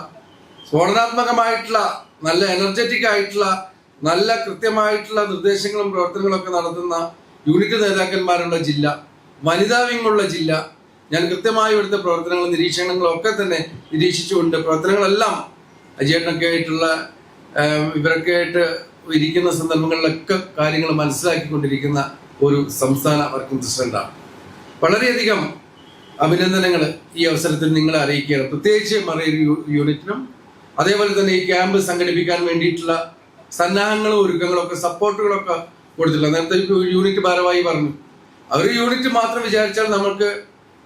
സ്ഫോടനാത്മകമായിട്ടുള്ള, നല്ല എനർജറ്റിക് ആയിട്ടുള്ള, നല്ല കൃത്യമായിട്ടുള്ള നിർദ്ദേശങ്ങളും പ്രവർത്തനങ്ങളും ഒക്കെ നടത്തുന്ന യൂണിറ്റ് നേതാക്കന്മാരുള്ള ജില്ല, വനിതാ വിങ്ങുള്ള ജില്ല. ഞാൻ കൃത്യമായി ഇവിടുത്തെ പ്രവർത്തനങ്ങളും നിരീക്ഷണങ്ങളും ഒക്കെ തന്നെ നിരീക്ഷിച്ചുകൊണ്ട് പ്രവർത്തനങ്ങളെല്ലാം അജയേട്ടനൊക്കെ ആയിട്ടുള്ള ഇവരൊക്കെ ആയിട്ട് ഇരിക്കുന്ന സന്ദർഭങ്ങളിലൊക്കെ കാര്യങ്ങൾ മനസ്സിലാക്കിക്കൊണ്ടിരിക്കുന്ന ഒരു സംസ്ഥാന വർക്കിംഗ് പ്രസിഡന്റാണ്. വളരെയധികം അഭിനന്ദനങ്ങൾ ഈ അവസരത്തിൽ നിങ്ങളെ അറിയിക്കുകയാണ്. പ്രത്യേകിച്ച് മറയൂർ യൂണിറ്റിനും അതേപോലെ തന്നെ ഈ ക്യാമ്പ് സംഘടിപ്പിക്കാൻ വേണ്ടിയിട്ടുള്ള സന്നാഹങ്ങളും ഒരുക്കങ്ങളും ഒക്കെ സപ്പോർട്ടുകളൊക്കെ കൊടുത്തിട്ടുള്ള നേരത്തെ യൂണിറ്റ് ഭാരവാഹി പറഞ്ഞു, അവർ യൂണിറ്റ് മാത്രം വിചാരിച്ചാൽ നമുക്ക്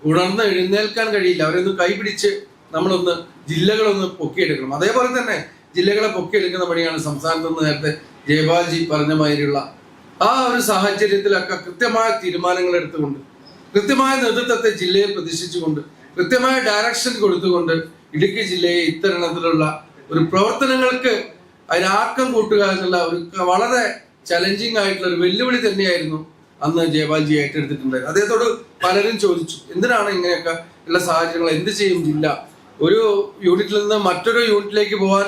ഉണർന്ന് എഴുന്നേൽക്കാൻ കഴിയില്ല. അവരൊന്ന് കൈപിടിച്ച് നമ്മളൊന്ന് ജില്ലകളൊന്ന് പൊക്കിയെടുക്കണം. അതേപോലെ തന്നെ ജില്ലകളെ പൊക്കിയെടുക്കുന്ന പണിയാണ് സംസ്ഥാനത്ത് നിന്ന് നേരത്തെ ജയപാൽജി പറഞ്ഞ മാതിരിയുള്ള ആ ഒരു സാഹചര്യത്തിലൊക്കെ കൃത്യമായ തീരുമാനങ്ങൾ എടുത്തുകൊണ്ട്, കൃത്യമായ നേതൃത്വത്തെ ജില്ലയിൽ പ്രതിഷ്ഠിച്ചുകൊണ്ട്, കൃത്യമായ ഡയറക്ഷൻ കൊടുത്തുകൊണ്ട് ഇടുക്കി ജില്ലയെ ഇത്തരണത്തിലുള്ള ഒരു പ്രവർത്തനങ്ങൾക്ക് അതിനാക്കം കൂട്ടുക എന്നുള്ള ഒരു വളരെ ചലഞ്ചിങ് ആയിട്ടുള്ള ഒരു വെല്ലുവിളി തന്നെയായിരുന്നു അന്ന് ജയപാൽജി ഏറ്റെടുത്തിട്ടുണ്ടായത്. അദ്ദേഹത്തോട് പലരും ചോദിച്ചു, എന്തിനാണ് ഇങ്ങനെയൊക്കെ ഉള്ള സാഹചര്യങ്ങൾ, എന്ത് ചെയ്യും ജില്ല? ഒരു യൂണിറ്റിൽ നിന്ന് മറ്റൊരു യൂണിറ്റിലേക്ക് പോകാൻ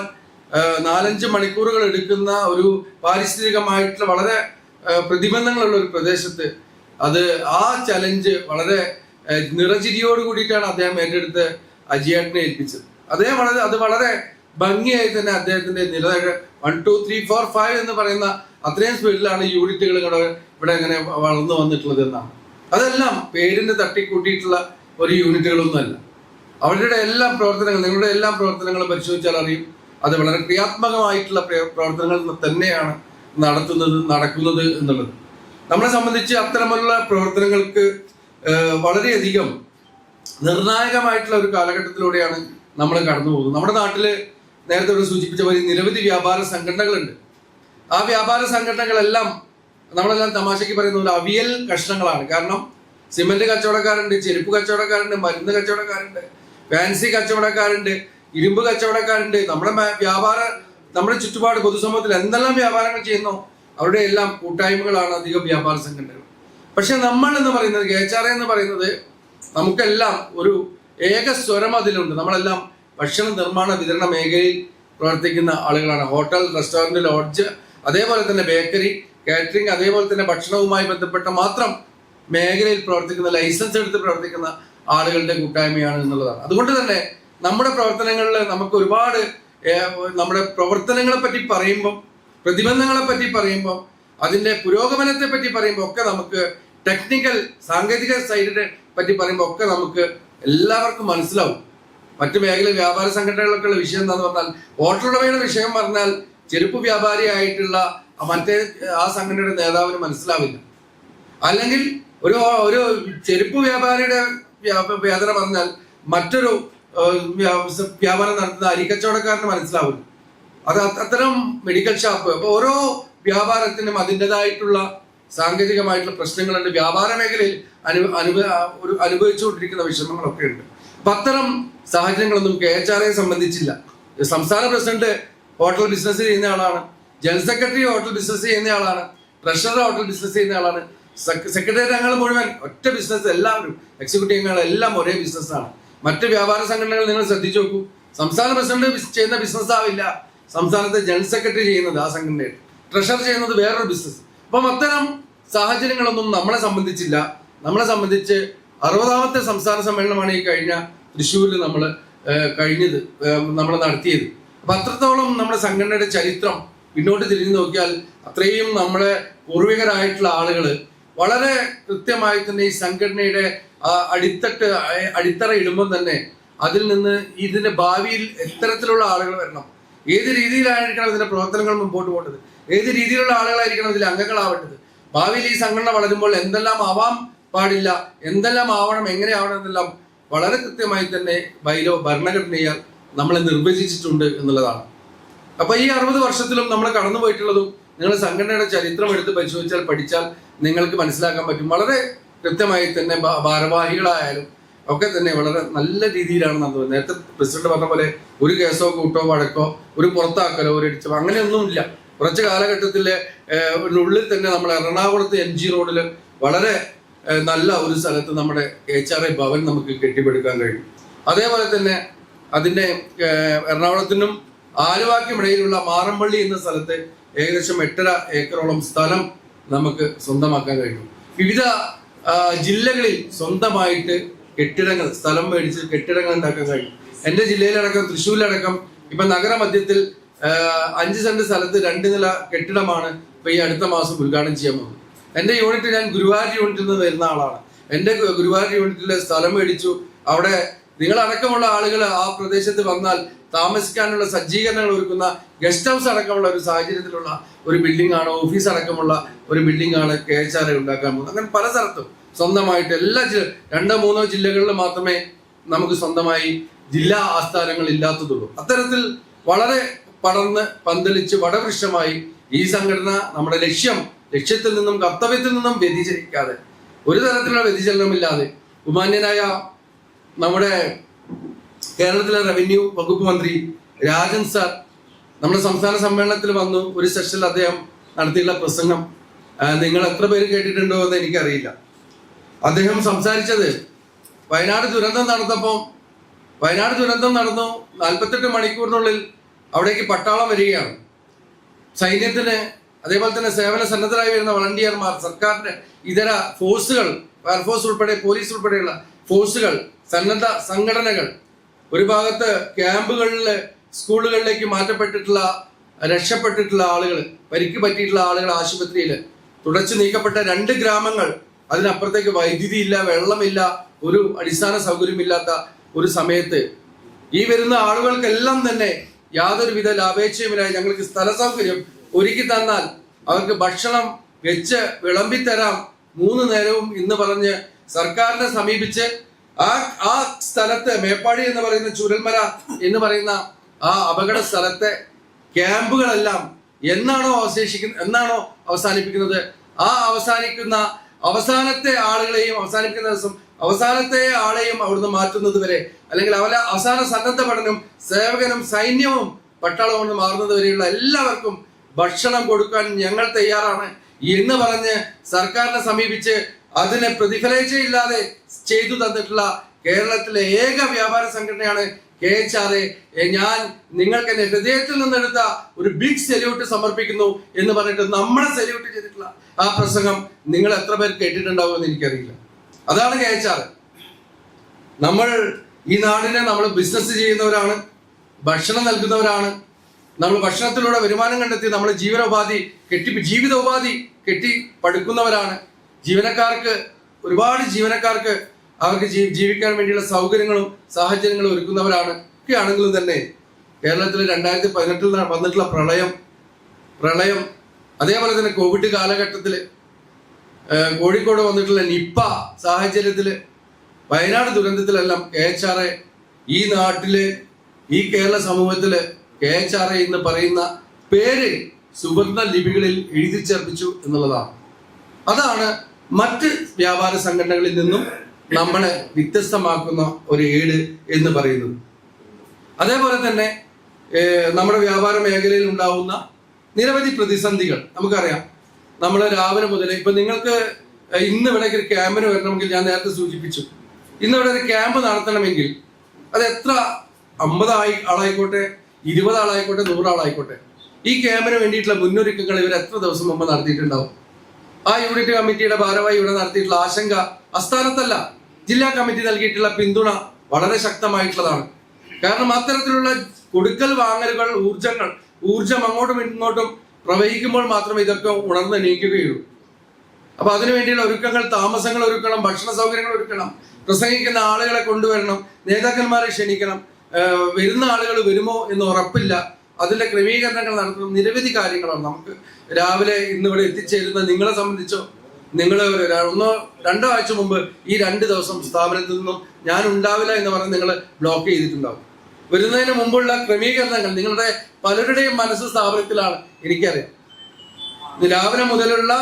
4-5 മണിക്കൂറുകൾ എടുക്കുന്ന ഒരു പാരിസ്ഥിതികമായിട്ടുള്ള വളരെ പ്രതിബന്ധങ്ങളുള്ള ഒരു പ്രദേശത്ത് അത് ആ ചലഞ്ച് വളരെ നിറചിരിയോട് കൂടിയിട്ടാണ് അദ്ദേഹം ഏറ്റെടുത്ത് അജിയേട്ടനെ ഏൽപ്പിച്ചത്. അത് വളരെ ഭംഗിയായി തന്നെ അദ്ദേഹത്തിന്റെ 1, 2, 3, 4, 5 എന്ന് പറയുന്ന അത്രയും സ്പീഡിലാണ് യൂണിറ്റുകൾ ഇവിടെ ഇങ്ങനെ വളർന്നു വന്നിട്ടുള്ളത് എന്നാണ്. അതെല്ലാം പേരിന് തട്ടിക്കൂട്ടിയിട്ടുള്ള ഒരു യൂണിറ്റുകളൊന്നുമല്ല. അവരുടെ എല്ലാ പ്രവർത്തനങ്ങളും, നിങ്ങളുടെ എല്ലാ പ്രവർത്തനങ്ങളും പരിശോധിച്ചാൽ അറിയും, അത് വളരെ ക്രിയാത്മകമായിട്ടുള്ള പ്രവർത്തനങ്ങൾ തന്നെയാണ് നടക്കുന്നത് എന്നുള്ളത്. നമ്മളെ സംബന്ധിച്ച് അത്തരമുള്ള പ്രവർത്തനങ്ങൾക്ക് വളരെയധികം നിർണായകമായിട്ടുള്ള ഒരു കാലഘട്ടത്തിലൂടെയാണ് നമ്മൾ കടന്നു പോകുന്നത്. നമ്മുടെ നാട്ടില് നേരത്തെ ഇവിടെ സൂചിപ്പിച്ച പോലെ നിരവധി വ്യാപാര സംഘടനകളുണ്ട്. ആ വ്യാപാര സംഘടനകളെല്ലാം നമ്മളെല്ലാം തമാശയ്ക്ക് പറയുന്ന പോലെ അവിയൽ കഷ്ണങ്ങളാണ്. കാരണം സിമന്റ് കച്ചവടക്കാരുണ്ട്, ചെരുപ്പ് കച്ചവടക്കാരുണ്ട്, മരുന്ന് കച്ചവടക്കാരുണ്ട്, ഫാൻസി കച്ചവടക്കാരുണ്ട്, ഇരുമ്പ് കച്ചവടക്കാരുണ്ട്. നമ്മുടെ ചുറ്റുപാട് പൊതുസമൂഹത്തിൽ എന്തെല്ലാം വ്യാപാരങ്ങൾ ചെയ്യുന്നോ അവരുടെ എല്ലാം കൂട്ടായ്മകളാണ് അധികം വ്യാപാര സംഘടനകൾ. പക്ഷെ നമ്മൾ എന്ന് പറയുന്നത്, KHRA എന്ന് പറയുന്നത്, നമുക്കെല്ലാം ഒരു ഏക സ്വരം അതിലുണ്ട്. നമ്മളെല്ലാം ഭക്ഷണ നിർമ്മാണ വിതരണ മേഖലയിൽ പ്രവർത്തിക്കുന്ന ആളുകളാണ്. ഹോട്ടൽ, റെസ്റ്റോറൻറ്റ്, ലോഡ്ജ്, അതേപോലെ തന്നെ ബേക്കറി, കാറ്ററിംഗ്, അതേപോലെ തന്നെ ഭക്ഷണവുമായി ബന്ധപ്പെട്ട മാത്രം മേഖലയിൽ പ്രവർത്തിക്കുന്ന, ലൈസൻസ് എടുത്ത് പ്രവർത്തിക്കുന്ന ആളുകളുടെ കൂട്ടായ്മയാണ് എന്നുള്ളതാണ്. അതുകൊണ്ട് തന്നെ നമ്മുടെ പ്രവർത്തനങ്ങളിൽ നമുക്ക് ഒരുപാട് നമ്മുടെ പ്രവർത്തനങ്ങളെ പറ്റി പറയുമ്പോൾ, പ്രതിബന്ധങ്ങളെ പറ്റി പറയുമ്പോൾ, അതിന്റെ പുരോഗമനത്തെ പറ്റി പറയുമ്പോൾ ഒക്കെ നമുക്ക് ടെക്നിക്കൽ സാങ്കേതിക സൈഡിനെ പറ്റി പറയുമ്പോൾ ഒക്കെ നമുക്ക് എല്ലാവർക്കും മനസ്സിലാവും. മറ്റു മേഖല വ്യാപാര സംഘടനകളൊക്കെ ഉള്ള വിഷയം എന്താന്ന് പറഞ്ഞാൽ, ഹോട്ടൽ ഉടമയുടെ വിഷയം പറഞ്ഞാൽ ചെരുപ്പ് വ്യാപാരിയായിട്ടുള്ള മറ്റേ ആ സംഘടനയുടെ നേതാവിന് മനസ്സിലാവില്ല. അല്ലെങ്കിൽ ഒരു ചെരുപ്പ് വ്യാപാരിയുടെ വേദന പറഞ്ഞാൽ മറ്റൊരു വ്യാപാരം നടത്തുന്ന അരിക്കച്ചവടക്കാരന് മനസ്സിലാവില്ല. അത് അത്തരം മെഡിക്കൽ ഷോപ്പ്, അപ്പൊ ഓരോ വ്യാപാരത്തിനും അതിൻ്റെതായിട്ടുള്ള സാങ്കേതികമായിട്ടുള്ള പ്രശ്നങ്ങളുണ്ട്. വ്യാപാര മേഖലയിൽ അനുഭവിച്ചുകൊണ്ടിരിക്കുന്ന വിഷമങ്ങളൊക്കെ ഉണ്ട്. അപ്പൊ അത്തരം സാഹചര്യങ്ങളൊന്നും KHRA സംബന്ധിച്ചില്ല. സംസ്ഥാന പ്രസിഡന്റ് ഹോട്ടൽ ബിസിനസ് ചെയ്യുന്ന ആളാണ്, ജനറൽ സെക്രട്ടറി ഹോട്ടൽ ബിസിനസ് ചെയ്യുന്ന ആളാണ്, ട്രഷറർ ഹോട്ടൽ ബിസിനസ് ചെയ്യുന്ന ആളാണ്. സെക്രട്ടേറിയറ്റ് അംഗങ്ങൾ മുഴുവൻ ഒറ്റ ബിസിനസ്, എല്ലാവരും എക്സിക്യൂട്ടീവ് അംഗങ്ങൾ എല്ലാം ഒരേ ബിസിനസ്സാണ്. മറ്റ് വ്യാപാര സംഘടനകൾ നിങ്ങൾ ശ്രദ്ധിച്ചു നോക്കൂ, സംസ്ഥാന പ്രസിഡന്റ് ചെയ്യുന്ന ബിസിനസ് ആവില്ല സംസ്ഥാനത്തെ ജനറൽ സെക്രട്ടറി ചെയ്യുന്നത് ആ സംഘടനയിൽ, ട്രഷറർ ചെയ്യുന്നത് വേറൊരു ബിസിനസ്. അപ്പം അത്തരം സാഹചര്യങ്ങളൊന്നും നമ്മളെ സംബന്ധിച്ചില്ല. നമ്മളെ സംബന്ധിച്ച് 60ാമത്തെ സംസ്ഥാന സമ്മേളനമാണ് ഈ കഴിഞ്ഞ തൃശ്ശൂരിൽ നമ്മൾ നടത്തിയത്. അപ്പൊ അത്രത്തോളം നമ്മുടെ സംഘടനയുടെ ചരിത്രം പിന്നോട്ട് തിരിഞ്ഞു നോക്കിയാൽ അത്രയും നമ്മളെ പൂർവികരായിട്ടുള്ള ആളുകൾ വളരെ കൃത്യമായി തന്നെ ഈ സംഘടനയുടെ അടിത്തറ ഇടുമ്പോൾ തന്നെ അതിൽ നിന്ന് ഇതിന്റെ ഭാവിയിൽ എത്തരത്തിലുള്ള ആളുകൾ വരണം, ഏത് രീതിയിലായിരിക്കണം ഇതിന്റെ പ്രവർത്തനങ്ങൾ മുമ്പോട്ട് പോകേണ്ടത്, ഏത് രീതിയിലുള്ള ആളുകളായിരിക്കണം ഇതിൽ അംഗങ്ങളാവേണ്ടത്, ഭാവിയിൽ ഈ സംഘടന വളരുമ്പോൾ എന്തെല്ലാം ആവാൻ പാടില്ല, എന്തെല്ലാം ആവണം, എങ്ങനെ ആവണം എന്നെല്ലാം വളരെ കൃത്യമായി തന്നെ ഭരണഘടനയാൽ നമ്മളെ നിർവചിച്ചിട്ടുണ്ട് എന്നുള്ളതാണ്. അപ്പൊ ഈ 60 വർഷത്തിലും നമ്മൾ കടന്നുപോയിട്ടുള്ളതും നിങ്ങൾ സംഘടനയുടെ ചരിത്രം എടുത്ത് പരിശോധിച്ചാൽ പഠിച്ചാൽ നിങ്ങൾക്ക് മനസ്സിലാക്കാൻ പറ്റും. വളരെ കൃത്യമായി തന്നെ ഭാരവാഹികളായാലും ഒക്കെ തന്നെ വളരെ നല്ല രീതിയിലാണ് നടന്നത്. നേരത്തെ പ്രസിഡന്റ് പറഞ്ഞ പോലെ ഒരു കേസോ കൂട്ടോ വഴക്കോ ഒരു പുറത്താക്കലോ ഒരു ഇടിച്ചോ അങ്ങനെയൊന്നുമില്ല. കുറച്ച് കാലഘട്ടത്തിലെ ഉള്ളിൽ തന്നെ നമ്മൾ എറണാകുളത്ത് MG റോഡിൽ വളരെ നല്ല ഒരു സ്ഥലത്ത് നമ്മുടെ HRA ഭവൻ നമുക്ക് കെട്ടിപ്പടുക്കാൻ കഴിയും. അതേപോലെ തന്നെ അതിന്റെ എറണാകുളത്തിനും ആലുവാക്കും ഇടയിലുള്ള മാറമ്പള്ളി എന്ന സ്ഥലത്ത് ഏകദേശം 8.5 ഏക്കറോളം സ്ഥലം നമുക്ക് സ്വന്തമാക്കാൻ കഴിയും. വിവിധ ജില്ലകളിൽ സ്വന്തമായിട്ട് കെട്ടിടങ്ങൾ, സ്ഥലം മേടിച്ച് കെട്ടിടങ്ങൾ ഉണ്ടാക്കാൻ കഴിയും. എൻ്റെ ജില്ലയിലടക്കം തൃശ്ശൂരിലടക്കം ഇപ്പൊ നഗരമധ്യത്തിൽ 5 സെന്റ് സ്ഥലത്ത് 2 നില കെട്ടിടമാണ് ഇപ്പൊ ഈ അടുത്ത മാസം ഉദ്ഘാടനം ചെയ്യാൻ പോകുന്നത്. എൻ്റെ യൂണിറ്റ്, ഞാൻ ഗുരുവായൂർ യൂണിറ്റിൽ നിന്ന് വരുന്ന ആളാണ്. എൻ്റെ ഗുരുവായൂർ യൂണിറ്റിലെ സ്ഥലം മേടിച്ചു. അവിടെ നിങ്ങളടക്കമുള്ള ആളുകൾ ആ പ്രദേശത്ത് വന്നാൽ താമസിക്കാനുള്ള സജ്ജീകരണങ്ങൾ ഒരുക്കുന്ന ഗസ്റ്റ് ഹൗസ് അടക്കമുള്ള ഒരു സാഹചര്യത്തിലുള്ള ഒരു ബിൽഡിംഗ് ആണ്, ഓഫീസ് അടക്കമുള്ള ഒരു ബിൽഡിംഗ് ആണ് KHRA ഉണ്ടാക്കാൻ പോകുന്നത്. അങ്ങനെ പല സ്ഥലത്തും സ്വന്തമായിട്ട് എല്ലാ 2-3 ജില്ലകളിൽ മാത്രമേ നമുക്ക് സ്വന്തമായി ജില്ലാ ആസ്ഥാനങ്ങൾ ഇല്ലാത്തതുള്ളൂ. അത്തരത്തിൽ വളരെ പടർന്ന് പന്തലിച്ച് വടവൃക്ഷമായി ഈ സംഘടന നമ്മുടെ ലക്ഷ്യത്തിൽ നിന്നും കർത്തവ്യത്തിൽ നിന്നും വ്യതിചലിക്കാതെ, ഒരു തരത്തിലുള്ള വ്യതിചലനമില്ലാതെ ബഹുമാന്യനായ നമ്മുടെ കേരളത്തിലെ റവന്യൂ വകുപ്പ് മന്ത്രി രാജൻ സാർ നമ്മുടെ സംസ്ഥാന സമ്മേളനത്തിൽ വന്നു. ഒരു സെഷനിൽ അദ്ദേഹം നടത്തിയുള്ള പ്രസംഗം നിങ്ങൾ എത്ര പേര് കേട്ടിട്ടുണ്ടോ എന്ന് എനിക്കറിയില്ല. അദ്ദേഹം സംസാരിച്ചത് വയനാട് ദുരന്തം നടന്നു 48 മണിക്കൂറിനുള്ളിൽ അവിടേക്ക് പട്ടാളം വരികയാണ്. സൈന്യത്തിന്, അതേപോലെ തന്നെ സേവന സന്നദ്ധരായി വരുന്ന വളണ്ടിയർമാർ, സർക്കാരിന്റെ ഇതര ഫോഴ്സുകൾ, ഫയർഫോഴ്സ് ഉൾപ്പെടെ പോലീസ് ഉൾപ്പെടെയുള്ള ഫോഴ്സുകൾ, സന്നദ്ധ സംഘടനകൾ, ഒരു ഭാഗത്ത് ക്യാമ്പുകളിൽ സ്കൂളുകളിലേക്ക് മാറ്റപ്പെട്ടിട്ടുള്ള രക്ഷപ്പെട്ടിട്ടുള്ള ആളുകൾ, പരിക്ക് പറ്റിയിട്ടുള്ള ആളുകൾ ആശുപത്രിയിൽ, തുടച്ചു നീക്കപ്പെട്ട 2 ഗ്രാമങ്ങൾ, അതിനപ്പുറത്തേക്ക് വൈദ്യുതി ഇല്ല, വെള്ളമില്ല, ഒരു അടിസ്ഥാന സൗകര്യമില്ലാത്ത ഒരു സമയത്ത് ഈ വരുന്ന ആളുകൾക്കെല്ലാം തന്നെ യാതൊരുവിധ ലാഭേച്ഛയുമില്ലാതെ ഞങ്ങൾക്ക് സ്ഥല സൗകര്യം ഒരുക്കി തന്നാൽ അവർക്ക് ഭക്ഷണം വെച്ച് വിളമ്പിത്തരാം 3 നേരവും എന്ന് പറഞ്ഞ് സർക്കാരിനെ സമീപിച്ച് ആ സ്ഥലത്ത് മേപ്പാടി എന്ന് പറയുന്ന ചുരൽമല എന്ന് പറയുന്ന ആ അപകട സ്ഥലത്തെ ക്യാമ്പുകളെല്ലാം എന്നാണോ അവസാനിപ്പിക്കുന്നത്, ആ അവസാനത്തെ ആളുകളെയും അവസാനിപ്പിക്കുന്ന ദിവസം അവസാനത്തെ ആളെയും അവിടുന്ന് മാറ്റുന്നത് വരെ, അല്ലെങ്കിൽ അവസാന സന്നദ്ധ പഠനം സേവകനും സൈന്യവും പട്ടാളവും കൊണ്ട് മാറുന്നത് വരെയുള്ള എല്ലാവർക്കും ഭക്ഷണം കൊടുക്കാൻ ഞങ്ങൾ തയ്യാറാണ് എന്ന് പറഞ്ഞ് സർക്കാരിനെ സമീപിച്ച് അതിനെ പ്രതിഫലേച്ഛയില്ലാതെ ചെയ്തു തന്നിട്ടുള്ള കേരളത്തിലെ ഏക വ്യാപാര സംഘടനയാണ് KHRA. ഞാൻ നിങ്ങൾക്ക് എന്റെ ഹൃദയത്തിൽ നിന്നെടുത്ത ഒരു ബിഗ് സല്യൂട്ട് സമർപ്പിക്കുന്നു എന്ന് പറഞ്ഞിട്ട് നമ്മളെ സല്യൂട്ട് ചെയ്തിട്ടുള്ള ആ പ്രസംഗം നിങ്ങൾ എത്ര പേർ കേട്ടിട്ടുണ്ടാവുമെന്ന് എനിക്കറിയില്ല. അതാണ് KHRA. നമ്മൾ ഈ നാടിനെ നമ്മൾ ബിസിനസ് ചെയ്യുന്നവരാണ്, ഭക്ഷണം നൽകുന്നവരാണ്. നമ്മൾ ഭക്ഷണത്തിലൂടെ വരുമാനം കണ്ടെത്തി നമ്മൾ ജീവിതോപാധി കെട്ടി പടുക്കുന്നവരാണ്. ഒരുപാട് ജീവനക്കാർക്ക് അവർക്ക് ജീവിക്കാൻ വേണ്ടിയുള്ള സൗകര്യങ്ങളും സാഹചര്യങ്ങളും ഒരുക്കുന്നവരാണ്. ഒക്കെ ആണെങ്കിലും തന്നെ കേരളത്തിൽ 2018 വന്നിട്ടുള്ള പ്രളയം, അതേപോലെ തന്നെ കോവിഡ് കാലഘട്ടത്തിൽ കോഴിക്കോട് വന്നിട്ടുള്ള നിപ്പ സാഹചര്യത്തിൽ, വയനാട് ദുരന്തത്തിലെല്ലാം KHRA ഈ നാട്ടില്, ഈ കേരള സമൂഹത്തില് KHRA എന്ന് പറയുന്ന പേര് സുവർണ ലിപികളിൽ എഴുതി ചേർപ്പിച്ചു എന്നുള്ളതാണ്. അതാണ് മറ്റ് വ്യാപാര സംഘടനകളിൽ നിന്നും നമ്മളെ വ്യത്യസ്തമാക്കുന്ന ഒരു ഏട് എന്ന് പറയുന്നത്. അതേപോലെ തന്നെ നമ്മുടെ വ്യാപാര മേഖലയിൽ ഉണ്ടാവുന്ന നിരവധി പ്രതിസന്ധികൾ നമുക്കറിയാം. നമ്മൾ രാവിലെ മുതൽ ഇപ്പൊ നിങ്ങൾക്ക് ഇന്ന് ഇവിടെ ഒരു ക്യാമ്പിന് വരണമെങ്കിൽ ഞാൻ നേരത്തെ സൂചിപ്പിച്ചു, ഇന്ന് ഇവിടെ ഒരു ക്യാമ്പ് നടത്തണമെങ്കിൽ അത് എത്ര 50 ആളായിക്കോട്ടെ, 20 ആളായിക്കോട്ടെ, 100 ആളായിക്കോട്ടെ, ഈ ക്യാമ്പിന് വേണ്ടിയിട്ടുള്ള മുന്നൊരുക്കങ്ങൾ ഇവർ എത്ര ദിവസം മുമ്പ് നടത്തിയിട്ടുണ്ടാവും? ആ യൂണിറ്റ് കമ്മിറ്റിയുടെ ഭാരവാഹി ഇവിടെ നടത്തിയിട്ടുള്ള ആശങ്ക അസ്ഥാനത്തല്ല. ജില്ലാ കമ്മിറ്റി നൽകിയിട്ടുള്ള പിന്തുണ വളരെ ശക്തമായിട്ടുള്ളതാണ്. കാരണം അത്തരത്തിലുള്ള കൊടുക്കൽ വാങ്ങലുകൾ, ഊർജം അങ്ങോട്ടും ഇങ്ങോട്ടും പ്രവഹിക്കുമ്പോൾ മാത്രമേ ഇതൊക്കെ ഉണർന്ന് എണീക്കുകയുള്ളൂ. അപ്പൊ അതിനുവേണ്ടിയുള്ള ഒരുക്കങ്ങൾ, താമസങ്ങൾ ഒരുക്കണം, ഭക്ഷണ സൗകര്യങ്ങൾ ഒരുക്കണം, പ്രസംഗിക്കുന്ന ആളുകളെ കൊണ്ടുവരണം, നേതാക്കന്മാരെ ക്ഷണിക്കണം, വരുന്ന ആളുകൾ വരുമോ എന്ന് ഉറപ്പില്ല, അതിന്റെ ക്രമീകരണങ്ങൾ നടത്തണം. നിരവധി കാര്യങ്ങളാണ്. നമുക്ക് രാവിലെ ഇന്നിവിടെ എത്തിച്ചേരുന്ന നിങ്ങളെ സംബന്ധിച്ചോ, നിങ്ങൾ 1-2 ആഴ്ച മുമ്പ് ഈ 2 ദിവസം സ്ഥാപനത്തിൽ നിന്നും ഞാൻ ഉണ്ടാവില്ല എന്ന് പറഞ്ഞ് നിങ്ങൾ ബ്ലോക്ക് ചെയ്തിട്ടുണ്ടാവും. വരുന്നതിന് മുമ്പുള്ള ക്രമീകരണങ്ങൾ നിങ്ങളുടെ പലരുടെയും മനസ്സ് സ്ഥാപനത്തിലാണ്, എനിക്കറിയാം. രാവിലെ മുതലുള്ള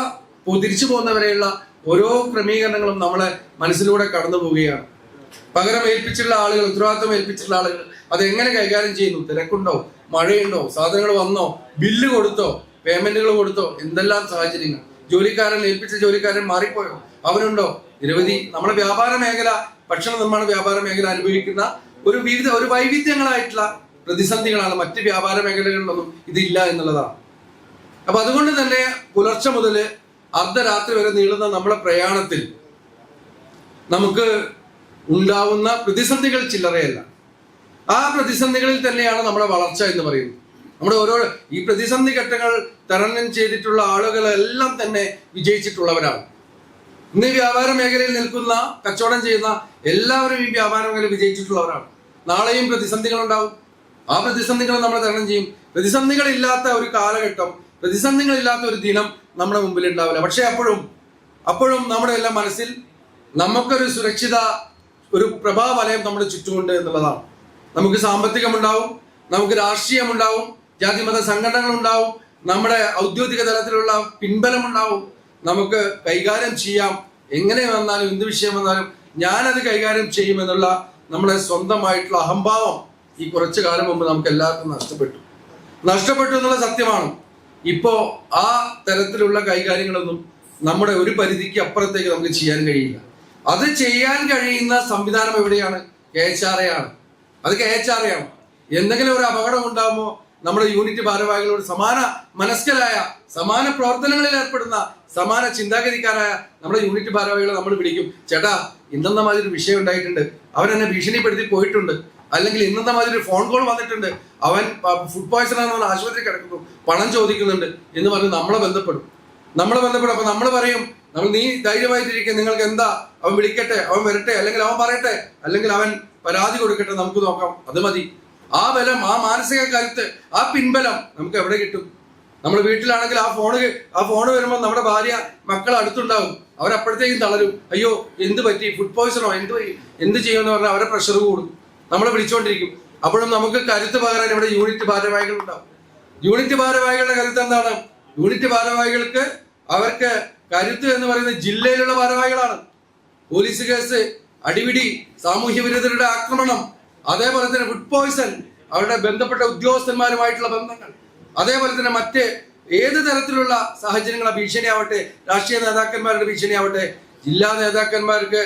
തിരിച്ചു പോകുന്നവരെയുള്ള ഓരോ ക്രമീകരണങ്ങളും നമ്മളെ മനസ്സിലൂടെ കടന്നു പോവുകയാണ്. പകരം ഏൽപ്പിച്ചുള്ള ആളുകൾ, ഉത്തരവാദിത്വം ഏൽപ്പിച്ചുള്ള ആളുകൾ അതെങ്ങനെ കൈകാര്യം ചെയ്യുന്നു? തിരക്കുണ്ടോ? മഴയുണ്ടോ? സാധനങ്ങൾ വന്നോ? ബില്ല് കൊടുത്തോ? പേയ്മെന്റുകൾ കൊടുത്തോ? എന്തെല്ലാം സാഹചര്യങ്ങൾ. ജോലിക്കാരൻ, ഏൽപ്പിച്ച ജോലിക്കാരൻ മാറിപ്പോയോ? അവനുണ്ടോ? നിരവധി. നമ്മുടെ വ്യാപാര മേഖല, ഭക്ഷണ നിർമ്മാണ വ്യാപാര മേഖല അനുഭവിക്കുന്ന ഒരു വൈവിധ്യങ്ങളായിട്ടുള്ള പ്രതിസന്ധികളാണ്. മറ്റ് വ്യാപാര മേഖലകളിലൊന്നും ഇതില്ല എന്നുള്ളതാണ്. അപ്പൊ അതുകൊണ്ട് തന്നെ പുലർച്ചെ മുതൽ അർദ്ധരാത്രി വരെ നീളുന്ന നമ്മുടെ പ്രയാണത്തിൽ നമുക്ക് ഉണ്ടാവുന്ന പ്രതിസന്ധികൾ ചില്ലറയല്ല. ആ പ്രതിസന്ധികളിൽ തന്നെയാണ് നമ്മുടെ വളർച്ച എന്ന് പറയുന്നത്. നമ്മുടെ ഓരോ ഈ പ്രതിസന്ധി ഘട്ടങ്ങൾ തരണം ചെയ്തിട്ടുള്ള ആളുകളെല്ലാം തന്നെ വിജയിച്ചിട്ടുള്ളവരാണ്. ഇന്ന് വ്യാപാര മേഖലയിൽ നിൽക്കുന്ന, കച്ചവടം ചെയ്യുന്ന എല്ലാവരും ഈ വ്യാപാര മേഖല വിജയിച്ചിട്ടുള്ളവരാണ്. നാളെയും പ്രതിസന്ധികൾ ഉണ്ടാവും. ആ പ്രതിസന്ധികൾ നമ്മൾ തരണം ചെയ്യും. പ്രതിസന്ധികളില്ലാത്ത ഒരു കാലഘട്ടം, പ്രതിസന്ധികളില്ലാത്ത ഒരു ദിനം നമ്മുടെ മുമ്പിൽ ഉണ്ടാവില്ല. പക്ഷെ അപ്പോഴും നമ്മുടെ എല്ലാം മനസ്സിൽ നമുക്കൊരു സുരക്ഷിത ഒരു പ്രഭാവലയം നമ്മുടെ ചുറ്റുമുണ്ട് എന്നുള്ളതാണ്. നമുക്ക് സാമ്പത്തികമുണ്ടാവും, നമുക്ക് രാഷ്ട്രീയമുണ്ടാവും, ജാതിമത സംഘടനകളുണ്ടാവും, നമ്മുടെ ഔദ്യോഗിക തലത്തിലുള്ള പിൻബലമുണ്ടാവും. നമുക്ക് കൈകാര്യം ചെയ്യാം. എങ്ങനെ വന്നാലും, എന്ത് വിഷയം വന്നാലും ഞാനത് കൈകാര്യം ചെയ്യുമെന്നുള്ള നമ്മുടെ സ്വന്തമായിട്ടുള്ള അഹംഭാവം ഈ കുറച്ചു കാലം മുമ്പ് നമുക്ക് എല്ലാവർക്കും നഷ്ടപ്പെട്ടു എന്നുള്ള സത്യമാണ്. ഇപ്പോ ആ തരത്തിലുള്ള കൈകാര്യങ്ങളൊന്നും നമ്മുടെ ഒരു പരിധിക്ക് അപ്പുറത്തേക്ക് നമുക്ക് ചെയ്യാൻ കഴിയില്ല. അത് ചെയ്യാൻ കഴിയുന്ന സംവിധാനം എവിടെയാണ്? KHRA ആണ്. അത് KHRA ആണ്. എന്തെങ്കിലും ഒരു അപകടം ഉണ്ടാകുമ്പോൾ നമ്മുടെ യൂണിറ്റ് ഭാരവാഹികളോട് സമാന മനസ്കരായ, സമാന പ്രവർത്തനങ്ങളിൽ ഏർപ്പെടുന്ന, സമാന ചിന്താഗതിക്കാരായ നമ്മുടെ യൂണിറ്റ് ഭാരവാഹികളെ നമ്മൾ വിളിക്കും. ചേട്ടാ, ഇന്നെന്ന മാതിരി ഒരു വിഷയം ഉണ്ടായിട്ടുണ്ട്, അവൻ എന്നെ ഭീഷണിപ്പെടുത്തി പോയിട്ടുണ്ട്, അല്ലെങ്കിൽ ഇന്നത്തെ മാതിരി ഫോൺ കോൾ വന്നിട്ടുണ്ട്, അവൻ ഫുഡ് പോയ്സൺ ആണെന്ന് ആശുപത്രി കിടക്കുന്നു, പണം ചോദിക്കുന്നുണ്ട് എന്ന് പറഞ്ഞ് നമ്മളെ ബന്ധപ്പെടും. അപ്പൊ നമ്മൾ പറയും, നീ ധൈര്യമായിട്ടിരിക്കുക, നിങ്ങൾക്ക് എന്താ, അവൻ വിളിക്കട്ടെ, അവൻ വരട്ടെ, അല്ലെങ്കിൽ അവൻ പറയട്ടെ, അല്ലെങ്കിൽ അവൻ പരാതി കൊടുക്കട്ടെ, നമുക്ക് നോക്കാം, അത് മതി. ആ ബലം, ആ മാനസിക കരുത്ത്, ആ പിൻബലം നമുക്ക് എവിടെ കിട്ടും? നമ്മുടെ വീട്ടിലാണെങ്കിൽ ആ ഫോണ് വരുമ്പോൾ നമ്മുടെ ഭാര്യ, മക്കൾ അടുത്തുണ്ടാവും. അവരപ്പോഴത്തേക്കും തളരും. അയ്യോ, എന്ത് പറ്റി, ഫുഡ് പോയ്സണോ, എന്ത് ചെയ്യുമെന്ന് പറഞ്ഞാൽ അവരെ പ്രഷർ കൂടും, നമ്മളെ വിളിച്ചുകൊണ്ടിരിക്കും. അപ്പോഴും നമുക്ക് കരുത്ത് പകരാൻ ഇവിടെ യൂണിറ്റ് ഭാരവാഹികൾ ഉണ്ടാവും. യൂണിറ്റ് ഭാരവാഹികളുടെ കരുത്ത് എന്താണ്? യൂണിറ്റ് ഭാരവാഹികൾക്ക്, അവർക്ക് കരുത്ത് എന്ന് പറയുന്നത് ജില്ലയിലുള്ള ഭാരവാഹികളാണ്. പോലീസ് കേസ്, അടിപിടി, സാമൂഹ്യ വിരുദ്ധരുടെ ആക്രമണം, അതേപോലെ തന്നെ ഫുഡ് പോയ്സൺ, അവരുടെ ബന്ധപ്പെട്ട ഉദ്യോഗസ്ഥന്മാരുമായിട്ടുള്ള ബന്ധങ്ങൾ, അതേപോലെ തന്നെ മറ്റ് ഏത് തരത്തിലുള്ള സാഹചര്യങ്ങളെ ഭീഷണിയാവട്ടെ, രാഷ്ട്രീയ നേതാക്കന്മാരുടെ ഭീഷണിയാവട്ടെ, ജില്ലാ നേതാക്കന്മാർക്ക്,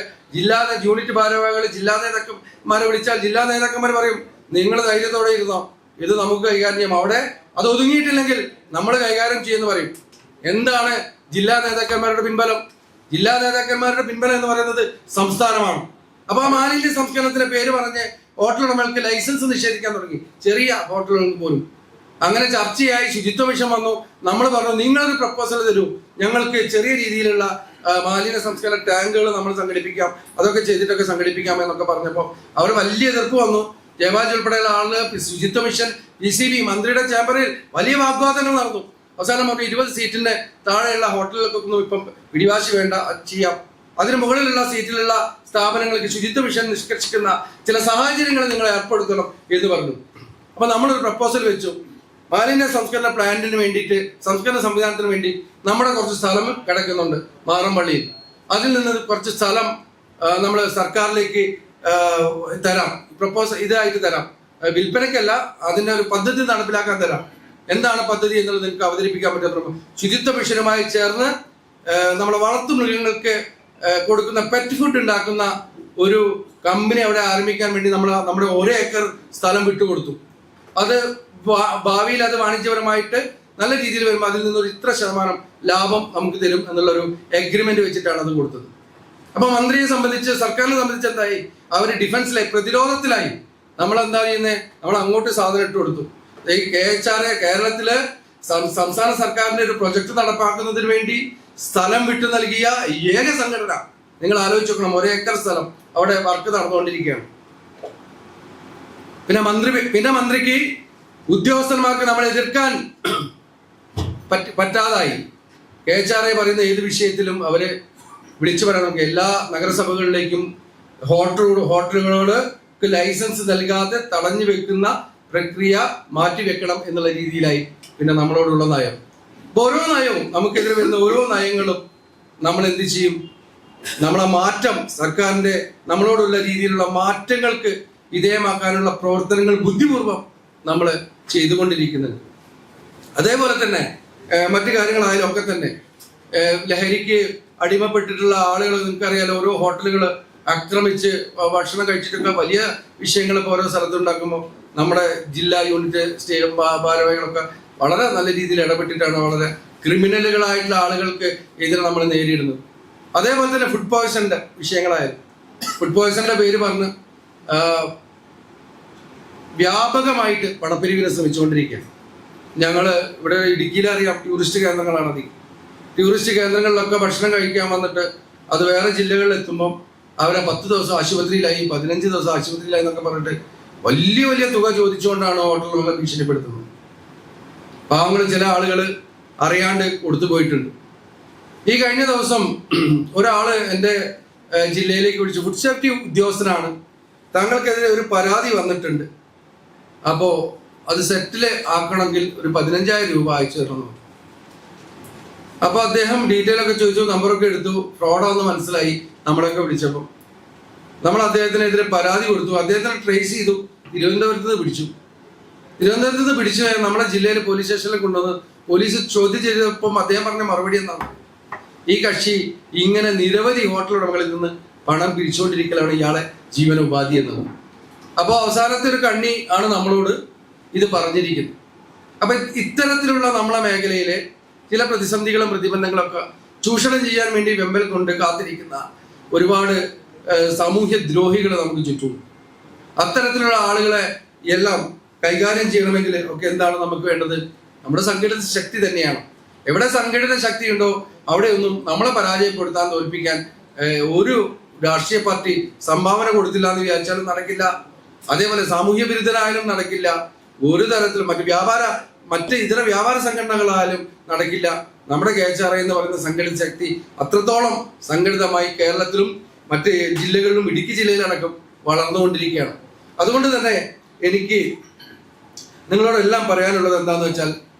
യൂണിറ്റ് ഭാരവാഹികൾ ജില്ലാ നേതാക്കന്മാരെ വിളിച്ചാൽ ജില്ലാ നേതാക്കന്മാർ പറയും, നിങ്ങൾ ധൈര്യത്തോടെ ഇരുന്നോ, ഇത് നമുക്ക് കൈകാര്യം ചെയ്യാം. അവിടെ അത് ഒതുങ്ങിയിട്ടില്ലെങ്കിൽ നമ്മൾ കൈകാര്യം ചെയ്യുമെന്ന് പറയും. എന്താണ് ജില്ലാ നേതാക്കന്മാരുടെ പിൻബലം? ജില്ലാ നേതാക്കന്മാരുടെ പിൻബലം എന്ന് പറയുന്നത് സംസ്ഥാനമാണ്. അപ്പൊ ആ മാലിന്യ സംസ്കരണത്തിന്റെ പേര് പറഞ്ഞ് ഹോട്ടൽ ഉടമകൾക്ക് ലൈസൻസ് നിഷേധിക്കാൻ തുടങ്ങി, ചെറിയ ഹോട്ടലുകൾക്ക് പോലും. അങ്ങനെ ചർച്ചയായി, ശുചിത്വ മിഷൻ വന്നു. നമ്മൾ പറഞ്ഞു, നിങ്ങളൊരു പ്രപ്പോസൽ തരൂ, ഞങ്ങൾക്ക് ചെറിയ രീതിയിലുള്ള മാലിന്യ സംസ്കരണ ടാങ്കുകൾ നമ്മൾ സംഘടിപ്പിക്കാം, അതൊക്കെ ചെയ്തിട്ടൊക്കെ സംഘടിപ്പിക്കാം എന്നൊക്കെ പറഞ്ഞപ്പോൾ അവർ വലിയ എതിർപ്പ് വന്നു. ജയരാജ് ഉൾപ്പെടെയുള്ള ആളുകൾ, ശുചിത്വ മിഷൻ, PCB, മന്ത്രിയുടെ ചേംബറിൽ വലിയ വാഗ്വാദങ്ങൾ നടന്നു. അവസാനം നമുക്ക് 20 സീറ്റിന്റെ താഴെയുള്ള ഹോട്ടലുകൾക്കൊന്നും ഇപ്പം പിടിവാശി വേണ്ട, ചെയ്യാം. അതിന് മുകളിലുള്ള സീറ്റിലുള്ള സ്ഥാപനങ്ങൾക്ക് ശുചിത്വ മിഷൻ നിഷ്കർഷിക്കുന്ന ചില സാഹചര്യങ്ങൾ നിങ്ങൾ ഏർപ്പെടുത്തണം എന്ന് പറഞ്ഞു. അപ്പൊ നമ്മളൊരു പ്രപ്പോസൽ വെച്ചു. മാലിന്യ സംസ്കരണ പ്ലാന്റിന് വേണ്ടിയിട്ട്, സംസ്കരണ സംവിധാനത്തിന് വേണ്ടി നമ്മുടെ കുറച്ച് സ്ഥലം കിടക്കുന്നുണ്ട് മാറമ്പള്ളിയിൽ. അതിൽ നിന്ന് കുറച്ച് സ്ഥലം നമ്മൾ സർക്കാരിലേക്ക് തരാം, പ്രപ്പോസൽ ഇതായിട്ട് തരാം, വിൽപ്പനയ്ക്കല്ല, അതിന്റെ ഒരു പദ്ധതി നടപ്പിലാക്കാൻ തരാം എന്താണ് പദ്ധതി എന്നുള്ളത് നിങ്ങൾക്ക് അവതരിപ്പിക്കാൻ പറ്റും. ശുചിത്വ മിഷനുമായി ചേർന്ന് നമ്മുടെ വളർത്തു മൃഗങ്ങൾക്ക് കൊടുക്കുന്ന പെറ്റ് ഫുഡ് ഉണ്ടാക്കുന്ന ഒരു കമ്പനി അവിടെ ആരംഭിക്കാൻ വേണ്ടി നമ്മുടെ 1 ഏക്കർ സ്ഥലം വിട്ടുകൊടുത്തു. അത് ഭാവിയിൽ അത് വാണിജ്യപരമായിട്ട് നല്ല രീതിയിൽ വരുമ്പോൾ അതിൽ നിന്നൊരു ഇത്ര ശതമാനം ലാഭം നമുക്ക് തരും എന്നുള്ളൊരു എഗ്രിമെന്റ് വെച്ചിട്ടാണ് അത് കൊടുത്തത്. അപ്പൊ മന്ത്രിയെ സംബന്ധിച്ച്, സർക്കാരിനെ സംബന്ധിച്ച് എന്തായി? അവർ ഡിഫൻസിലായി, പ്രതിരോധത്തിലായി. നമ്മൾ എന്താ ചെയ്യുന്നത്? നമ്മൾ അങ്ങോട്ട് സാധനം ഇട്ട് കൊടുത്തു. ഈ KHRA കേരളത്തില് സംസ്ഥാന സർക്കാരിന്റെ ഒരു പ്രൊജക്ട് നടപ്പാക്കുന്നതിന് വേണ്ടി സ്ഥലം വിട്ടു നൽകിയ ഏക സംഘടന. നിങ്ങൾ ആലോചിച്ച് നോക്കണം, 1 ഏക്കർ സ്ഥലം അവിടെ വർക്ക് നടന്നുകൊണ്ടിരിക്കുകയാണ്. പിന്നെ മന്ത്രിക്ക് ഉദ്യോഗസ്ഥന്മാർക്ക് നമ്മളെ എതിർക്കാൻ പറ്റാതായി. KHRA പറയുന്ന ഏത് വിഷയത്തിലും അവര് വിളിച്ചു പറയണം. എല്ലാ നഗരസഭകളിലേക്കും ഹോട്ടലുകളോട് ലൈസൻസ് നൽകാതെ തടഞ്ഞു വെക്കുന്ന പ്രക്രിയ മാറ്റിവെക്കണം എന്നുള്ള രീതിയിലായി പിന്നെ നമ്മളോടുള്ള നയം. അപ്പൊ ഓരോ നയവും, നമുക്കെതിരെ വരുന്ന ഓരോ നയങ്ങളും നമ്മൾ എന്ത് ചെയ്യും? നമ്മളെ മാറ്റം, സർക്കാരിന്റെ നമ്മളോടുള്ള രീതിയിലുള്ള മാറ്റങ്ങൾക്ക് വിധേയമാക്കാനുള്ള പ്രവർത്തനങ്ങൾ ബുദ്ധിപൂർവം നമ്മൾ ചെയ്തുകൊണ്ടിരിക്കുന്നുണ്ട്. അതേപോലെ തന്നെ മറ്റു കാര്യങ്ങളായാലും ഒക്കെ തന്നെ ലഹരിക്ക് അടിമപ്പെട്ടിട്ടുള്ള ആളുകൾ, നിങ്ങൾക്കറിയാലോ, ഓരോ ഹോട്ടലുകൾ ആക്രമിച്ച് ഭക്ഷണം കഴിച്ചിട്ടൊക്കെ വലിയ വിഷയങ്ങൾ ഇപ്പോൾ ഓരോ സ്ഥലത്തുണ്ടാക്കുമ്പോൾ നമ്മുടെ ജില്ലാ യൂണിറ്റ് സ്റ്റേറ്റ് ഭാരവാഹികളൊക്കെ വളരെ നല്ല രീതിയിൽ ഇടപെട്ടിട്ടാണ് വളരെ ക്രിമിനലുകളായിട്ടുള്ള ആളുകൾക്ക് എതിരെ നമ്മൾ നേരിടുന്നത്. അതേപോലെ തന്നെ ഫുഡ് പോയ്സന്റെ വിഷയങ്ങളായാലും, ഫുഡ് പോയ്സന്റെ പേര് പറഞ്ഞ് വ്യാപകമായിട്ട് പണപ്പിരിവിനെ ശ്രമിച്ചുകൊണ്ടിരിക്കുകയാണ്. ഞങ്ങൾ ഇവിടെ ഇടുക്കിയിലറിയാം, ടൂറിസ്റ്റ് കേന്ദ്രങ്ങളാണ് അധികം. ടൂറിസ്റ്റ് കേന്ദ്രങ്ങളിലൊക്കെ ഭക്ഷണം കഴിക്കാൻ വന്നിട്ട് അത് വേറെ ജില്ലകളിൽ എത്തുമ്പം അവരെ 10 ദിവസം ആശുപത്രിയിലായി, 15 ദിവസം ആശുപത്രിയിലായി എന്നൊക്കെ പറഞ്ഞിട്ട് വലിയ വലിയ തുക ചോദിച്ചുകൊണ്ടാണ് ഹോട്ടലുകളെ ഭീഷണിപ്പെടുത്തുന്നത്. പാവങ്ങൾ ചില ആളുകൾ അറിയാണ്ട് കൊടുത്തു പോയിട്ടുണ്ട്. ഈ കഴിഞ്ഞ ദിവസം ഒരാള് എൻ്റെ ജില്ലയിലേക്ക് വിളിച്ചു. ഫുഡ് സേഫ്റ്റി ഉദ്യോഗസ്ഥനാണ്, താങ്കൾക്കെതിരെ ഒരു പരാതി വന്നിട്ടുണ്ട്, അപ്പോ അത് സെറ്റില് ആക്കണമെങ്കിൽ ഒരു 15,000 രൂപ അയച്ചു തരണം. അപ്പൊ അദ്ദേഹം ഡീറ്റെയിൽ ഒക്കെ ചോദിച്ചു, നമ്പറൊക്കെ എടുത്തു. ഫ്രോഡാന്ന് മനസ്സിലായി. നമ്മളൊക്കെ വിളിച്ചപ്പോൾ നമ്മൾ അദ്ദേഹത്തിനെതിരെ പരാതി കൊടുത്തു. അദ്ദേഹത്തിനെ ട്രേസ് ചെയ്തു, തിരുവനന്തപുരത്ത് നിന്ന് പിടിച്ചു. തിരുവനന്തപുരത്ത് നിന്ന് പിടിച്ചു നമ്മുടെ ജില്ലയിൽ പോലീസ് സ്റ്റേഷനിൽ കൊണ്ടുവന്ന് പോലീസ് ചോദ്യം ചെയ്തപ്പം അദ്ദേഹം പറഞ്ഞ മറുപടി എന്താണ്? ഈ കക്ഷി ഇങ്ങനെ നിരവധി ഹോട്ടൽ ഉടമകളിൽ നിന്ന് പണം പിരിച്ചുകൊണ്ടിരിക്കലാണ് ഇയാളെ ജീവനോപാധി എന്നത്. അപ്പോൾ അവസാനത്തെ ഒരു കണ്ണി ആണ് നമ്മളോട് ഇത് പറഞ്ഞിരിക്കുന്നത്. അപ്പൊ ഇത്തരത്തിലുള്ള നമ്മളെ മേഖലയിലെ ചില പ്രതിസന്ധികളും പ്രതിബന്ധങ്ങളൊക്കെ ചൂഷണം ചെയ്യാൻ വേണ്ടി വെമ്പൽ കൊണ്ട് കാത്തിരിക്കുന്ന ഒരുപാട് സാമൂഹ്യ ദ്രോഹികൾ നമുക്ക് ചുറ്റുമുണ്ട്. അത്തരത്തിലുള്ള ആളുകളെ എല്ലാം കൈകാര്യം ചെയ്യണമെങ്കിൽ ഒക്കെ എന്താണ് നമുക്ക് വേണ്ടത്? നമ്മുടെ സംഘടിത ശക്തി തന്നെയാണ്. എവിടെ സംഘടിത ശക്തി ഉണ്ടോ അവിടെയൊന്നും നമ്മളെ പരാജയപ്പെടുത്താൻ, തോൽപ്പിക്കാൻ ഒരു രാഷ്ട്രീയ പാർട്ടി സംഭാവന കൊടുത്തില്ല എന്ന് വിചാരിച്ചാലും നടക്കില്ല. അതേപോലെ സാമൂഹ്യ വിരുദ്ധരായാലും നടക്കില്ല. ഒരു തരത്തിലും മറ്റ് ഇതര വ്യാപാര സംഘടനകളായാലും നടക്കില്ല. നമ്മുടെ KHRA എന്ന് പറയുന്ന സംഘടിത ശക്തി അത്രത്തോളം സംഘടിതമായി കേരളത്തിലും മറ്റ് ജില്ലകളിലും ഇടുക്കി ജില്ലയിലടക്കം വളർന്നുകൊണ്ടിരിക്കുകയാണ്. അതുകൊണ്ട് തന്നെ എനിക്ക് നിങ്ങളോടെല്ലാം പറയാനുള്ളത് എന്താണെന്ന് വെച്ചാൽ,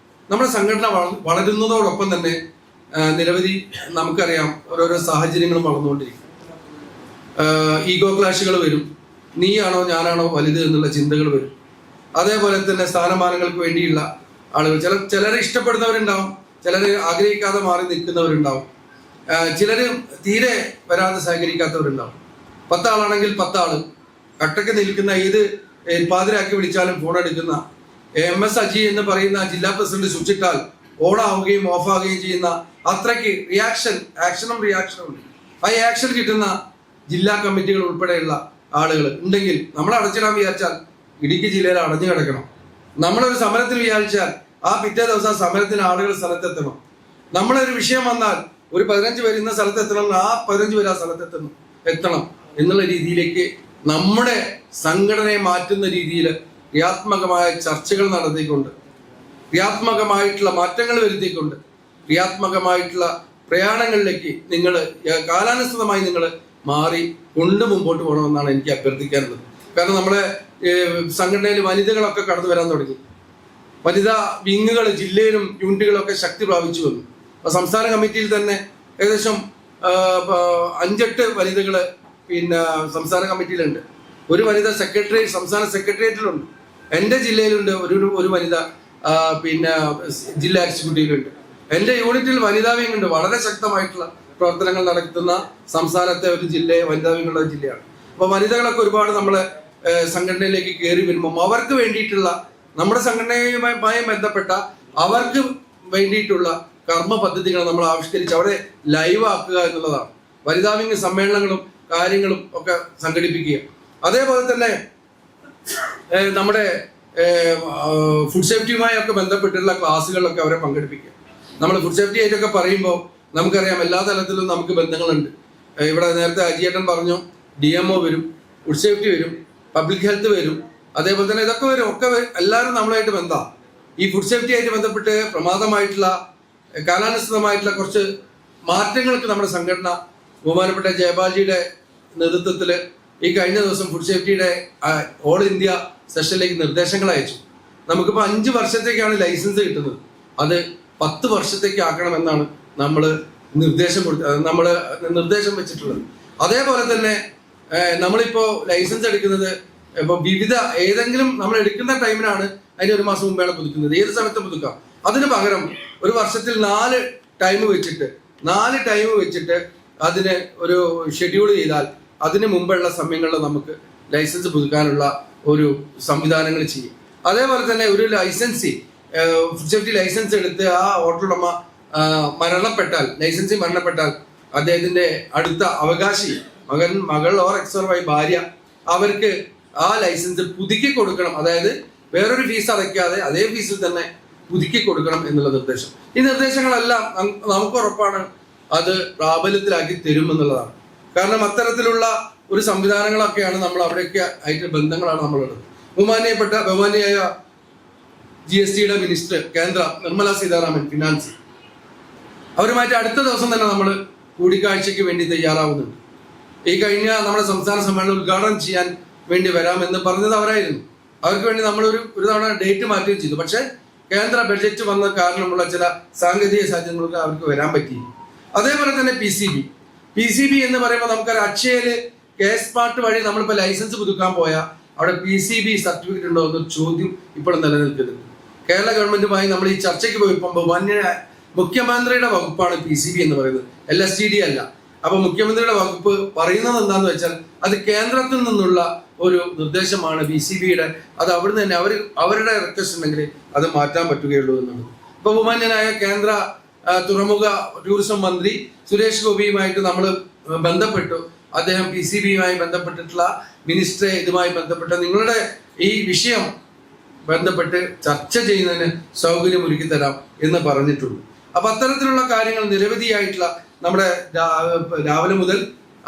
നമ്മുടെ സംഘടന വളരുന്നതോടൊപ്പം തന്നെ നിരവധി നമുക്കറിയാം ഓരോരോ സാഹചര്യങ്ങളും വളർന്നുകൊണ്ടിരിക്കും. ഈഗോ ക്ലാഷുകൾ വരും. നീയാണോ ഞാനാണോ വലുത് എന്നുള്ള ചിന്തകൾ വരും. അതേപോലെ തന്നെ സ്ഥാനമാനങ്ങൾക്ക് വേണ്ടിയുള്ള ആളുകൾ, ചിലർ ഇഷ്ടപ്പെടുന്നവരുണ്ടാവും, ചിലർ ആഗ്രഹിക്കാതെ മാറി നിൽക്കുന്നവരുണ്ടാവും, ചിലർ തീരെ വരാതെ സഹകരിക്കാത്തവരുണ്ടാവും. 10 ആളാണെങ്കിൽ 10 ആള് കട്ടക്ക് നിൽക്കുന്ന, ഏത് പാതിരാക്കി വിളിച്ചാലും ഫോൺ എടുക്കുന്ന MS അജി എന്ന് പറയുന്ന ജില്ലാ പ്രസിഡന്റ് സ്വിച്ചിട്ടാൽ ഓൺ ആവുകയും ഓഫ് ആവുകയും ചെയ്യുന്ന അത്രയ്ക്ക് ആക്ഷനും റിയാക്ഷനും ഉണ്ട്. ആ ആക്ഷൻ കിട്ടുന്ന ജില്ലാ കമ്മിറ്റികൾ ഉൾപ്പെടെയുള്ള ആളുകൾ ഉണ്ടെങ്കിൽ നമ്മൾ അടച്ചിടാൻ വിചാരിച്ചാൽ ഇടുക്കി ജില്ലയിൽ അടഞ്ഞു കിടക്കണം. നമ്മളൊരു സമരത്തിന് വിചാരിച്ചാൽ ആ പിറ്റേ ദിവസം സമരത്തിന് ആളുകൾ സ്ഥലത്തെത്തണം. നമ്മളൊരു വിഷയം വന്നാൽ ഒരു 15 പേര് ഇന്ന സ്ഥലത്ത് എത്തണം, ആ 15 പേര് ആ സ്ഥലത്ത് എത്തണം എന്നുള്ള രീതിയിലേക്ക് നമ്മുടെ സംഘടനയെ മാറ്റുന്ന രീതിയിൽ ക്രിയാത്മകമായ ചർച്ചകൾ നടത്തിക്കൊണ്ട്, ക്രിയാത്മകമായിട്ടുള്ള മാറ്റങ്ങൾ വരുത്തിക്കൊണ്ട്, ക്രിയാത്മകമായിട്ടുള്ള പ്രയാണങ്ങളിലേക്ക് നിങ്ങൾ കാലാനുസൃതമായി നിങ്ങൾ മാറി കൊണ്ട് മുമ്പോട്ട് പോകണമെന്നാണ് എനിക്ക് അഭ്യർത്ഥിക്കാനുള്ളത്. കാരണം നമ്മുടെ സംഘടനയിൽ വനിതകളൊക്കെ കടന്നു വരാൻ തുടങ്ങി. വനിതാ വിങ്ങുകൾ ജില്ലയിലും യൂണിറ്റുകളൊക്കെ ശക്തി പ്രാപിച്ചു വന്നു. അപ്പൊ സംസ്ഥാന കമ്മിറ്റിയിൽ തന്നെ ഏകദേശം 5-8 വനിതകൾ സംസ്ഥാന കമ്മിറ്റിയിലുണ്ട്. ഒരു വനിത സംസ്ഥാന സെക്രട്ടേറിയറ്റിലുണ്ട്. എൻ്റെ ജില്ലയിലുണ്ട് ഒരു വനിത പിന്നെ ജില്ലാ എക്സിക്യൂട്ടീവിലുണ്ട്. എൻ്റെ യൂണിറ്റിൽ വനിതാ വിംഗ് ഉണ്ട്. വളരെ ശക്തമായിട്ടുള്ള പ്രവർത്തനങ്ങൾ നടത്തുന്ന സംസ്ഥാനത്തെ ഒരു വനിതാ വിംഗുള്ള ജില്ലയാണ്. അപ്പോൾ വനിതകളൊക്കെ ഒരുപാട് നമ്മളെ സംഘടനയിലേക്ക് കയറി വരുമ്പോൾ അവർക്ക് വേണ്ടിയിട്ടുള്ള നമ്മുടെ സംഘടനയുമായി ബന്ധപ്പെട്ട അവർക്ക് വേണ്ടിയിട്ടുള്ള കർമ്മ പദ്ധതികൾ നമ്മൾ ആവിഷ്കരിച്ച് അവരെ ലൈവ് ആക്കുക എന്നുള്ളതാണ്. വനിതാ വിംഗ് സമ്മേളനങ്ങളും കാര്യങ്ങളും ഒക്കെ സംഘടിപ്പിക്കുക. അതേപോലെ തന്നെ നമ്മുടെ ഫുഡ് സേഫ്റ്റിയുമായി ഒക്കെ ബന്ധപ്പെട്ടുള്ള ക്ലാസ്സുകളിലൊക്കെ അവരെ പങ്കെടുപ്പിക്കുക. നമ്മൾ ഫുഡ് സേഫ്റ്റി ആയിട്ടൊക്കെ പറയുമ്പോൾ നമുക്കറിയാം എല്ലാ തലത്തിലും നമുക്ക് ബന്ധങ്ങളുണ്ട്. ഇവിടെ നേരത്തെ അജിയേട്ടൻ പറഞ്ഞു DMO വരും, ഫുഡ് സേഫ്റ്റി വരും, പബ്ലിക് ഹെൽത്ത് വരും, അതേപോലെ തന്നെ ഇതൊക്കെ വരും. ഒക്കെ എല്ലാവരും നമ്മളായിട്ട് ബന്ധമാണ്. ഈ ഫുഡ് സേഫ്റ്റി ആയിട്ട് ബന്ധപ്പെട്ട് പ്രമാദമായിട്ടുള്ള കാലാനുസൃതമായിട്ടുള്ള കുറച്ച് മാറ്റങ്ങൾക്ക് നമ്മുടെ സംഘടന ബഹുമാനപ്പെട്ട ജയപാൽജിയുടെ നേതൃത്വത്തിൽ ഈ കഴിഞ്ഞ ദിവസം ഫുഡ് സേഫ്റ്റിയുടെ ഓൾ ഇന്ത്യ സെഷനിലേക്ക് നിർദ്ദേശങ്ങൾ അയച്ചു. നമുക്കിപ്പോൾ 5 വർഷത്തേക്കാണ് ലൈസൻസ് കിട്ടുന്നത്. അത് 10 വർഷത്തേക്ക് ആക്കണമെന്നാണ് നമ്മൾ നിർദ്ദേശം വെച്ചിട്ടുള്ളത്. അതേപോലെ തന്നെ നമ്മളിപ്പോൾ ലൈസൻസ് എടുക്കുന്നത് ഇപ്പോൾ ഏതെങ്കിലും നമ്മൾ എടുക്കുന്ന ടൈമിനാണ് അതിന് 1 മാസം മുമ്പാണ് പുതുക്കുന്നത്. ഏത് സമയത്തും പുതുക്കാം. അതിന് പകരം ഒരു വർഷത്തിൽ 4 ടൈം വെച്ചിട്ട് അതിന് ഒരു ഷെഡ്യൂൾ ചെയ്താൽ അതിന് മുമ്പുള്ള സമയങ്ങളിൽ നമുക്ക് ലൈസൻസ് പുതുക്കാനുള്ള ഒരു സംവിധാനങ്ങൾ ചെയ്യും. അതേപോലെ തന്നെ ഒരു ഫുഡ് സേഫ്റ്റി ലൈസൻസ് എടുത്ത് ആ ഹോട്ടലുടമ ലൈസൻസി മരണപ്പെട്ടാൽ അദ്ദേഹത്തിന്റെ അടുത്ത അവകാശി മകൾ ഓർ എക്സ് ഭാര്യ അവർക്ക് ആ ലൈസൻസ് പുതുക്കി കൊടുക്കണം. അതായത് വേറൊരു ഫീസ് അടയ്ക്കാതെ അതേ ഫീസിൽ തന്നെ പുതുക്കി കൊടുക്കണം എന്നുള്ള നിർദ്ദേശം. ഈ നിർദ്ദേശങ്ങളെല്ലാം നമുക്ക് ഉറപ്പാണ് അത് പ്രാബല്യത്തിലാക്കി തരുമെന്നുള്ളതാണ്. കാരണം അത്തരത്തിലുള്ള ഒരു സംവിധാനങ്ങളൊക്കെയാണ് നമ്മൾ അവിടെയൊക്കെ ആയിട്ട് ബന്ധങ്ങളാണ് നമ്മളുള്ളത്. ബഹുമാനിയായ GSTയുടെ മിനിസ്റ്റർ കേന്ദ്ര നിർമ്മല സീതാരാമൻ ഫിനാൻസ് അവരുമായിട്ട് അടുത്ത ദിവസം തന്നെ നമ്മൾ കൂടിക്കാഴ്ചയ്ക്ക് വേണ്ടി തയ്യാറാവുന്നുണ്ട്. ഈ കഴിഞ്ഞ നമ്മുടെ സംസ്ഥാന സമ്മേളനം ഉദ്ഘാടനം ചെയ്യാൻ വേണ്ടി വരാമെന്ന് പറഞ്ഞത് അവരായിരുന്നു. അവർക്ക് വേണ്ടി നമ്മളൊരു തവണ ഡേറ്റ് മാറ്റുകയും ചെയ്തു. പക്ഷെ കേന്ദ്ര ബഡ്ജറ്റ് വന്ന കാരണമുള്ള ചില സാങ്കേതിക സാഹചര്യങ്ങൾക്ക് അവർക്ക് വരാൻ പറ്റിയില്ല. അതേപോലെ തന്നെ PCB എന്ന് പറയുമ്പോൾ നമുക്കറിയാം അക്ഷയയില് സ്മാർട്ട് വഴി നമ്മളിപ്പോൾ ലൈസൻസ് പുതുക്കാൻ പോയാൽ അവിടെ PCB സർട്ടിഫിക്കറ്റ് ഉണ്ടോ എന്നൊരു ചോദ്യം ഇപ്പോഴും നിലനിൽക്കുന്നുണ്ട്. കേരള ഗവൺമെന്റുമായി നമ്മൾ ഈ ചർച്ചയ്ക്ക് പോയപ്പോൾ മുഖ്യമന്ത്രിയുടെ വകുപ്പാണ് PCB എന്ന് പറയുന്നത്, LSTD അല്ല. അപ്പൊ മുഖ്യമന്ത്രിയുടെ വകുപ്പ് പറയുന്നത് എന്താന്ന് വെച്ചാൽ അത് കേന്ദ്രത്തിൽ നിന്നുള്ള ഒരു നിർദ്ദേശമാണ് PCBയുടെ. അത് അവിടുന്ന് തന്നെ അവരുടെ റിക്വസ്റ്റ് ഉണ്ടെങ്കിൽ അത് മാറ്റാൻ പറ്റുകയുള്ളൂ എന്നുള്ളത്. ഇപ്പൊ ബഹുമാന്യനായ കേന്ദ്ര തുറമുഖ ടൂറിസം മന്ത്രി സുരേഷ് ഗോപിയുമായിട്ട് നമ്മൾ ബന്ധപ്പെട്ടു. അദ്ദേഹം PCBയുമായി ബന്ധപ്പെട്ടിട്ടുള്ള മിനിസ്റ്ററെ ഇതുമായി ബന്ധപ്പെട്ട നിങ്ങളുടെ ഈ വിഷയം ബന്ധപ്പെട്ട് ചർച്ച ചെയ്യുന്നതിന് സൗകര്യം ഒരുക്കി തരാം എന്ന് പറഞ്ഞിട്ടുണ്ട്. അപ്പൊ അത്തരത്തിലുള്ള കാര്യങ്ങൾ നിരവധിയായിട്ടുള്ള നമ്മുടെ രാവിലെ മുതൽ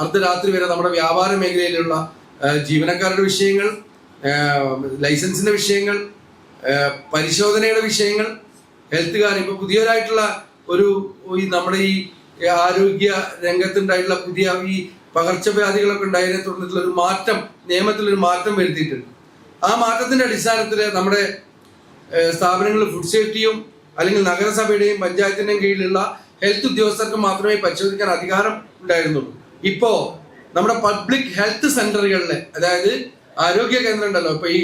അർദ്ധരാത്രി വരെ നമ്മുടെ വ്യാപാര മേഖലയിലുള്ള ജീവനക്കാരുടെ വിഷയങ്ങൾ, ലൈസൻസിന്റെ വിഷയങ്ങൾ, പരിശോധനയുടെ വിഷയങ്ങൾ, ഹെൽത്തുകാർ ഇപ്പൊ പുതിയതായിട്ടുള്ള നമ്മുടെ ഈ ആരോഗ്യ രംഗത്തുണ്ടായിട്ടുള്ള പുതിയ ഈ പകർച്ചവ്യാധികളൊക്കെ ഉണ്ടായതിനെ തുടർന്നിട്ടുള്ള ഒരു മാറ്റം, നിയമത്തിലൊരു മാറ്റം വരുത്തിയിട്ടുണ്ട്. ആ മാറ്റത്തിന്റെ അടിസ്ഥാനത്തിൽ നമ്മുടെ സ്ഥാപനങ്ങളിൽ ഫുഡ് സേഫ്റ്റിയും അല്ലെങ്കിൽ നഗരസഭയുടെയും പഞ്ചായത്തിന്റെയും കീഴിലുള്ള ഹെൽത്ത് ഉദ്യോഗസ്ഥർക്ക് മാത്രമേ പരിശോധിക്കാൻ അധികാരം ഉണ്ടായിരുന്നുള്ളൂ. ഇപ്പോ നമ്മുടെ പബ്ലിക് ഹെൽത്ത് സെന്ററുകളിലെ, അതായത് ആരോഗ്യ കേന്ദ്രം ഉണ്ടല്ലോ, ഇപ്പൊ ഈ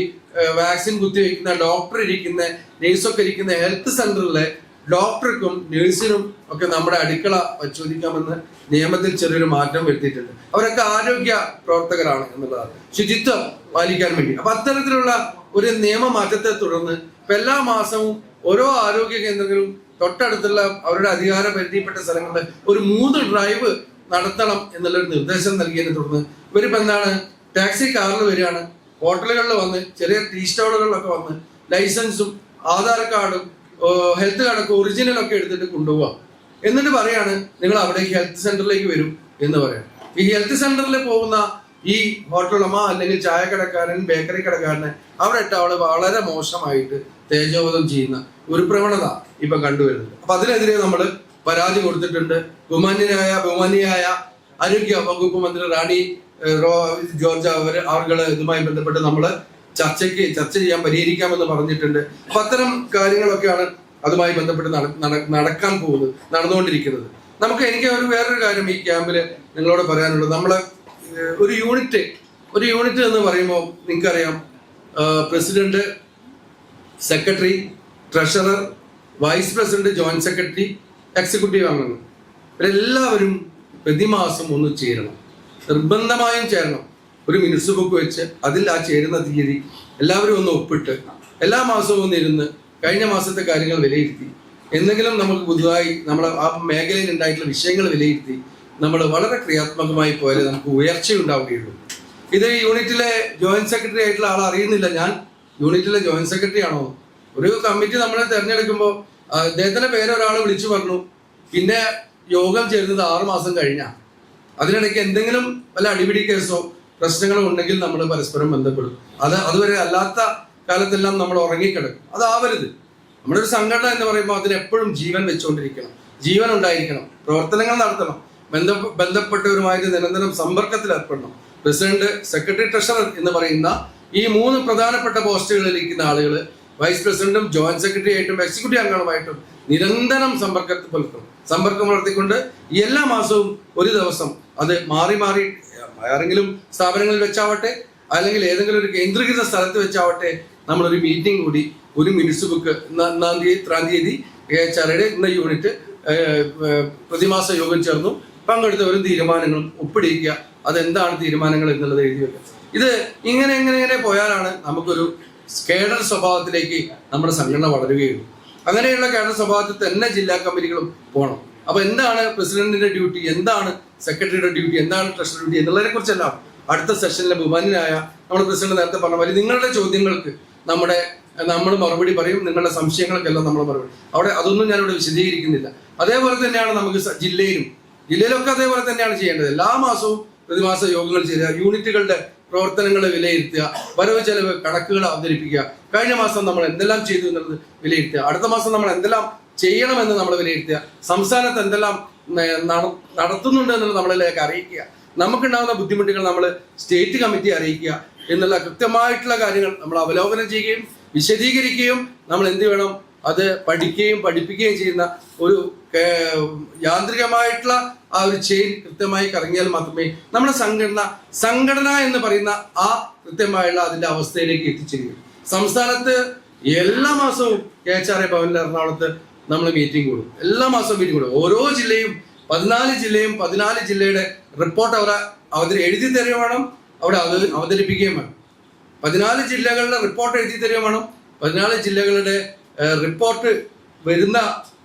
വാക്സിൻ കുത്തിവെക്കുന്ന ഡോക്ടർ ഇരിക്കുന്ന, നേഴ്സൊക്കെ ഇരിക്കുന്ന ഹെൽത്ത് സെന്ററിലെ ഡോക്ടർക്കും നഴ്സിനും ഒക്കെ നമ്മുടെ അടുക്കള പരിശോധിക്കാമെന്ന് നിയമത്തിൽ ചെറിയൊരു മാറ്റം വരുത്തിയിട്ടുണ്ട്. അവരൊക്കെ ആരോഗ്യ പ്രവർത്തകരാണ് എന്നുള്ളതാണ്, ശുചിത്വം പാലിക്കാൻ വേണ്ടി. അപ്പൊ അത്തരത്തിലുള്ള ഒരു നിയമമാറ്റത്തെ തുടർന്ന് ഇപ്പൊ എല്ലാ മാസവും ഓരോ ആരോഗ്യ കേന്ദ്രങ്ങളും തൊട്ടടുത്തുള്ള അവരുടെ അധികാര പരിധിപ്പെട്ട സ്ഥലങ്ങളിൽ ഒരു 3 ഡ്രൈവ് നടത്തണം എന്നുള്ളൊരു നിർദ്ദേശം നൽകിയതിനെ തുടർന്ന് ഇവരിപ്പോ എന്താണ്, ടാക്സി കാറിൽ വരികയാണ്, ഹോട്ടലുകളിൽ വന്ന്, ചെറിയ ടീ സ്റ്റോളുകളിലൊക്കെ വന്ന് ലൈസൻസും ആധാർ കാർഡും ഹെൽത്ത് കാർഡൊക്കെ ഒറിജിനലൊക്കെ എടുത്തിട്ട് കൊണ്ടുപോവാം. എന്നിട്ട് പറയാണ് നിങ്ങൾ അവിടേക്ക് ഹെൽത്ത് സെന്ററിലേക്ക് വരും എന്ന് പറയാം. ഈ ഹെൽത്ത് സെന്ററിൽ പോകുന്ന ഈ ഹോട്ടലുടമ അല്ലെങ്കിൽ ചായക്കടക്കാരൻ, ബേക്കറി കടക്കാരന് അവിടെ ഇട്ട അവള് വളരെ മോശമായിട്ട് തേജോവധം ചെയ്യുന്ന ഒരു പ്രവണത ഇപ്പൊ കണ്ടുവരുന്നുണ്ട്. അപ്പൊ അതിനെതിരെ നമ്മൾ പരാതി കൊടുത്തിട്ടുണ്ട്. ബഹുമാനിയായ ആരോഗ്യ വകുപ്പ് മന്ത്രി റാണി ജോർജ് അവർ ഇതുമായി ബന്ധപ്പെട്ട് നമ്മള് ചർച്ച ചെയ്യാൻ പരിഹരിക്കാമെന്ന് പറഞ്ഞിട്ടുണ്ട്. അപ്പൊ അത്തരം കാര്യങ്ങളൊക്കെയാണ് അതുമായി ബന്ധപ്പെട്ട് നടന്നുകൊണ്ടിരിക്കുന്നത്. എനിക്ക് വേറൊരു കാര്യം ഈ ക്യാമ്പില് നിങ്ങളോട് പറയാനുള്ളത്, നമ്മള് ഒരു യൂണിറ്റ് എന്ന് പറയുമ്പോൾ നിങ്ങൾക്കറിയാം, president, secretary, treasurer, vice president, joint secretary, executive അംഗങ്ങൾ ഇവരെല്ലാവരും പ്രതിമാസം ഒന്ന് ചേരണം, നിർബന്ധമായും ചേരണം. ഒരു മിനിറ്റ്സ് ബുക്ക് വെച്ച് അതിൽ ആ ചേരുന്ന തീയതി എല്ലാവരും ഒന്ന് ഒപ്പിട്ട് എല്ലാ മാസവും ഒന്നിരുന്ന് കഴിഞ്ഞ മാസത്തെ കാര്യങ്ങൾ വിലയിരുത്തി എന്തെങ്കിലും നമുക്ക് പുതുതായി നമ്മുടെ ആ മേഖലയിൽ ഉണ്ടായിട്ടുള്ള വിഷയങ്ങൾ വിലയിരുത്തി നമ്മൾ വളരെ ക്രിയാത്മകമായി പോയാലേ നമുക്ക് ഉയർച്ചയുണ്ടാവുകയുള്ളൂ. ഇത് യൂണിറ്റിലെ ജോയിന്റ് സെക്രട്ടറി ആയിട്ടുള്ള ആൾ അറിയുന്നില്ല ഞാൻ യൂണിറ്റിലെ ജോയിന്റ് സെക്രട്ടറി ആണോ. ഒരു കമ്മിറ്റി നമ്മളെ തിരഞ്ഞെടുക്കുമ്പോൾ അദ്ദേഹത്തിന്റെ പേര് ഒരാൾ വിളിച്ചു പറഞ്ഞു, പിന്നെ യോഗം ചേരുന്നത് 6 മാസം കഴിഞ്ഞാൽ അതിനിടയ്ക്ക് എന്തെങ്കിലും വല്ല അടിപിടി കേസോ പ്രശ്നങ്ങളോ ഉണ്ടെങ്കിൽ നമ്മൾ പരസ്പരം ബന്ധപ്പെടും. അതുവരെ അല്ലാത്ത കാലത്തെല്ലാം നമ്മൾ ഉറങ്ങിക്കിടക്കും. അതാവരുത്. നമ്മുടെ ഒരു സംഘടന എന്ന് പറയുമ്പോൾ അതിന് എപ്പോഴും ജീവൻ വെച്ചുകൊണ്ടിരിക്കണം, ജീവൻ ഉണ്ടായിരിക്കണം, പ്രവർത്തനങ്ങൾ നടത്തണം, ബന്ധപ്പെട്ടവരുമായിട്ട് നിരന്തരം സമ്പർക്കത്തിൽ ഏർപ്പെടണം. പ്രസിഡന്റ്, സെക്രട്ടറി, ട്രഷറർ എന്ന് പറയുന്ന ഈ 3 പ്രധാനപ്പെട്ട പോസ്റ്റുകളിൽ ഇരിക്കുന്ന ആളുകൾ വൈസ് പ്രസിഡന്റും ജോയിന്റ് സെക്രട്ടറി ആയിട്ടും എക്സിക്യൂട്ടീവ് അംഗങ്ങളുമായിട്ടും നിരന്തരം സമ്പർക്കം വളർത്തിക്കൊണ്ട് എല്ലാ മാസവും ഒരു ദിവസം അത് മാറി മാറി ആരെങ്കിലും സ്ഥാപനങ്ങളിൽ വെച്ചാവട്ടെ അല്ലെങ്കിൽ ഏതെങ്കിലും ഒരു കേന്ദ്രീകൃത സ്ഥലത്ത് വെച്ചാവട്ടെ നമ്മളൊരു മീറ്റിംഗ് കൂടി ഒരു മിനിറ്റ്സ് ബുക്ക് 3 തീയതി ചരട് ഇന്ന യൂണിറ്റ് പ്രതിമാസ യോഗം ചേർന്നു പങ്കെടുത്തവരും തീരുമാനങ്ങളും ഒപ്പിടിക്കുക. അതെന്താണ് തീരുമാനങ്ങൾ എന്നുള്ളത് എഴുതി വെക്കുക. ഇത് ഇങ്ങനെ പോയാലാണ് നമുക്കൊരു കേഡർ സ്വഭാവത്തിലേക്ക് നമ്മുടെ സംഘടന വളരുകയുള്ളൂ. അങ്ങനെയുള്ള കേഡർ സ്വഭാവത്തിൽ തന്നെ ജില്ലാ കമ്മിറ്റികളും പോകണം. അപ്പൊ എന്താണ് പ്രസിഡന്റിന്റെ ഡ്യൂട്ടി, എന്താണ് സെക്രട്ടറിയുടെ ഡ്യൂട്ടി, എന്താണ് ട്രഷറി ഡ്യൂട്ടി എന്നുള്ളതിനെ കുറിച്ചെല്ലാം അടുത്ത സെഷനിലെ ബഹുമാന്യനായ നമ്മുടെ പ്രസിഡന്റ് നേരത്തെ പറഞ്ഞ പോലെ നിങ്ങളുടെ ചോദ്യങ്ങൾക്ക് നമ്മൾ മറുപടി പറയും, നിങ്ങളുടെ സംശയങ്ങൾക്കെല്ലാം നമ്മൾ മറുപടി. അവിടെ അതൊന്നും ഞാനിവിടെ വിശദീകരിക്കുന്നില്ല. അതേപോലെ തന്നെയാണ് നമുക്ക് ജില്ലയിലൊക്കെ അതേപോലെ തന്നെയാണ് ചെയ്യേണ്ടത്. എല്ലാ മാസവും പ്രതിമാസ യോഗങ്ങൾ ചേരുക, യൂണിറ്റുകളുടെ പ്രവർത്തനങ്ങളെ വിലയിരുത്തുക, വരവ് ചെലവ് കണക്കുകൾ അവതരിപ്പിക്കുക, കഴിഞ്ഞ മാസം നമ്മൾ എന്തെല്ലാം ചെയ്തു എന്നുള്ളത് വിലയിരുത്തുക, അടുത്ത മാസം നമ്മൾ എന്തെല്ലാം ചെയ്യണമെന്ന് നമ്മൾ വിലയിരുത്തുക, സംസ്ഥാനത്ത് എന്തെല്ലാം നടത്തുന്നുണ്ട് എന്നുള്ളത് നമ്മളിലേക്ക് അറിയിക്കുക, നമുക്കുണ്ടാകുന്ന ബുദ്ധിമുട്ടുകൾ നമ്മൾ സ്റ്റേറ്റ് കമ്മിറ്റി അറിയിക്കുക എന്നുള്ള കൃത്യമായിട്ടുള്ള കാര്യങ്ങൾ നമ്മൾ അവലോകനം ചെയ്യുകയും വിശദീകരിക്കുകയും നമ്മൾ എന്ത് വേണം അത് പഠിപ്പിക്കുകയും ചെയ്യുന്ന ഒരു യാന്ത്രികമായിട്ടുള്ള ആ ഒരു ചെയിൻ കൃത്യമായി കറങ്ങിയാൽ മാത്രമേ നമ്മുടെ സംഘടന എന്ന് പറയുന്ന ആ കൃത്യമായുള്ള അതിന്റെ അവസ്ഥയിലേക്ക് എത്തിച്ചേരുകയും. സംസ്ഥാനത്ത് എല്ലാ മാസവും KHRA ഭവനിൽ എറണാകുളത്ത് നമ്മൾ മീറ്റിംഗ് കൂടും. എല്ലാ മാസവും മീറ്റിംഗ് കൂടും. ഓരോ ജില്ലയും 14 ജില്ലയുടെ റിപ്പോർട്ട് എഴുതി തരുകയും വേണം, അവിടെ അവതരിപ്പിക്കുകയും വേണം. 14 ജില്ലകളുടെ റിപ്പോർട്ട് എഴുതി തരുകയും വേണം. 14 ജില്ലകളുടെ റിപ്പോർട്ട് വരുന്ന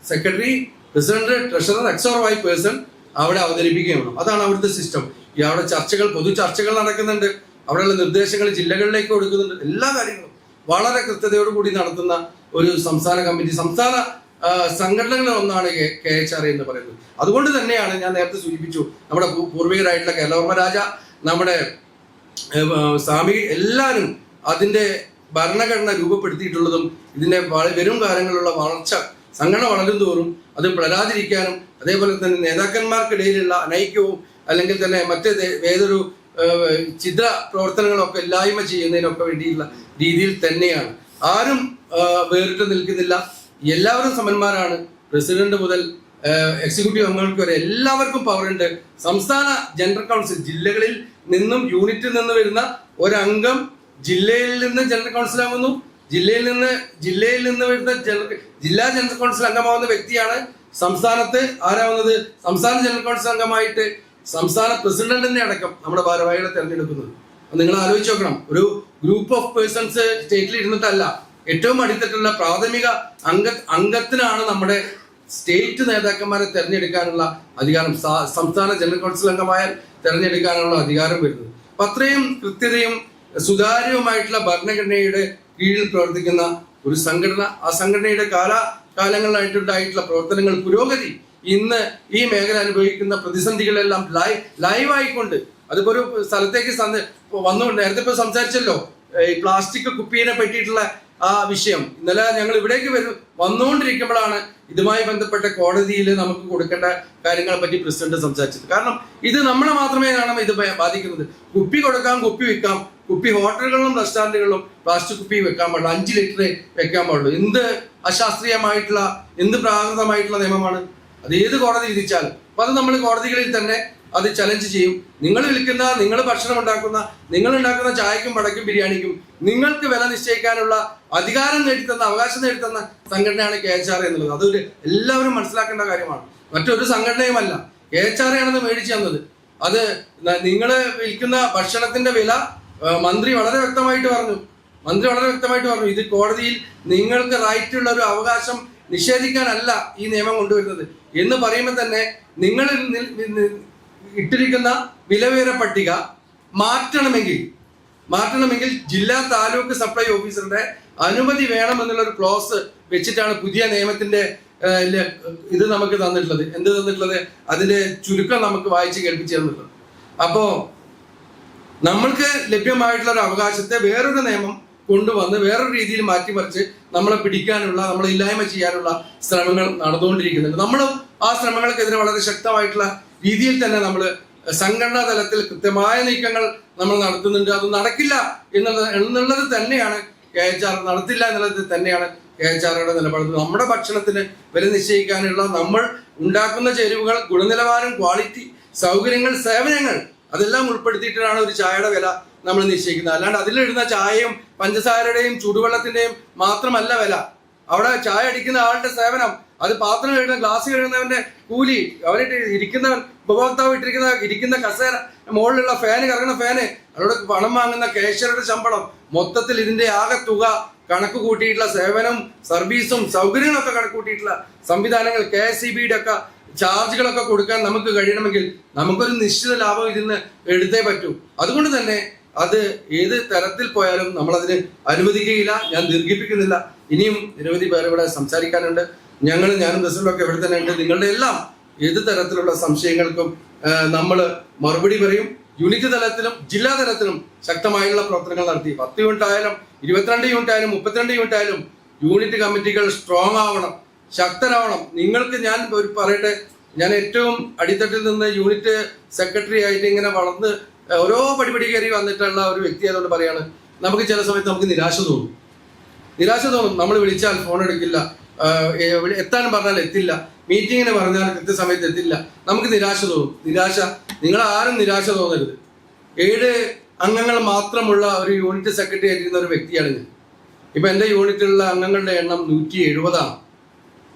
secretary, president, treasurer, X person അവിടെ അവതരിപ്പിക്കുകയും വേണം. അതാണ് അവിടുത്തെ സിസ്റ്റം. അവിടെ പൊതു ചർച്ചകൾ നടക്കുന്നുണ്ട്, അവിടെയുള്ള നിർദ്ദേശങ്ങൾ ജില്ലകളിലേക്ക് കൊടുക്കുന്നുണ്ട്. എല്ലാ കാര്യങ്ങളും വളരെ കൃത്യതയോടുകൂടി നടത്തുന്ന ഒരു സംസ്ഥാന കമ്മിറ്റി, സംസ്ഥാന സംഘടനകളിൽ ഒന്നാണ് KHRA എന്ന് പറയുന്നത്. അതുകൊണ്ട് തന്നെയാണ് ഞാൻ നേരത്തെ സൂചിപ്പിച്ചു, നമ്മുടെ പൂർവികരായിട്ടുള്ള കേരളവർമ്മ രാജ, നമ്മുടെ സ്വാമി എല്ലാവരും അതിന്റെ ഭരണഘടന രൂപപ്പെടുത്തിയിട്ടുള്ളതും ഇതിന്റെ വരും കാലങ്ങളിലുള്ള വളർച്ച സംഘടന വളരും തോറും അത് വളരാതിരിക്കാനും അതേപോലെ തന്നെ നേതാക്കന്മാർക്കിടയിലുള്ള അനൈക്യവും അല്ലെങ്കിൽ തന്നെ ഏതൊരു ചിത്ര പ്രവർത്തനങ്ങളൊക്കെ ഇല്ലായ്മ ചെയ്യുന്നതിനൊക്കെ വേണ്ടിയുള്ള രീതിയിൽ തന്നെയാണ്. ആരും വേറിട്ട് നിൽക്കുന്നില്ല, എല്ലാവരും സമന്മാരാണ്. പ്രസിഡന്റ് മുതൽ എക്സിക്യൂട്ടീവ് അംഗങ്ങൾക്ക് വരെ എല്ലാവർക്കും പവറുണ്ട്. സംസ്ഥാന ജനറൽ കൗൺസിൽ ജില്ലകളിൽ നിന്നും യൂണിറ്റിൽ നിന്ന് വരുന്ന ഒരംഗം ജില്ലയിൽ നിന്ന് ജനറൽ കൗൺസിൽ ആകുന്നു, ജില്ലയിൽ നിന്ന് വരുന്ന ജില്ലാ ജനറൽ കൗൺസിൽ അംഗമാവുന്ന വ്യക്തിയാണ് സംസ്ഥാനത്ത് ആരാവുന്നത്, സംസ്ഥാന ജനറൽ കൗൺസിൽ അംഗമായിട്ട് സംസ്ഥാന പ്രസിഡന്റിനെ അടക്കം നമ്മുടെ ഭാരവാഹികളെ തെരഞ്ഞെടുക്കുന്നത്. നിങ്ങൾ ആലോചിച്ച് നോക്കണം, ഒരു ഗ്രൂപ്പ് ഓഫ് പേഴ്സൺസ് സ്റ്റേറ്റിൽ ഇരുന്നിട്ടല്ല, ഏറ്റവും അടിത്തട്ടുള്ള പ്രാഥമിക അംഗത്തിനാണ് നമ്മുടെ സ്റ്റേറ്റ് നേതാക്കന്മാരെ തെരഞ്ഞെടുക്കാനുള്ള അധികാരം, സംസ്ഥാന ജനറൽ കൗൺസിൽ അംഗമായാൽ തെരഞ്ഞെടുക്കാനുള്ള അധികാരം വരുന്നത്. അപ്പൊ അത്രയും കൃത്യതയും സുതാര്യവുമായിട്ടുള്ള ഭരണഘടനയുടെ കീഴിൽ പ്രവർത്തിക്കുന്ന ഒരു സംഘടന, ആ സംഘടനയുടെ കാലങ്ങളിലായിട്ടുണ്ടായിട്ടുള്ള പ്രവർത്തനങ്ങൾ, പുരോഗതി, ഇന്ന് ഈ മേഖല അനുഭവിക്കുന്ന പ്രതിസന്ധികളെല്ലാം ലൈവായിക്കൊണ്ട് അതിപ്പോ ഒരു സ്ഥലത്തേക്ക് വന്നുകൊണ്ട് നേരത്തെ ഇപ്പൊ സംസാരിച്ചല്ലോ ഈ പ്ലാസ്റ്റിക് കുപ്പീനെ പറ്റിയിട്ടുള്ള ആ വിഷയം. ഇന്നലെ ഞങ്ങൾ ഇവിടേക്ക് വന്നുകൊണ്ടിരിക്കുമ്പോഴാണ് ഇതുമായി ബന്ധപ്പെട്ട കോടതിയിൽ നമുക്ക് കൊടുക്കേണ്ട കാര്യങ്ങളെ പറ്റി പ്രസിഡന്റ് സംസാരിച്ചത്. കാരണം ഇത് നമ്മളെ മാത്രമേ കാണാം ഇത് ബാധിക്കുന്നത്. കുപ്പി കൊടുക്കാം, കുപ്പി വിൽക്കാം, കുപ്പി ഹോട്ടലുകളിലും റെസ്റ്റോറന്റുകളിലും പ്ലാസ്റ്റിക് കുപ്പി വെക്കാൻ പാടുള്ളൂ, 5 ലിറ്റർ വെക്കാൻ പാടുള്ളൂ. എന്ത് അശാസ്ത്രീയമായിട്ടുള്ള, എന്ത് പ്രാകൃതമായിട്ടുള്ള നിയമമാണ് അത്, ഏത് കോടതി വിധിച്ചാലും. അപ്പൊ അത് നമ്മൾ കോടതികളിൽ തന്നെ അത് ചലഞ്ച് ചെയ്യും. നിങ്ങൾ വിൽക്കുന്ന, നിങ്ങൾ ഭക്ഷണം ഉണ്ടാക്കുന്ന, നിങ്ങൾ ഉണ്ടാക്കുന്ന ചായക്കും വടക്കും ബിരിയാണിക്കും നിങ്ങൾക്ക് വില നിശ്ചയിക്കാനുള്ള അധികാരം നേടിത്തന്ന, അവകാശം നേടിത്തന്ന സംഘടനയാണ് KHR എന്നുള്ളത്. അതൊരു എല്ലാവരും മനസ്സിലാക്കേണ്ട കാര്യമാണ്. മറ്റൊരു സംഘടനയുമല്ല, KHR ആണെന്ന് മേടിച്ചു തന്നത്. അത് നിങ്ങൾ വിൽക്കുന്ന ഭക്ഷണത്തിന്റെ വില മന്ത്രി വളരെ വ്യക്തമായിട്ട് പറഞ്ഞു. ഇത് കോടതിയിൽ നിങ്ങൾക്ക് റൈറ്റ് ഉള്ള ഒരു അവകാശം നിഷേധിക്കാനല്ല ഈ നിയമം കൊണ്ടുവരുന്നത് എന്ന് പറയുമ്പോൾ തന്നെ നിങ്ങൾ ഇട്ടിരിക്കുന്ന വിലവേര പട്ടിക മാറ്റണമെങ്കിൽ ജില്ലാ താലൂക്ക് സപ്ലൈ ഓഫീസറുടെ അനുമതി വേണമെന്നുള്ള ഒരു ക്ലോസ് വെച്ചിട്ടാണ് പുതിയ നിയമത്തിന്റെ ഇത് നമുക്ക് തന്നിട്ടുള്ളത്. അതിന്റെ ചുരുക്കം നമുക്ക് വായിച്ച് കേൾപ്പിച്ചു തന്നിട്ടുള്ളത്. അപ്പോ നമ്മൾക്ക് ലഭ്യമായിട്ടുള്ള ഒരു അവകാശത്തെ വേറൊരു നിയമം കൊണ്ടുവന്ന് വേറൊരു രീതിയിൽ മാറ്റിമറിച്ച് നമ്മളെ പിടിക്കാനുള്ള, നമ്മളെ ഇല്ലായ്മ ചെയ്യാനുള്ള ശ്രമങ്ങൾ നടന്നുകൊണ്ടിരിക്കുന്നുണ്ട്. നമ്മളും ആ ശ്രമങ്ങൾക്കെതിരെ വളരെ ശക്തമായിട്ടുള്ള രീതിയിൽ തന്നെ നമ്മൾ സംഘടനാ തലത്തിൽ കൃത്യമായ നീക്കങ്ങൾ നമ്മൾ നടത്തുന്നുണ്ട്. അത് നടക്കില്ല എന്നുള്ളത് തന്നെയാണ് നടത്തില്ല എന്നുള്ളത് തന്നെയാണ് KHRയുടെ നിലപാട്. നമ്മുടെ ഭക്ഷണത്തിന് വില നിശ്ചയിക്കാനുള്ള, നമ്മൾ ഉണ്ടാക്കുന്ന ചേരുവകൾ, ഗുണനിലവാരം, ക്വാളിറ്റി, സൗകര്യങ്ങൾ, സേവനങ്ങൾ അതെല്ലാം ഉൾപ്പെടുത്തിയിട്ടാണ് ഒരു ചായയുടെ വില നമ്മൾ നിശ്ചയിക്കുന്നത്. അല്ലാണ്ട് അതിലിടുന്ന ചായയും പഞ്ചസാരയുടെയും ചൂടുവെള്ളത്തിന്റെയും മാത്രമല്ല വില. അവിടെ ചായ അടിക്കുന്ന ആളുടെ സേവനം, അത് പാത്രം കഴുകുന്ന, ഗ്ലാസ് കഴുകുന്നവന്റെ കൂലി, അവരിട്ട് ഇരിക്കുന്നവൻ, ഉപഭോക്താവ് ഇരിക്കുന്ന കസേര, മുകളിലുള്ള ഫാന്, കറങ്ങുന്ന ഫാന്, അവരോട് പണം വാങ്ങുന്ന കേഷ്യറുടെ ശമ്പളം, മൊത്തത്തിൽ ഇതിന്റെ ആകെ തുക കണക്ക് കൂട്ടിയിട്ടുള്ള സേവനം, സർവീസും സൗകര്യങ്ങളൊക്കെ കണക്ക് കൂട്ടിയിട്ടുള്ള സംവിധാനങ്ങൾ, KSEBയുടെ ഒക്കെ ചാർജുകളൊക്കെ കൊടുക്കാൻ നമുക്ക് കഴിയണമെങ്കിൽ നമുക്കൊരു നിശ്ചിത ലാഭം ഇതിന് എടുത്തേ പറ്റൂ. അതുകൊണ്ട് തന്നെ അത് ഏത് തരത്തിൽ പോയാലും നമ്മളതിന് അനുവദിക്കുകയില്ല. ഞാൻ ദീർഘിപ്പിക്കുന്നില്ല. ഇനിയും നിരവധി പേർ ഇവിടെ സംസാരിക്കാനുണ്ട്. ഞാനും ബസ്സിലൊക്കെ ഇവിടെ തന്നെ ഉണ്ട്. നിങ്ങളുടെ എല്ലാം ഏത് തരത്തിലുള്ള സംശയങ്ങൾക്കും നമ്മൾ മറുപടി പറയും. യൂണിറ്റ് തലത്തിലും ജില്ലാ തലത്തിലും ശക്തമായുള്ള പ്രവർത്തനങ്ങൾ നടത്തി. 10 യൂണിറ്റ് ആയാലും 22 യൂണിറ്റ് ആയാലും 32 യൂണിറ്റ് ആയാലും യൂണിറ്റ് കമ്മിറ്റികൾ സ്ട്രോങ് ആവണം, ശക്തരാവണം. നിങ്ങൾക്ക് ഞാൻ പറയട്ടെ, ഞാൻ ഏറ്റവും അടിത്തട്ടിൽ നിന്ന് യൂണിറ്റ് സെക്രട്ടറി ആയിട്ട് ഇങ്ങനെ വളർന്ന് ഓരോ പടിപടി കയറി വന്നിട്ടുള്ള ഒരു വ്യക്തി ആയതുകൊണ്ട് പറയാണ്, നമുക്ക് ചില സമയത്ത് നമുക്ക് നിരാശ തോന്നും. നമ്മൾ വിളിച്ചാൽ ഫോൺ എടുക്കില്ല, എത്താൻ പറഞ്ഞാൽ എത്തില്ല, മീറ്റിങ്ങിന് പറഞ്ഞാൽ കൃത്യസമയത്ത് എത്തില്ല, നമുക്ക് നിരാശ തോന്നും. നിങ്ങൾ ആരും നിരാശ തോന്നരുത്. 7 അംഗങ്ങൾ മാത്രമുള്ള ഒരു യൂണിറ്റ് സെക്രട്ടറി ആയിരിക്കുന്ന ഒരു വ്യക്തിയാണ് ഞാൻ. ഇപ്പൊ എന്റെ യൂണിറ്റിലുള്ള അംഗങ്ങളുടെ എണ്ണം 170 ആണ്.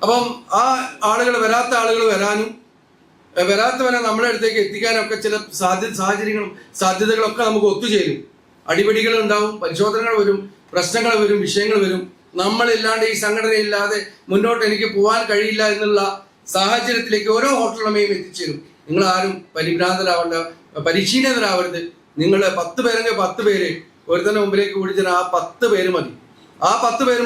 അപ്പം ആ ആളുകൾ, വരാത്ത ആളുകൾ വരാനും വരാത്തവരെ നമ്മുടെ അടുത്തേക്ക് എത്തിക്കാനും ഒക്കെ ചില സാധ്യതകളൊക്കെ നമുക്ക് ഒത്തുചേരും. അടിപിടികൾ ഉണ്ടാവും, പരിശോധനകൾ വരും, പ്രശ്നങ്ങൾ വരും, വിഷയങ്ങൾ വരും. നമ്മളില്ലാണ്ട്, ഈ സംഘടനയില്ലാതെ മുന്നോട്ട് എനിക്ക് പോകാൻ കഴിയില്ല എന്നുള്ള സാഹചര്യത്തിലേക്ക് ഓരോ ഹോട്ടലുടമയും എത്തിച്ചേരും. നിങ്ങൾ ആരും പരിഭ്രാന്തരാവേണ്ട, പരിശീലനരാവരുത്. നിങ്ങൾ 10 പേരെങ്കിൽ 10 പേര് ഒരുത്തന്നെ മുമ്പിലേക്ക് ഓടിച്ചാൽ ആ 10 പേര്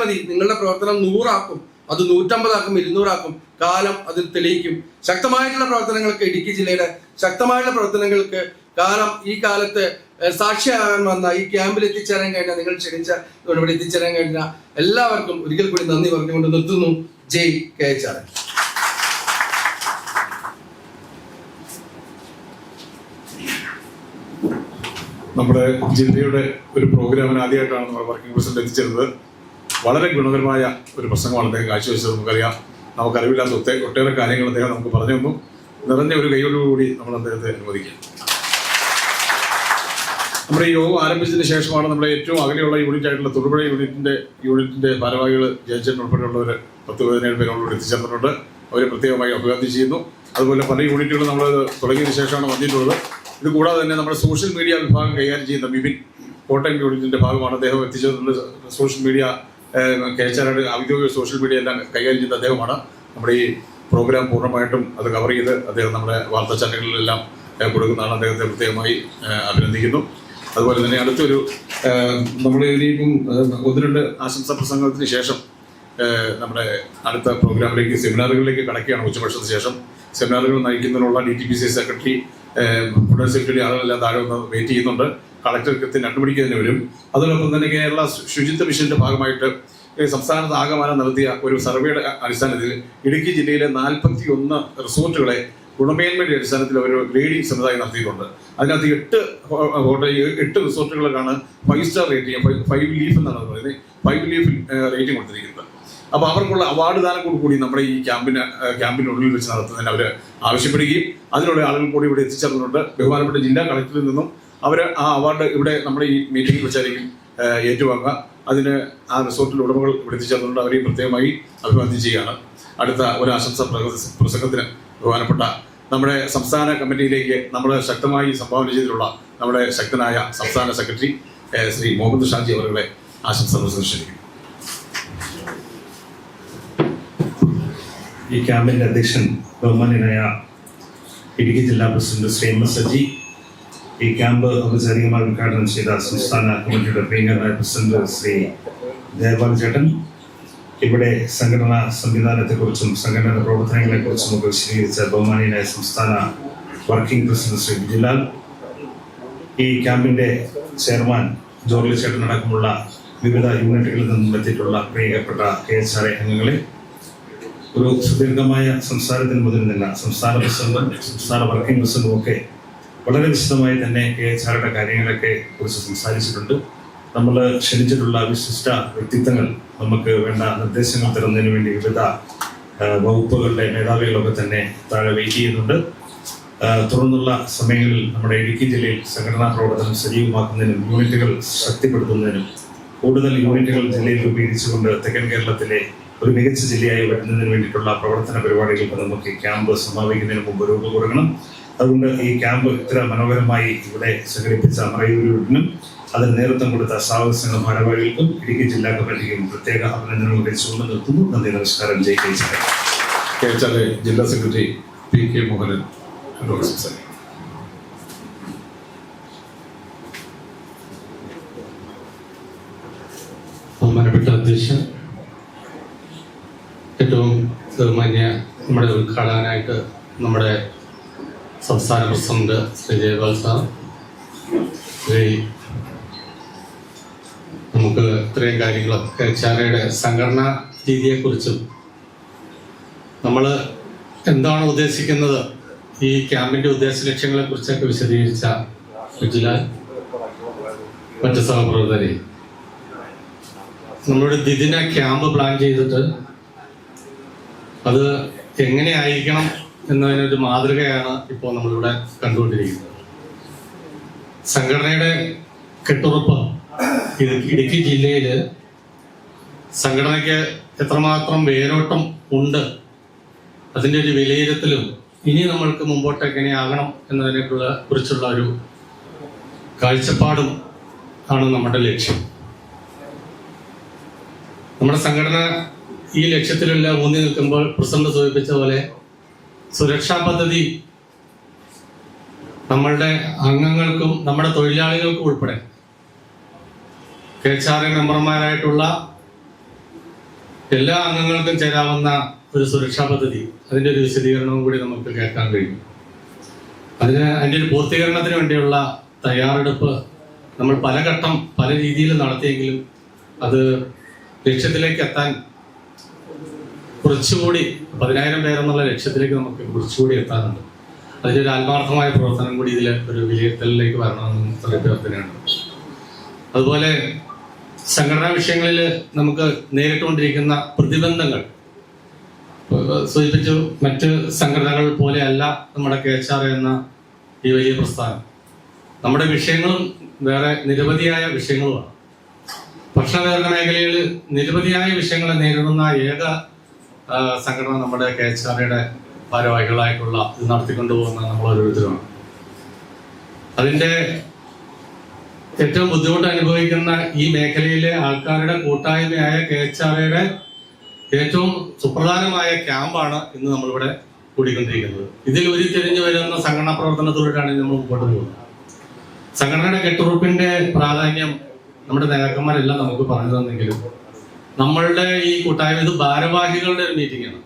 മതി. നിങ്ങളുടെ പ്രവർത്തനം 100 ആക്കും, അത് 150 ആക്കും, 200 ആക്കും. കാലം അതിൽ തെളിയിക്കും. ശക്തമായിട്ടുള്ള പ്രവർത്തനങ്ങൾക്ക്, ഇടുക്കി ജില്ലയുടെ ശക്തമായിട്ടുള്ള പ്രവർത്തനങ്ങൾക്ക് കാലം, ഈ കാലത്ത് സാക്ഷിയാകാൻ വന്ന, ഈ ക്യാമ്പിൽ എത്തിച്ചേരാൻ കഴിഞ്ഞ, നിങ്ങൾ ക്ഷണിച്ച ഇവിടെ എത്തിച്ചേരാൻ കഴിഞ്ഞ എല്ലാവർക്കും ഒരിക്കൽ കൂടി നന്ദി പറഞ്ഞുകൊണ്ട് നിർത്തുന്നു. ജയ് KHR. നമ്മുടെ ജില്ലയുടെ ഒരു പ്രോഗ്രാമിന് ആദ്യമായിട്ടാണ് നമ്മുടെ വർക്കിംഗ് പ്രസിഡന്റ് എത്തിച്ചേരുന്നത്. വളരെ ഗുണകരമായ ഒരു പ്രസംഗമാണ് അദ്ദേഹം കാഴ്ചവെച്ചത്. നമുക്കറിവില്ലാത്ത ഒട്ടേറെ കാര്യങ്ങൾ അദ്ദേഹം നമുക്ക് പറഞ്ഞു തന്നു. നിറഞ്ഞ ഒരു കൈയോടുകൂടി നമ്മൾ അദ്ദേഹത്തെ അനുവദിക്കാം. നമ്മുടെ ഈ യോഗം ആരംഭിച്ചതിന് ശേഷമാണ് നമ്മുടെ ഏറ്റവും അകലെയുള്ള യൂണിറ്റ് ആയിട്ടുള്ള തൊടുപുഴ യൂണിറ്റിന്റെ ഭാരവാഹികൾ, ജയചേട്ടൻ ഉൾപ്പെടെയുള്ളവർ 10-17 പേരോട് എത്തിച്ചേർന്നിട്ടുണ്ട്. അവരെ പ്രത്യേകമായി അഭിവാദ്യം ചെയ്യുന്നു. അതുപോലെ പല യൂണിറ്റുകളും നമ്മൾ തുടങ്ങിയതിന് ശേഷമാണ് വന്നിട്ടുള്ളത്. ഇത് കൂടാതെ തന്നെ നമ്മുടെ സോഷ്യൽ മീഡിയ വിഭാഗം കൈകാര്യം ചെയ്യുന്ന ബിബിൻ, കോട്ടയം യൂണിറ്റിന്റെ ഭാഗമാണ്. അദ്ദേഹം എത്തിച്ചേർന്നിട്ടുണ്ട്. സോഷ്യൽ മീഡിയ, KHRയുടെ ഔദ്യോഗിക സോഷ്യൽ മീഡിയ എല്ലാം കൈകാര്യം ചെയ്യുന്ന അദ്ദേഹമാണ്. നമ്മുടെ ഈ പ്രോഗ്രാം പൂർണ്ണമായിട്ടും അത് കവർ ചെയ്ത് അദ്ദേഹം നമ്മുടെ വാർത്താ ചാനലുകളിലെല്ലാം കൊടുക്കുന്നതാണ്. അദ്ദേഹത്തെ പ്രത്യേകമായി അഭിനന്ദിക്കുന്നു. അതുപോലെ തന്നെ അടുത്തൊരു നമ്മൾ ഇനിയിപ്പം 1-2 ആശംസാ പ്രസംഗത്തിന് ശേഷം നമ്മുടെ അടുത്ത പ്രോഗ്രാമിലേക്ക്, സെമിനാറുകളിലേക്ക് കടക്കുകയാണ്. ഉച്ചഭക്ഷണത്തിന് ശേഷം സെമിനാറുകൾ നയിക്കുന്നതിനുള്ള DTPC സെക്രട്ടറി, ഫുഡ് സെക്രട്ടറി ആളുകളെല്ലാം താഴെ ഒന്ന് വെയിറ്റ് ചെയ്യുന്നുണ്ട്. കളക്ടർ കൃത്യം 2 മണിക്ക് തന്നെ വരും. അതോടൊപ്പം തന്നെ കേരള ശുചിത്വ മിഷന്റെ ഭാഗമായിട്ട് സംസ്ഥാനത്ത് ആകമാനം നടത്തിയ ഒരു സർവേയുടെ അടിസ്ഥാനത്തിൽ ഇടുക്കി ജില്ലയിലെ 41 റിസോർട്ടുകളെ ഗുണമേന്മയുടെ അടിസ്ഥാനത്തിൽ ഒരു ഗ്രേഡിംഗ് സമുദായം നടത്തിയിട്ടുണ്ട്. അതിനകത്ത് 8 റിസോർട്ടുകൾക്കാണ് 5 സ്റ്റാർ റേറ്റിംഗ്, 5 ലീഫ് എന്നാണ് പറയുന്നത്, 5 ലീഫ് റേറ്റിംഗ് കൊടുത്തിരിക്കുന്നത്. അപ്പോൾ അവർക്കുള്ള അവാർഡ് ദാനം കൂടി നമ്മുടെ ഈ ക്യാമ്പിനുള്ളിൽ വെച്ച് നടത്തുന്നതിന് അവർ ആവശ്യപ്പെടുകയും അതിനുള്ള ആളുകൾ കൂടി ഇവിടെ എത്തിച്ചേർന്നിട്ടുണ്ട്. ബഹുമാനപ്പെട്ട ജില്ലാ കളക്ടറിൽ നിന്നും അവർ ആ അവാർഡ് ഇവിടെ നമ്മുടെ ഈ മീറ്റിംഗിൽ വെച്ചായിരിക്കും ഏറ്റുവാങ്ങുക. അതിന് ആ റിസോർട്ടിലെ ഉടമകൾ ഇവിടെ എത്തിച്ചേർന്നിട്ടുണ്ട്. അവരെയും പ്രത്യേകമായി അഭിവാദ്യം ചെയ്യുകയാണ്. അടുത്ത ഒരു ആശംസ പ്രസംഗത്തിന് ബഹുമാനപ്പെട്ട നമ്മുടെ സംസ്ഥാന കമ്മിറ്റിയിലേക്ക് നമ്മൾ ശക്തമായി സംഭാവന ചെയ്തിട്ടുള്ള നമ്മുടെ ശക്തനായ സംസ്ഥാന സെക്രട്ടറി ശ്രീ മുഹമ്മദ് ഷാജി അവരുടെ ആശംസ പ്രസംഗിക്കും. ഈ ക്യാമ്പിന്റെ അധ്യക്ഷൻ ബഹുമാന്യനായ ഇടുക്കി ജില്ലാ president Shri M S Saji, ഈ ക്യാമ്പ് ഔപചാരികമായി ഉദ്ഘാടനം ചെയ്ത സംസ്ഥാന കമ്മിറ്റിയുടെ പ്രിയങ്കരനായ പ്രസിഡന്റ് ശ്രീ ജയപാൽ ചേട്ടൻ, ഇവിടെ സംഘടനാ സംവിധാനത്തെക്കുറിച്ചും സംഘടനാ പ്രവർത്തനങ്ങളെക്കുറിച്ചും ഒക്കെ വിശദീകരിച്ച ബഹുമാനീയനായ സംസ്ഥാന വർക്കിംഗ് പ്രസിഡന്റ് ശ്രീ ബിജുലാൽ, ഈ ക്യാമ്പിന്റെ ചെയർമാൻ ജോർലി ചേട്ടൻ അടക്കമുള്ള വിവിധ യൂണിറ്റുകളിൽ നിന്നും എത്തിയിട്ടുള്ള പ്രിയപ്പെട്ട KHRA അംഗങ്ങളെ, ഒരു സുദീർഘമായ സംസാരത്തിന് മുതിരുന്നില്ല. സംസ്ഥാന പ്രസിഡന്റും സംസ്ഥാന വർക്കിംഗ് പ്രസിഡന്റും ഒക്കെ വളരെ വിശദമായി തന്നെ KHRയുടെ കാര്യങ്ങളൊക്കെ കുറിച്ച് സംസാരിച്ചിട്ടുണ്ട്. നമ്മൾ ക്ഷണിച്ചിട്ടുള്ള വിശിഷ്ട വ്യക്തിത്വങ്ങൾ നമുക്ക് വേണ്ട നിർദ്ദേശങ്ങൾ തരുന്നതിന് വേണ്ടി വിവിധ വകുപ്പുകളുടെ മേധാവികളൊക്കെ തന്നെ താഴെ വെയിറ്റ് ചെയ്യുന്നുണ്ട്. തുടർന്നുള്ള സമയങ്ങളിൽ നമ്മുടെ ഇടുക്കി ജില്ലയിൽ സംഘടനാ പ്രവർത്തനം സജീവമാക്കുന്നതിനും യൂണിറ്റുകൾ ശക്തിപ്പെടുത്തുന്നതിനും കൂടുതൽ യൂണിറ്റുകൾ ജില്ലയിൽ രൂപീകരിച്ചുകൊണ്ട് തെക്കൻ കേരളത്തിലെ ഒരു മികച്ച ജില്ലയായി വരുന്നതിന് വേണ്ടിയിട്ടുള്ള പ്രവർത്തന പരിപാടികൾക്ക് നമുക്ക് ഈ ക്യാമ്പ് സമാപിക്കുന്നതിന് മുമ്പ് രൂപം കൊടുക്കണം. അതുകൊണ്ട് ഈ ക്യാമ്പ് ഇത്ര മനോഹരമായി ഇവിടെ സംഘടിപ്പിച്ച മറയൂരിനും അതിന് നേതൃത്വം കൊടുത്ത സാഹസ സംഘ ഭാരവാഹികൾക്കും ഇടുക്കി ജില്ലാ കമ്മിറ്റിക്കും പ്രത്യേക അഭിനന്ദനങ്ങൾ അറിയിച്ചുകൊണ്ട് നിർത്തുന്നു. നന്ദി, നമസ്കാരം. ജയ് KHRA ജില്ലാ സെക്രട്ടറി PK മോഹനൻ സംസാരിക്കും. ബഹുമാനപ്പെട്ട അധ്യക്ഷൻ, ഏറ്റവും ബഹുമാന്യ നമ്മുടെ ഉദ്ഘാടകനായിട്ട് നമ്മുടെ സംസ്ഥാന പ്രസിഡന്റ് ശ്രീ ജയപാൽ സാർ, നമുക്ക് ഇത്രയും കാര്യങ്ങൾ KHRയുടെ സംഘടനാ രീതിയെക്കുറിച്ചും നമ്മൾ എന്താണ് ഉദ്ദേശിക്കുന്നത്, ഈ ക്യാമ്പിൻ്റെ ഉദ്ദേശ ലക്ഷ്യങ്ങളെക്കുറിച്ചൊക്കെ വിശദീകരിച്ച ബിജുലാൽ, മറ്റ് സഹപ്രവർത്തകരെ, നമ്മുടെ ദ്വിദിന ക്യാമ്പ് പ്ലാൻ ചെയ്തിട്ട് അത് എങ്ങനെയായിരിക്കണം എന്നതിനൊരു മാതൃകയാണ് ഇപ്പോൾ നമ്മളിവിടെ കണ്ടുകൊണ്ടിരിക്കുന്നത്. സംഘടനയുടെ കെട്ടുറപ്പ് ഇടുക്കി ജില്ലയിൽ സംഘടനയ്ക്ക് എത്രമാത്രം വേരോട്ടം ഉണ്ട്, അതിൻ്റെ ഒരു വിലയിരുത്തലും ഇനി നമ്മൾക്ക് മുമ്പോട്ട് എങ്ങനെയാകണം എന്നതിനെ കുറിച്ചുള്ള ഒരു കാഴ്ചപ്പാടും ആണ് നമ്മുടെ ലക്ഷ്യം. നമ്മുടെ സംഘടന ഈ ലക്ഷ്യത്തിലെല്ലാം ഊന്നി നിൽക്കുമ്പോൾ പ്രസിഡന്റ് സൂചിപ്പിച്ച പോലെ സുരക്ഷാ പദ്ധതി നമ്മളുടെ അംഗങ്ങൾക്കും നമ്മുടെ തൊഴിലാളികൾക്കും ഉൾപ്പെടെ KHRA മെമ്പർമാരായിട്ടുള്ള എല്ലാ അംഗങ്ങൾക്കും ചേരാവുന്ന ഒരു സുരക്ഷാ പദ്ധതി, അതിൻ്റെ ഒരു വിശദീകരണവും കൂടി നമുക്ക് കേൾക്കാൻ കഴിയും. അതിൻ്റെ ഒരു പൂർത്തീകരണത്തിന് വേണ്ടിയുള്ള തയ്യാറെടുപ്പ് നമ്മൾ പലഘട്ടം പല രീതിയിൽ നടത്തിയെങ്കിലും അത് ലക്ഷ്യത്തിലേക്ക് എത്താൻ കുറച്ചുകൂടി 10,000 പേരെന്നുള്ള ലക്ഷ്യത്തിലേക്ക് നമുക്ക് കുറച്ചുകൂടി എത്താനുണ്ട്. അതിൻ്റെ ഒരു ആത്മാർത്ഥമായ പ്രവർത്തനം കൂടി ഇതിൽ ഒരു വിലയിരുത്തലിലേക്ക് വരണമെന്നും അഭ്യർത്ഥനയുണ്ട്. അതുപോലെ സംഘടനാ വിഷയങ്ങളിൽ നമുക്ക് നേരിട്ടുകൊണ്ടിരിക്കുന്ന പ്രതിബന്ധങ്ങൾ സൂചിപ്പിച്ചു. മറ്റ് സംഘടനകൾ പോലെയല്ല നമ്മുടെ KHRA എന്ന ഈ വലിയ പ്രസ്ഥാനം. നമ്മുടെ വിഷയങ്ങളും വേറെ നിരവധിയായ വിഷയങ്ങളുമാണ്. ഭക്ഷണ വിതരണ മേഖലയിൽ നിരവധിയായ വിഷയങ്ങളെ നേരിടുന്ന ഏക സംഘടന നമ്മുടെ KHRയുടെ ഭാരവാഹികളായിട്ടുള്ള ഇത് നടത്തിക്കൊണ്ടുപോകുന്ന നമ്മൾ ഓരോരുത്തരുമാണ്. അതിൻ്റെ ഏറ്റവും ബുദ്ധിമുട്ട് അനുഭവിക്കുന്ന ഈ മേഖലയിലെ ആൾക്കാരുടെ കൂട്ടായ്മയായ KHRയുടെ ഏറ്റവും സുപ്രധാനമായ ക്യാമ്പാണ് ഇന്ന് നമ്മളിവിടെ കൂടിക്കൊണ്ടിരിക്കുന്നത്. ഇതിൽ ഉരുത്തിരിഞ്ഞു വരുന്ന സംഘടനാ പ്രവർത്തനത്തോടെയാണ് നമ്മൾ മുമ്പോട്ട് പോകുന്നത്. സംഘടനയുടെ കെട്ടുറപ്പിന്റെ പ്രാധാന്യം നമ്മുടെ നേതാക്കന്മാരെല്ലാം നമുക്ക് പറഞ്ഞു തന്നെങ്കിലും നമ്മളുടെ ഈ കൂട്ടായ്മ ഇത് ഭാരവാഹികളുടെ ഒരു മീറ്റിംഗ് ആണ്.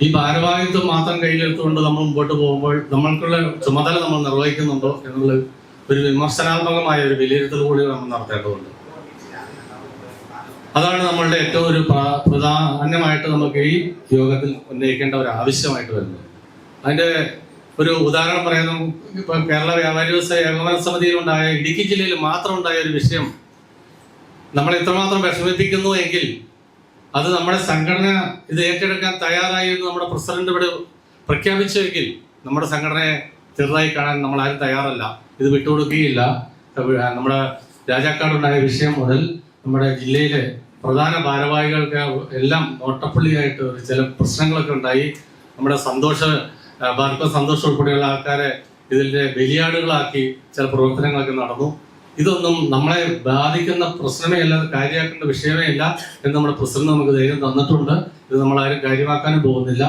ഈ ഭാരവാഹിത്വം മാത്രം കയ്യിലെടുത്തുകൊണ്ട് നമ്മൾ മുമ്പോട്ട് പോകുമ്പോൾ നമ്മൾക്കുള്ള ചുമതല നമ്മൾ നിർവഹിക്കുന്നുണ്ടോ എന്നുള്ള ഒരു വിമർശനാത്മകമായ ഒരു വിലയിരുത്തൽ കൂടി നമ്മൾ നടത്തേണ്ടതുണ്ട്. അതാണ് നമ്മളുടെ ഏറ്റവും ഒരു പ്രധാനമായിട്ട് നമുക്ക് ഈ യോഗത്തിൽ ഉന്നയിക്കേണ്ട ഒരു ആവശ്യമായിട്ട് വരുന്നത്. അതിന്റെ ഒരു ഉദാഹരണം പറയുന്നത് ഇപ്പൊ കേരള വ്യാപാരി വ്യവസായ ഏകോപന സമിതിയിലുണ്ടായ ഇടുക്കി ജില്ലയിൽ മാത്രം ഉണ്ടായ ഒരു വിഷയം നമ്മൾ ഇത്രമാത്രം വിഷമിപ്പിക്കുന്നു എങ്കിൽ അത് നമ്മുടെ സംഘടന ഇത് ഏറ്റെടുക്കാൻ തയ്യാറായി എന്ന് നമ്മുടെ പ്രസിഡന്റ് ഇവിടെ പ്രഖ്യാപിച്ചെങ്കിൽ നമ്മുടെ സംഘടനയെ ചെറുതായി കാണാൻ നമ്മൾ ആരും തയ്യാറല്ല. ഇത് വിട്ടുകൊടുക്കുകയില്ല. നമ്മുടെ രാജാക്കാടുണ്ടായ വിഷയം മുതൽ നമ്മുടെ ജില്ലയിലെ പ്രധാന ഭാരവാഹികൾക്ക് എല്ലാം നോട്ടപ്പള്ളിയായിട്ട് ചില പ്രശ്നങ്ങളൊക്കെ ഉണ്ടായി. നമ്മുടെ സന്തോഷ് ഉൾപ്പെടെയുള്ള ആൾക്കാരെ ഇതിന്റെ ബലിയാടുകളാക്കി ചില പ്രവർത്തനങ്ങളൊക്കെ നടന്നു. ഇതൊന്നും നമ്മളെ ബാധിക്കുന്ന പ്രശ്നമേ അല്ല, കാര്യമാക്കേണ്ട വിഷയമേ അല്ല എന്ന് നമ്മുടെ പ്രസിഡന്റ് നമുക്ക് ധൈര്യം തന്നിട്ടുണ്ട്. ഇത് നമ്മളാരും കാര്യമാക്കാനും പോകുന്നില്ല.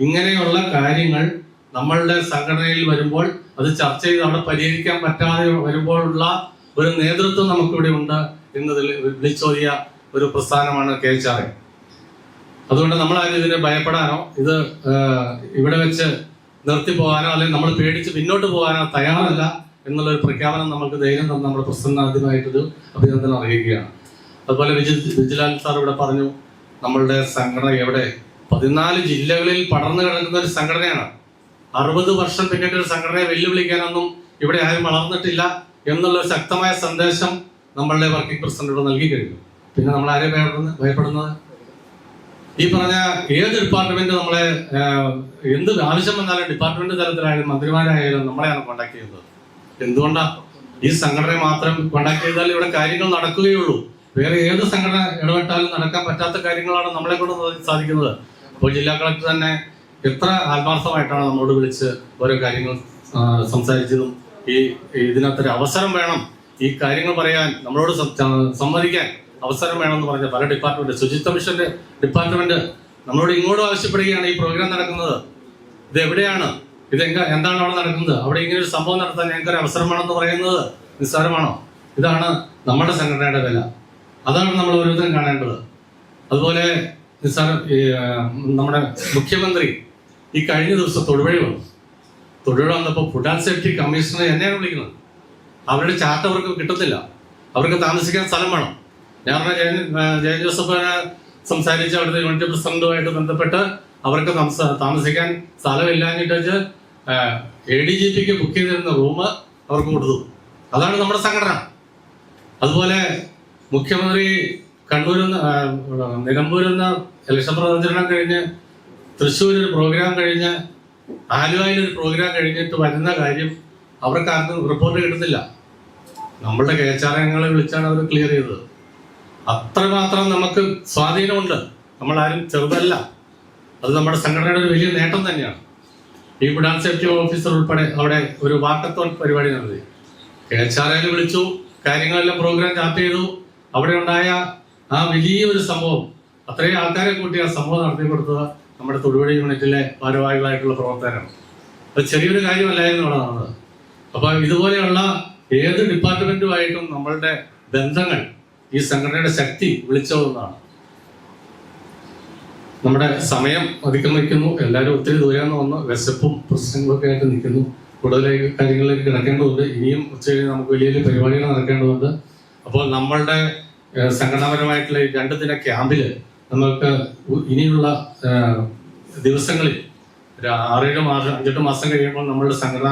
ഇങ്ങനെയുള്ള കാര്യങ്ങൾ നമ്മളുടെ സംഘടനയിൽ വരുമ്പോൾ അത് ചർച്ച ചെയ്ത് അവിടെ പരിഹരിക്കാൻ പറ്റാതെ വരുമ്പോഴുള്ള ഒരു നേതൃത്വം നമുക്കിവിടെ ഉണ്ട് എന്നതിൽ വിളിച്ചോതിയ ഒരു പ്രസ്ഥാനമാണ് KHRA. അതുകൊണ്ട് നമ്മളാരും ഇതിനെ ഭയപ്പെടാനോ ഇത് ഇവിടെ വെച്ച് നിർത്തി പോകാനോ അല്ലെങ്കിൽ നമ്മൾ പേടിച്ച് പിന്നോട്ട് പോകാനോ തയ്യാറല്ല എന്നുള്ളൊരു പ്രഖ്യാപനം നമുക്ക് ധൈര്യം തന്ന നമ്മുടെ പ്രസിഡന്റ് ആദ്യമായിട്ടൊരു അഭിനന്ദനം അറിയിക്കുകയാണ്. അതുപോലെ വിജിലാൽ സാർ ഇവിടെ പറഞ്ഞു, നമ്മളുടെ സംഘടന എവിടെ 14 ജില്ലകളിൽ പടർന്നു കിടക്കുന്ന ഒരു സംഘടനയാണ്. 60 വർഷം പിന്നിട്ട് ഒരു സംഘടനയെ വെല്ലുവിളിക്കാനൊന്നും ഇവിടെ ആരും വളർന്നിട്ടില്ല എന്നുള്ള ശക്തമായ സന്ദേശം നമ്മളുടെ വർക്കിംഗ് പ്രസിഡന്റ് നൽകി കഴിഞ്ഞു. പിന്നെ നമ്മൾ ആരെയും ഭയപ്പെടുന്നത്? ഈ പറഞ്ഞ ഏത് ഡിപ്പാർട്ട്മെന്റ് നമ്മളെ എന്ത് ആവശ്യം വന്നാലും ഡിപ്പാർട്ട്മെന്റ് തലത്തിലായാലും മന്ത്രിമാരായാലും നമ്മളെയാണ് കോണ്ടാക്ട് ചെയ്യുന്നത്. എന്തുകൊണ്ടാ? ഈ സംഘടനയെ മാത്രം കോണ്ടാക്ട് ചെയ്താൽ ഇവിടെ കാര്യങ്ങൾ നടക്കുകയുള്ളൂ. വേറെ ഏത് സംഘടന ഇടപെട്ടാലും നടക്കാൻ പറ്റാത്ത കാര്യങ്ങളാണ് നമ്മളെ കൊണ്ട് സാധിക്കുന്നത്. അപ്പോൾ ജില്ലാ കളക്ടർ തന്നെ എത്ര ആത്മാർത്ഥമായിട്ടാണ് നമ്മളോട് വിളിച്ച് ഓരോ കാര്യങ്ങൾ സംസാരിച്ചതും ഇതിനകത്തൊരു അവസരം വേണം, ഈ കാര്യങ്ങൾ പറയാൻ നമ്മളോട് സംവദിക്കാൻ അവസരം വേണമെന്ന് പറഞ്ഞ പല ഡിപ്പാർട്ട്മെന്റ്, ശുചിത്വ മിഷന്റെ ഡിപ്പാർട്ട്മെന്റ് നമ്മളോട് ഇങ്ങോട്ട് ആവശ്യപ്പെടുകയാണ് ഈ പ്രോഗ്രാം നടക്കുന്നത്. ഇത് എവിടെയാണ്? എന്താണ് അവിടെ നടക്കുന്നത്? അവിടെ ഇങ്ങനെ ഒരു സംഭവം നടത്താൻ ഞങ്ങൾക്കൊരു അവസരം വേണമെന്ന് പറയുന്നത് നിസ്സാരമാണോ? ഇതാണ് നമ്മുടെ സംഘടനയുടെ വില. അതാണ് നമ്മൾ ഓരോരുത്തരും കാണേണ്ടത്. അതുപോലെ നമ്മുടെ മുഖ്യമന്ത്രി ഈ കഴിഞ്ഞ ദിവസം തൊടുപുഴ വന്നപ്പോൾ ഫുഡ് ആൻഡ് സേഫ്റ്റി കമ്മീഷണർ എന്നെയാണ് വിളിക്കുന്നത്. അവരുടെ ചാർട്ട് അവർക്ക് കിട്ടത്തില്ല. അവർക്ക് താമസിക്കാൻ സ്ഥലം വേണം. ഞാൻ ജയൻ ജോസഫിനെ സംസാരിച്ച് അവിടുത്തെ യൂണിറ്റ് പ്രസിഡന്റുമായിട്ട് ബന്ധപ്പെട്ട് അവർക്ക് താമസിക്കാൻ സ്ഥലമില്ലാഞ്ഞിട്ട് ADGPക്ക് ബുക്ക് ചെയ്തിരുന്ന റൂം അവർക്ക് കൊടുത്തു. അതാണ് നമ്മുടെ സംഘടന. അതുപോലെ മുഖ്യമന്ത്രി നിലമ്പൂരിൽ നിന്ന് ഇലക്ഷൻ പ്രചരണം കഴിഞ്ഞ് തൃശ്ശൂരിൽ ഒരു പ്രോഗ്രാം കഴിഞ്ഞ് ആലുവയിലൊരു പ്രോഗ്രാം കഴിഞ്ഞിട്ട് വരുന്ന കാര്യം അവർക്ക് ആർക്കും റിപ്പോർട്ട് കിട്ടുന്നില്ല. നമ്മളുടെ KHRA അംഗങ്ങളെ വിളിച്ചാണ് അവർ ക്ലിയർ ചെയ്തത്. അത്രമാത്രം നമുക്ക് സ്വാധീനമുണ്ട്. നമ്മളാരും ചെറുതല്ല. അത് നമ്മുടെ സംഘടനയുടെ ഒരു വലിയ നേട്ടം തന്നെയാണ്. ഈ ഫുഡ് ആൻഡ് സേഫ്റ്റി ഓഫീസർ ഉൾപ്പെടെ അവിടെ ഒരു വാക്കത്തോൺ പരിപാടി നടത്തി. KHRAയിൽ വിളിച്ചു, കാര്യങ്ങളെല്ലാം പ്രോഗ്രാം ചാർട്ട് ചെയ്തു. അവിടെ ഉണ്ടായ ആ വലിയൊരു സംഭവം, അത്രയും ആൾക്കാരെ കൂട്ടി ആ സംഭവം നടത്തി കൊടുത്തത് നമ്മുടെ തൊടുപുഴ യൂണിറ്റിലെ ഭാരവാഹികളായിട്ടുള്ള പ്രവർത്തകരാണ്. അത് ചെറിയൊരു കാര്യമല്ലായിരുന്നു അവിടെ നടന്നത്. അപ്പൊ ഇതുപോലെയുള്ള ഏത് ഡിപ്പാർട്ട്മെന്റുമായിട്ടും നമ്മളുടെ ബന്ധങ്ങൾ ഈ സംഘടനയുടെ ശക്തി വിളിച്ചോന്നാണ്. നമ്മുടെ സമയം അതിക്രമിക്കുന്നു. എല്ലാവരും ഒത്തിരി ദൂരം വന്ന് വിശപ്പും പ്രശ്നങ്ങളൊക്കെ ആയിട്ട് നിൽക്കുന്നു. കൂടുതൽ കാര്യങ്ങളിലേക്ക് കിടക്കേണ്ടതുണ്ട്. ഇനിയും ഉച്ചകഴിഞ്ഞ് നമുക്ക് വലിയ വലിയ പരിപാടികൾ നടക്കേണ്ടതുണ്ട്. അപ്പോൾ നമ്മളുടെ സംഘടനാപരമായിട്ടുള്ള 2 ദിന ക്യാമ്പില് നമുക്ക് ഇനിയുള്ള ദിവസങ്ങളിൽ 6-7 മാസം 5-8 മാസം കഴിയുമ്പോൾ നമ്മളുടെ സംഘടന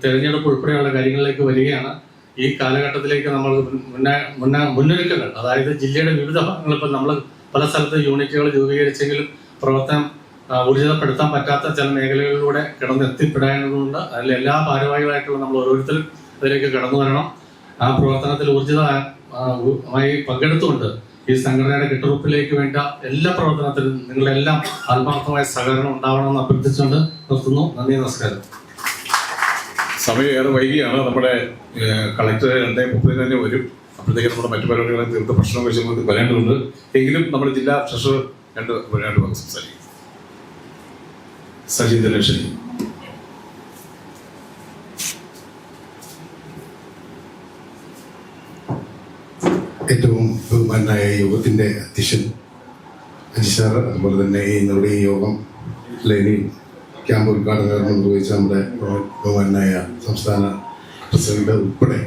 തെരഞ്ഞെടുപ്പ് ഉൾപ്പെടെയുള്ള കാര്യങ്ങളിലേക്ക് വരികയാണ്. ഈ കാലഘട്ടത്തിലേക്ക് നമ്മൾ മുന്നൊരുക്കങ്ങൾ, അതായത് ജില്ലയുടെ വിവിധ ഭാഗങ്ങൾ, ഇപ്പം നമ്മൾ പല സ്ഥലത്ത് യൂണിറ്റുകൾ രൂപീകരിച്ചെങ്കിലും പ്രവർത്തനം ഊർജിതപ്പെടുത്താൻ പറ്റാത്ത ചില മേഖലകളിലൂടെ കിടന്നെത്തിപ്പെടേണ്ടതുണ്ട്. അതിൽ എല്ലാ ഭാരവാഹികളായിട്ടുള്ള നമ്മൾ ഓരോരുത്തരും അതിലേക്ക് കടന്നു വരണം. ആ പ്രവർത്തനത്തിൽ ഊർജിതമായി പങ്കെടുത്തുകൊണ്ട് ഈ സംഘടനയുടെ കെട്ടുറപ്പിലേക്ക് വേണ്ട എല്ലാ പ്രവർത്തനത്തിലും നിങ്ങളുടെ എല്ലാം ആത്മാർത്ഥമായ സഹകരണം ഉണ്ടാവണമെന്ന് അഭ്യർത്ഥിച്ചുകൊണ്ട് നിർത്തുന്നു. നന്ദി, നമസ്കാരം. സമയം ഏറെ വൈകിയാണ്. നമ്മുടെ കളക്ടർ 2:30 തന്നെ വരും. അപ്പോഴത്തേക്ക് നമ്മുടെ മറ്റു പരിപാടികളെ തീർത്ത് ഭക്ഷണം കഴിച്ച് നമുക്ക് വരേണ്ടതുണ്ട്. എങ്കിലും നമ്മുടെ ജില്ലാ ട്രഷറർ രണ്ട് വാക്ക് സംസാരിക്കും. സജീന്ദ്രൻ ശരി. ഏറ്റവും ബഹുമാനായ യോഗത്തിൻ്റെ അധ്യക്ഷൻ അജി സാർ, അതുപോലെ തന്നെ ഇന്നിവിടെ ഈ യോഗം ക്യാമ്പ് ഉദ്ഘാടനം നിർവഹിച്ച നമ്മുടെ ബഹുമാനായ സംസ്ഥാന പ്രസിഡന്റ് ഉൾപ്പെടെ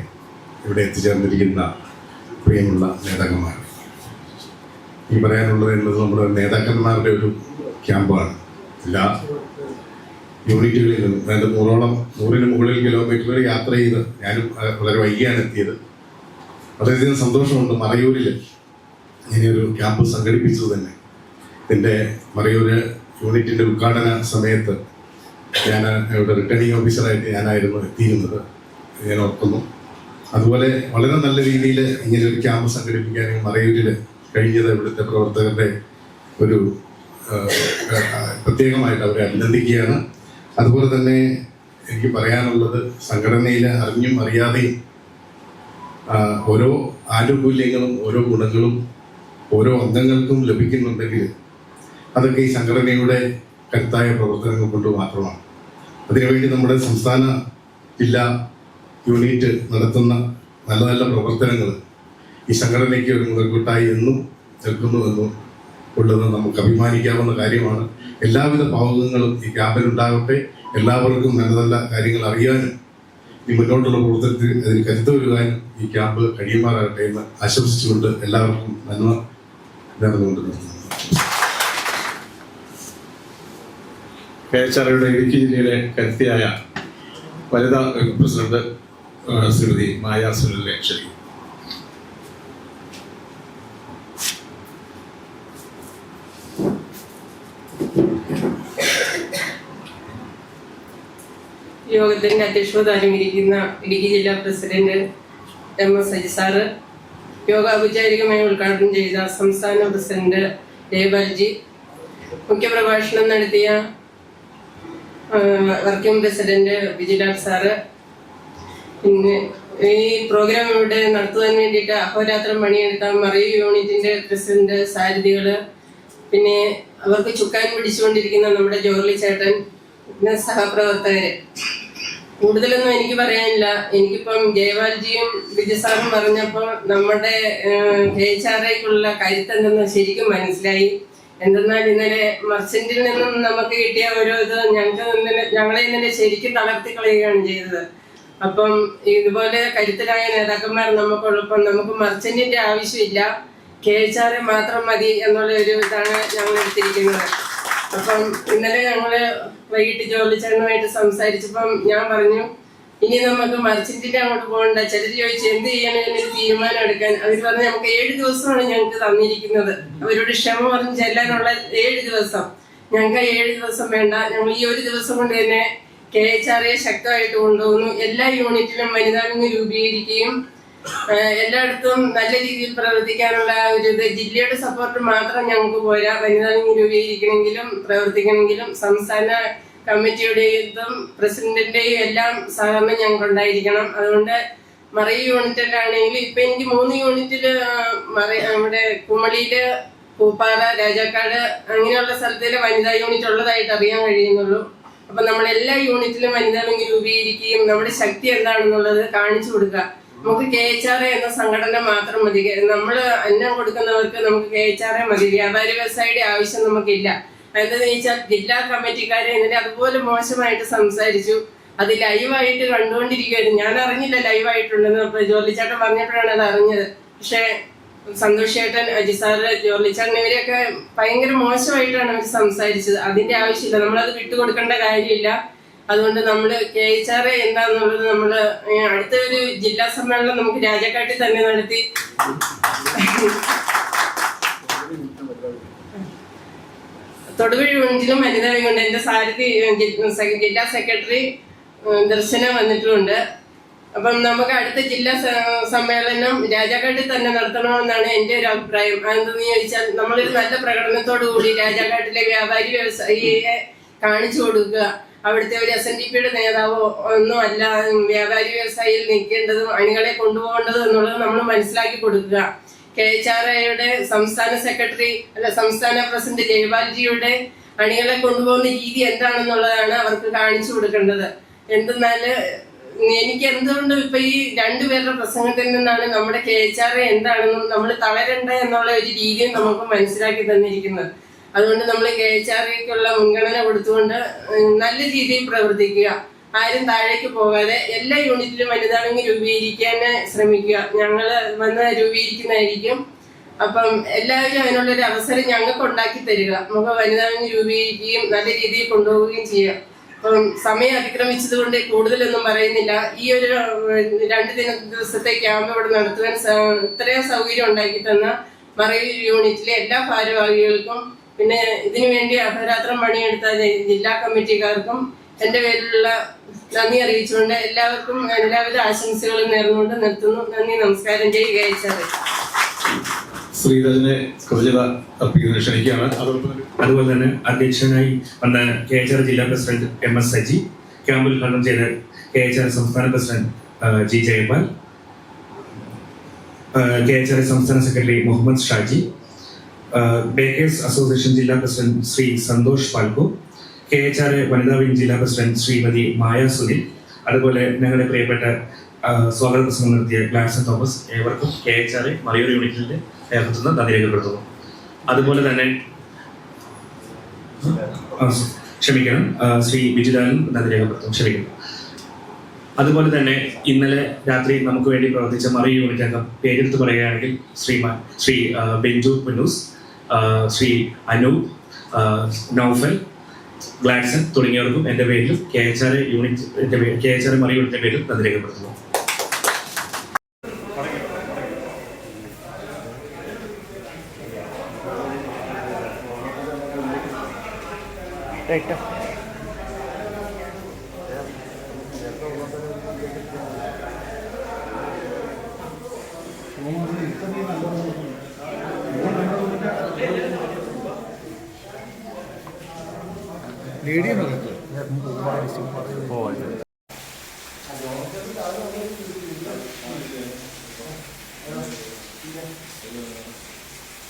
ഇവിടെ എത്തിച്ചേർന്നിരിക്കുന്ന പ്രിയമുള്ള നേതാക്കന്മാർ, ഈ പറയാനുള്ളത് എന്നത് നമ്മുടെ നേതാക്കന്മാരുടെ ഒരു ക്യാമ്പാണ്. എല്ലാ യൂണിറ്റുകളിലും 100-ന് മുകളിൽ കിലോമീറ്ററുകൾ യാത്ര ചെയ്ത് ഞാനും വളരെ വൈകിയാണ് എത്തിയത്. വളരെയധികം സന്തോഷമുണ്ട്. മറയൂരിൽ ഇങ്ങനെയൊരു ക്യാമ്പ് സംഘടിപ്പിച്ചത് തന്നെ. ഇതിൻ്റെ മറയൂര് യൂണിറ്റിൻ്റെ ഉദ്ഘാടന സമയത്ത് ഞാൻ ഇവിടെ റിട്ടേണിംഗ് ഓഫീസറായിട്ട് ഞാനായിരുന്നു എത്തിയിരുന്നത്, ഞാൻ ഓർക്കുന്നു. അതുപോലെ വളരെ നല്ല രീതിയിൽ ഇങ്ങനെയൊരു ക്യാമ്പ് സംഘടിപ്പിക്കാൻ മറയൂരിൽ കഴിഞ്ഞത് ഇവിടുത്തെ പ്രവർത്തകരുടെ ഒരു പ്രത്യേകമായിട്ട് അവരെ അഭിനന്ദിക്കുകയാണ്. അതുപോലെ തന്നെ എനിക്ക് പറയാനുള്ളത്, സംഘടനയിൽ അറിഞ്ഞും അറിയാതെയും ഓരോ ആനുകൂല്യങ്ങളും ഓരോ ഗുണങ്ങളും ഓരോ അംഗങ്ങൾക്കും ലഭിക്കുന്നുണ്ടെങ്കിൽ അതൊക്കെ ഈ സംഘടനയുടെ കരുത്തായ പ്രവർത്തനങ്ങൾ കൊണ്ട് മാത്രമാണ്. അതിനുവേണ്ടി നമ്മുടെ സംസ്ഥാന ജില്ലാ യൂണിറ്റ് നടത്തുന്ന നല്ല നല്ല പ്രവർത്തനങ്ങൾ ഈ സംഘടനയ്ക്ക് ഒരു മുതൽക്കൂട്ടായി എന്നും നിൽക്കുന്നുവെന്നും ഉള്ളത് നമുക്ക് അഭിമാനിക്കാവുന്ന കാര്യമാണ്. എല്ലാവിധ ഭാവുകങ്ങളും ഈ ക്യാമ്പിലുണ്ടാകട്ടെ. എല്ലാവർക്കും നല്ല നല്ല കാര്യങ്ങൾ അറിയാനും ഈ മുന്നോട്ടുള്ള പ്രവർത്തനത്തിൽ അതിന് കരുത്ത് വരുവാനും ഈ ക്യാമ്പ് കഴിയുമാറാകട്ടെ എന്ന് ആശംസിച്ചുകൊണ്ട് എല്ലാവർക്കും നന്മ നേർന്നുകൊണ്ട് നിർത്തുന്നു. KHRയുടെ ഇടുക്കി ജില്ലയിലെ കരുത്തിയായ വനിതാ പ്രസിഡന്റ് ശ്രീമതി മായ സുനിലിനെ ക്ഷണിക്കുന്നു. യോഗത്തിന്റെ അധ്യക്ഷത അനുകരിക്കുന്ന ഇടുക്കി ജില്ലാ president MS Saji sir, yoga ഔപചാരികമായി ഉദ്ഘാടനം ചെയ്ത സംസ്ഥാന പ്രസിഡന്റ് ജയപാൽജി, മുഖ്യപ്രഭാഷണം നടത്തിയ വർക്കിംഗ് പ്രസിഡന്റ് വിജിലാൽ സാറ്, പിന്നെ ഈ പ്രോഗ്രാം ഇവിടെ നടത്തുവാൻ വേണ്ടിയിട്ട് അഹോരാത്രം പണിയെടുത്ത മറയൂർ യൂണിറ്റിന്റെ പ്രസിഡന്റ് സാരഥികള്, പിന്നെ അവർക്ക് ചുക്കാൻ പിടിച്ചുകൊണ്ടിരിക്കുന്ന നമ്മുടെ ജോർലി ചേട്ടൻ, പിന്നെ സഹപ്രവർത്തകര്. കൂടുതലൊന്നും എനിക്ക് പറയാനില്ല. എനിക്കിപ്പം ജയപാൽജിയും വിജയസാറും പറഞ്ഞപ്പോൾ നമ്മുടെ KHRക്കുള്ള കരുത്തെന്തെന്ന് ശരിക്കും മനസ്സിലായി. എന്തെന്നാൽ ഇന്നലെ മർച്ചന്റിൽ നിന്നും നമുക്ക് കിട്ടിയ ഓരോ ഇത് ഞങ്ങളെ ഇന്നലെ ശരിക്കും തളർത്തി കളയുകയാണ് ചെയ്തത്. അപ്പം ഇതുപോലെ കരുത്തരായ നേതാക്കന്മാർ നമുക്കുള്ളപ്പം നമുക്ക് മർച്ചന്റിന്റെ ആവശ്യമില്ല, KHR മാത്രം മതി എന്നുള്ള ഒരു ഇതാണ് ഞങ്ങൾ എടുത്തിരിക്കുന്നത്. അപ്പം ഇന്നലെ ഞങ്ങള് വൈകിട്ട് ജോലിച്ചേട്ടനുമായിട്ട് സംസാരിച്ചപ്പം ഞാൻ പറഞ്ഞു, ഇനി നമുക്ക് മർച്ചന്റിന്റെ അങ്ങോട്ട് പോകണ്ട. ചിലർ ചോദിച്ചു എന്ത് ചെയ്യണമെന്നൊരു തീരുമാനം എടുക്കാൻ. അവർ പറഞ്ഞു നമുക്ക് 7 ദിവസമാണ് ഞങ്ങൾക്ക് തന്നിരിക്കുന്നത്. അവരോട് ക്ഷമ പറഞ്ഞ് ചെല്ലാനുള്ള 7 ദിവസം. ഞങ്ങൾക്ക് 7 ദിവസം വേണ്ട, ഞങ്ങൾ ഈ 1 ദിവസം കൊണ്ട് തന്നെ KHR ശക്തമായിട്ട് കൊണ്ടുപോകുന്നു. എല്ലാ യൂണിറ്റിലും വനിതാ വിങ് രൂപീകരിക്കുകയും എല്ലായിടത്തും നല്ല രീതിയിൽ പ്രവർത്തിക്കാനുള്ള ഒരു ഇത്. ജില്ലയുടെ സപ്പോർട്ട് മാത്രം ഞങ്ങൾക്ക് പോരാ, വനിതാ വിങ് രൂപീകരിക്കണമെങ്കിലും പ്രവർത്തിക്കണമെങ്കിലും സംസ്ഥാന കമ്മിറ്റിയുടെയും പ്രസിഡന്റിന്റെയും എല്ലാം സഹകരണം ഞങ്ങൾക്ക് ഉണ്ടായിരിക്കണം. അതുകൊണ്ട് മറയൂർ യൂണിറ്റിലാണെങ്കിൽ ഇപ്പൊ എനിക്ക് 3 യൂണിറ്റില് ഇവിടെ കുമളിയില്, പൂപ്പാറ, രാജാക്കാട് അങ്ങനെയുള്ള സ്ഥലത്തിലെ വനിതാ യൂണിറ്റ് ഉള്ളതായിട്ട് അറിയാൻ കഴിയുന്നുള്ളൂ. അപ്പൊ നമ്മൾ എല്ലാ യൂണിറ്റിലും വനിതാ വിങ് രൂപീകരിക്കുകയും നമ്മുടെ ശക്തി എന്താണെന്നുള്ളത് കാണിച്ചു കൊടുക്കുക. നമുക്ക് KHR എന്ന സംഘടന മാത്രം മതി. നമ്മൾ അന്നം കൊടുക്കുന്നവർക്ക് നമുക്ക് KHR മതി. വ്യാപാരി വ്യവസായിയുടെ ആവശ്യം നമുക്കില്ല. എന്താണെന്ന് ചോദിച്ചാൽ ജില്ലാ കമ്മിറ്റിക്കാരെ ഇന്നലെ അതുപോലെ മോശമായിട്ട് സംസാരിച്ചു. അത് ലൈവായിട്ട് കണ്ടുകൊണ്ടിരിക്കുകയായിരുന്നു. ഞാൻ അറിഞ്ഞില്ല ലൈവായിട്ടുണ്ടെന്ന്. അപ്പൊ ജോർലിച്ചേട്ടൻ പറഞ്ഞപ്പോഴാണ് അത് അറിഞ്ഞത്. പക്ഷെ സന്തോഷ് ചേട്ടൻ, അജി സാറ്, ജോർലിച്ചേട്ടൻ ഇവരെയൊക്കെ ഭയങ്കര മോശമായിട്ടാണ് അവർ സംസാരിച്ചത്. അതിന്റെ ആവശ്യമില്ല, നമ്മളത് വിട്ടുകൊടുക്കേണ്ട കാര്യമില്ല. അതുകൊണ്ട് നമ്മള് KHR എന്താന്നുള്ളത് നമ്മള് അടുത്ത ഒരു ജില്ലാ സമ്മേളനം നമുക്ക് രാജാക്കാട്ടിൽ തന്നെ നടത്തി തൊടുപുഴ യൂണിറ്റിലും വനിതാ വിങ്ങുണ്ട്. എന്റെ സാരഥി ജില്ലാ സെക്രട്ടറി ദർശന വന്നിട്ടുമുണ്ട്. അപ്പം നമുക്ക് അടുത്ത ജില്ലാ സമ്മേളനം രാജാക്കാട്ടിൽ തന്നെ നടത്തണമെന്നാണ് എൻ്റെ ഒരു അഭിപ്രായം. അതെന്തെന്ന് ചോദിച്ചാൽ നമ്മളൊരു നല്ല പ്രകടനത്തോടു കൂടി രാജാക്കാട്ടിലെ വ്യാപാരി വ്യവസായിയെ കാണിച്ചു കൊടുക്കുക. അവിടുത്തെ ഒരു SNDPയുടെ നേതാവോ ഒന്നും അല്ല വ്യാപാരി വ്യവസായിയിൽ നിൽക്കേണ്ടതും അണികളെ കൊണ്ടുപോകേണ്ടതും എന്നുള്ളത് നമ്മൾ മനസ്സിലാക്കി കൊടുക്കുക. KHRയുടെ സംസ്ഥാന സെക്രട്ടറി സംസ്ഥാന പ്രസിഡന്റ് ജയപാൽജിയുടെ അണികളെ കൊണ്ടുപോകുന്ന രീതി എന്താണെന്നുള്ളതാണ് അവർക്ക് കാണിച്ചു കൊടുക്കേണ്ടത്. എന്തെന്നാല് എനിക്ക് എന്തുകൊണ്ടും ഇപ്പൊ ഈ 2 പേരുടെ പ്രസംഗത്തിൽ നിന്നാണ് നമ്മുടെ KHR എന്താണെന്നും നമ്മൾ തളരണ്ട എന്നുള്ള ഒരു രീതിയും നമുക്ക് മനസ്സിലാക്കി തന്നിരിക്കുന്നത്. അതുകൊണ്ട് നമ്മൾ KHRക്കുള്ള മുൻഗണന കൊടുത്തുകൊണ്ട് നല്ല രീതിയിൽ പ്രവർത്തിക്കുക. ആരും താഴേക്ക് പോകാതെ എല്ലാ യൂണിറ്റിലും വനിതാ വിങ് രൂപീകരിക്കാൻ ശ്രമിക്കുക. ഞങ്ങൾ വന്ന് രൂപീകരിക്കുന്നതായിരിക്കും. അപ്പം എല്ലാവരും അതിനുള്ളൊരു അവസരം ഞങ്ങൾക്ക് ഉണ്ടാക്കി തരിക. നമുക്ക് വനിതാ വിങ് രൂപീകരിക്കുകയും നല്ല രീതിയിൽ കൊണ്ടുപോവുകയും ചെയ്യാം. അപ്പം സമയം അതിക്രമിച്ചത് കൊണ്ട് കൂടുതലൊന്നും പറയുന്നില്ല. ഈ ഒരു 2 ദിവസത്തെ ക്യാമ്പ് ഇവിടെ നടത്തുവാൻ ഇത്രയും സൗകര്യം ഉണ്ടാക്കി തന്ന മറയൂർ യൂണിറ്റിലെ എല്ലാ ഭാരവാഹികൾക്കും പിന്നെ ഇതിനു വേണ്ടി അഹോരാത്രം പണിയെടുത്ത ജില്ലാ കമ്മിറ്റിക്കാർക്കും എൻ്റെ പേരിലുള്ള നന്ദി അറിയിച്ചുകൊണ്ട് എല്ലാവർക്കും എല്ലാവിധ ആശംസകളും നേർന്നുകൊണ്ട് നിർത്തുന്നു. നന്ദി, നമസ്കാരം. ജയ് KHR. ശ്രീധരനെ കൃതജ്ഞത അർപ്പിക്കുന്നതിന് ക്ഷണിക്കുകയാണ്. അതുപോലെ തന്നെ അധ്യക്ഷനായി വന്ന KHR ജില്ലാ പ്രസിഡന്റ് MS സജി, ക്യാമ്പിൽ ഉദ്ഘാടനം ചെയ്ത KHR സംസ്ഥാന പ്രസിഡന്റ് G ജയപാൽ, KHR സംസ്ഥാന secretary Muhammad Shaji, bakers association ജില്ലാ പ്രസിഡന്റ് ശ്രീ സന്തോഷ് പാൽക്കോ, KHR വനിതാ വിംഗ് ജില്ലാ പ്രസിഡന്റ് ശ്രീമതി മായ സുനിൽ, അതുപോലെ ഞങ്ങളുടെ പ്രിയപ്പെട്ട സ്വാഗത പ്രസംഗം നടത്തിയ ഗ്ലാഡ്സൺ തോമസ്, ഏവർക്കും KHR മറയൂർ യൂണിറ്റിന്റെ നേതൃത്വത്തിൽ നന്ദി രേഖപ്പെടുത്തുന്നു. അതുപോലെ തന്നെ ശ്രീ ബിജുലാലും നന്ദി രേഖപ്പെടുത്തുന്നു. ക്ഷമിക്കണം. അതുപോലെ തന്നെ ഇന്നലെ രാത്രി നമുക്ക് വേണ്ടി പ്രവർത്തിച്ച മറയൂർ യൂണിറ്റ് അംഗം പേരെടുത്ത് പറയുകയാണെങ്കിൽ ശ്രീ ബെഞ്ചു പുന്നൂസ്, ശ്രീ അനു, നൗഫൽ, ഗ്ലാഡ്സൺ തുടങ്ങിയവർക്കും എൻ്റെ പേരിലും KHR മറയൂർ യൂണിറ്റിന്റെ പേരിലും നന്ദി രേഖപ്പെടുത്തുന്നു. ലേഡിയാണ്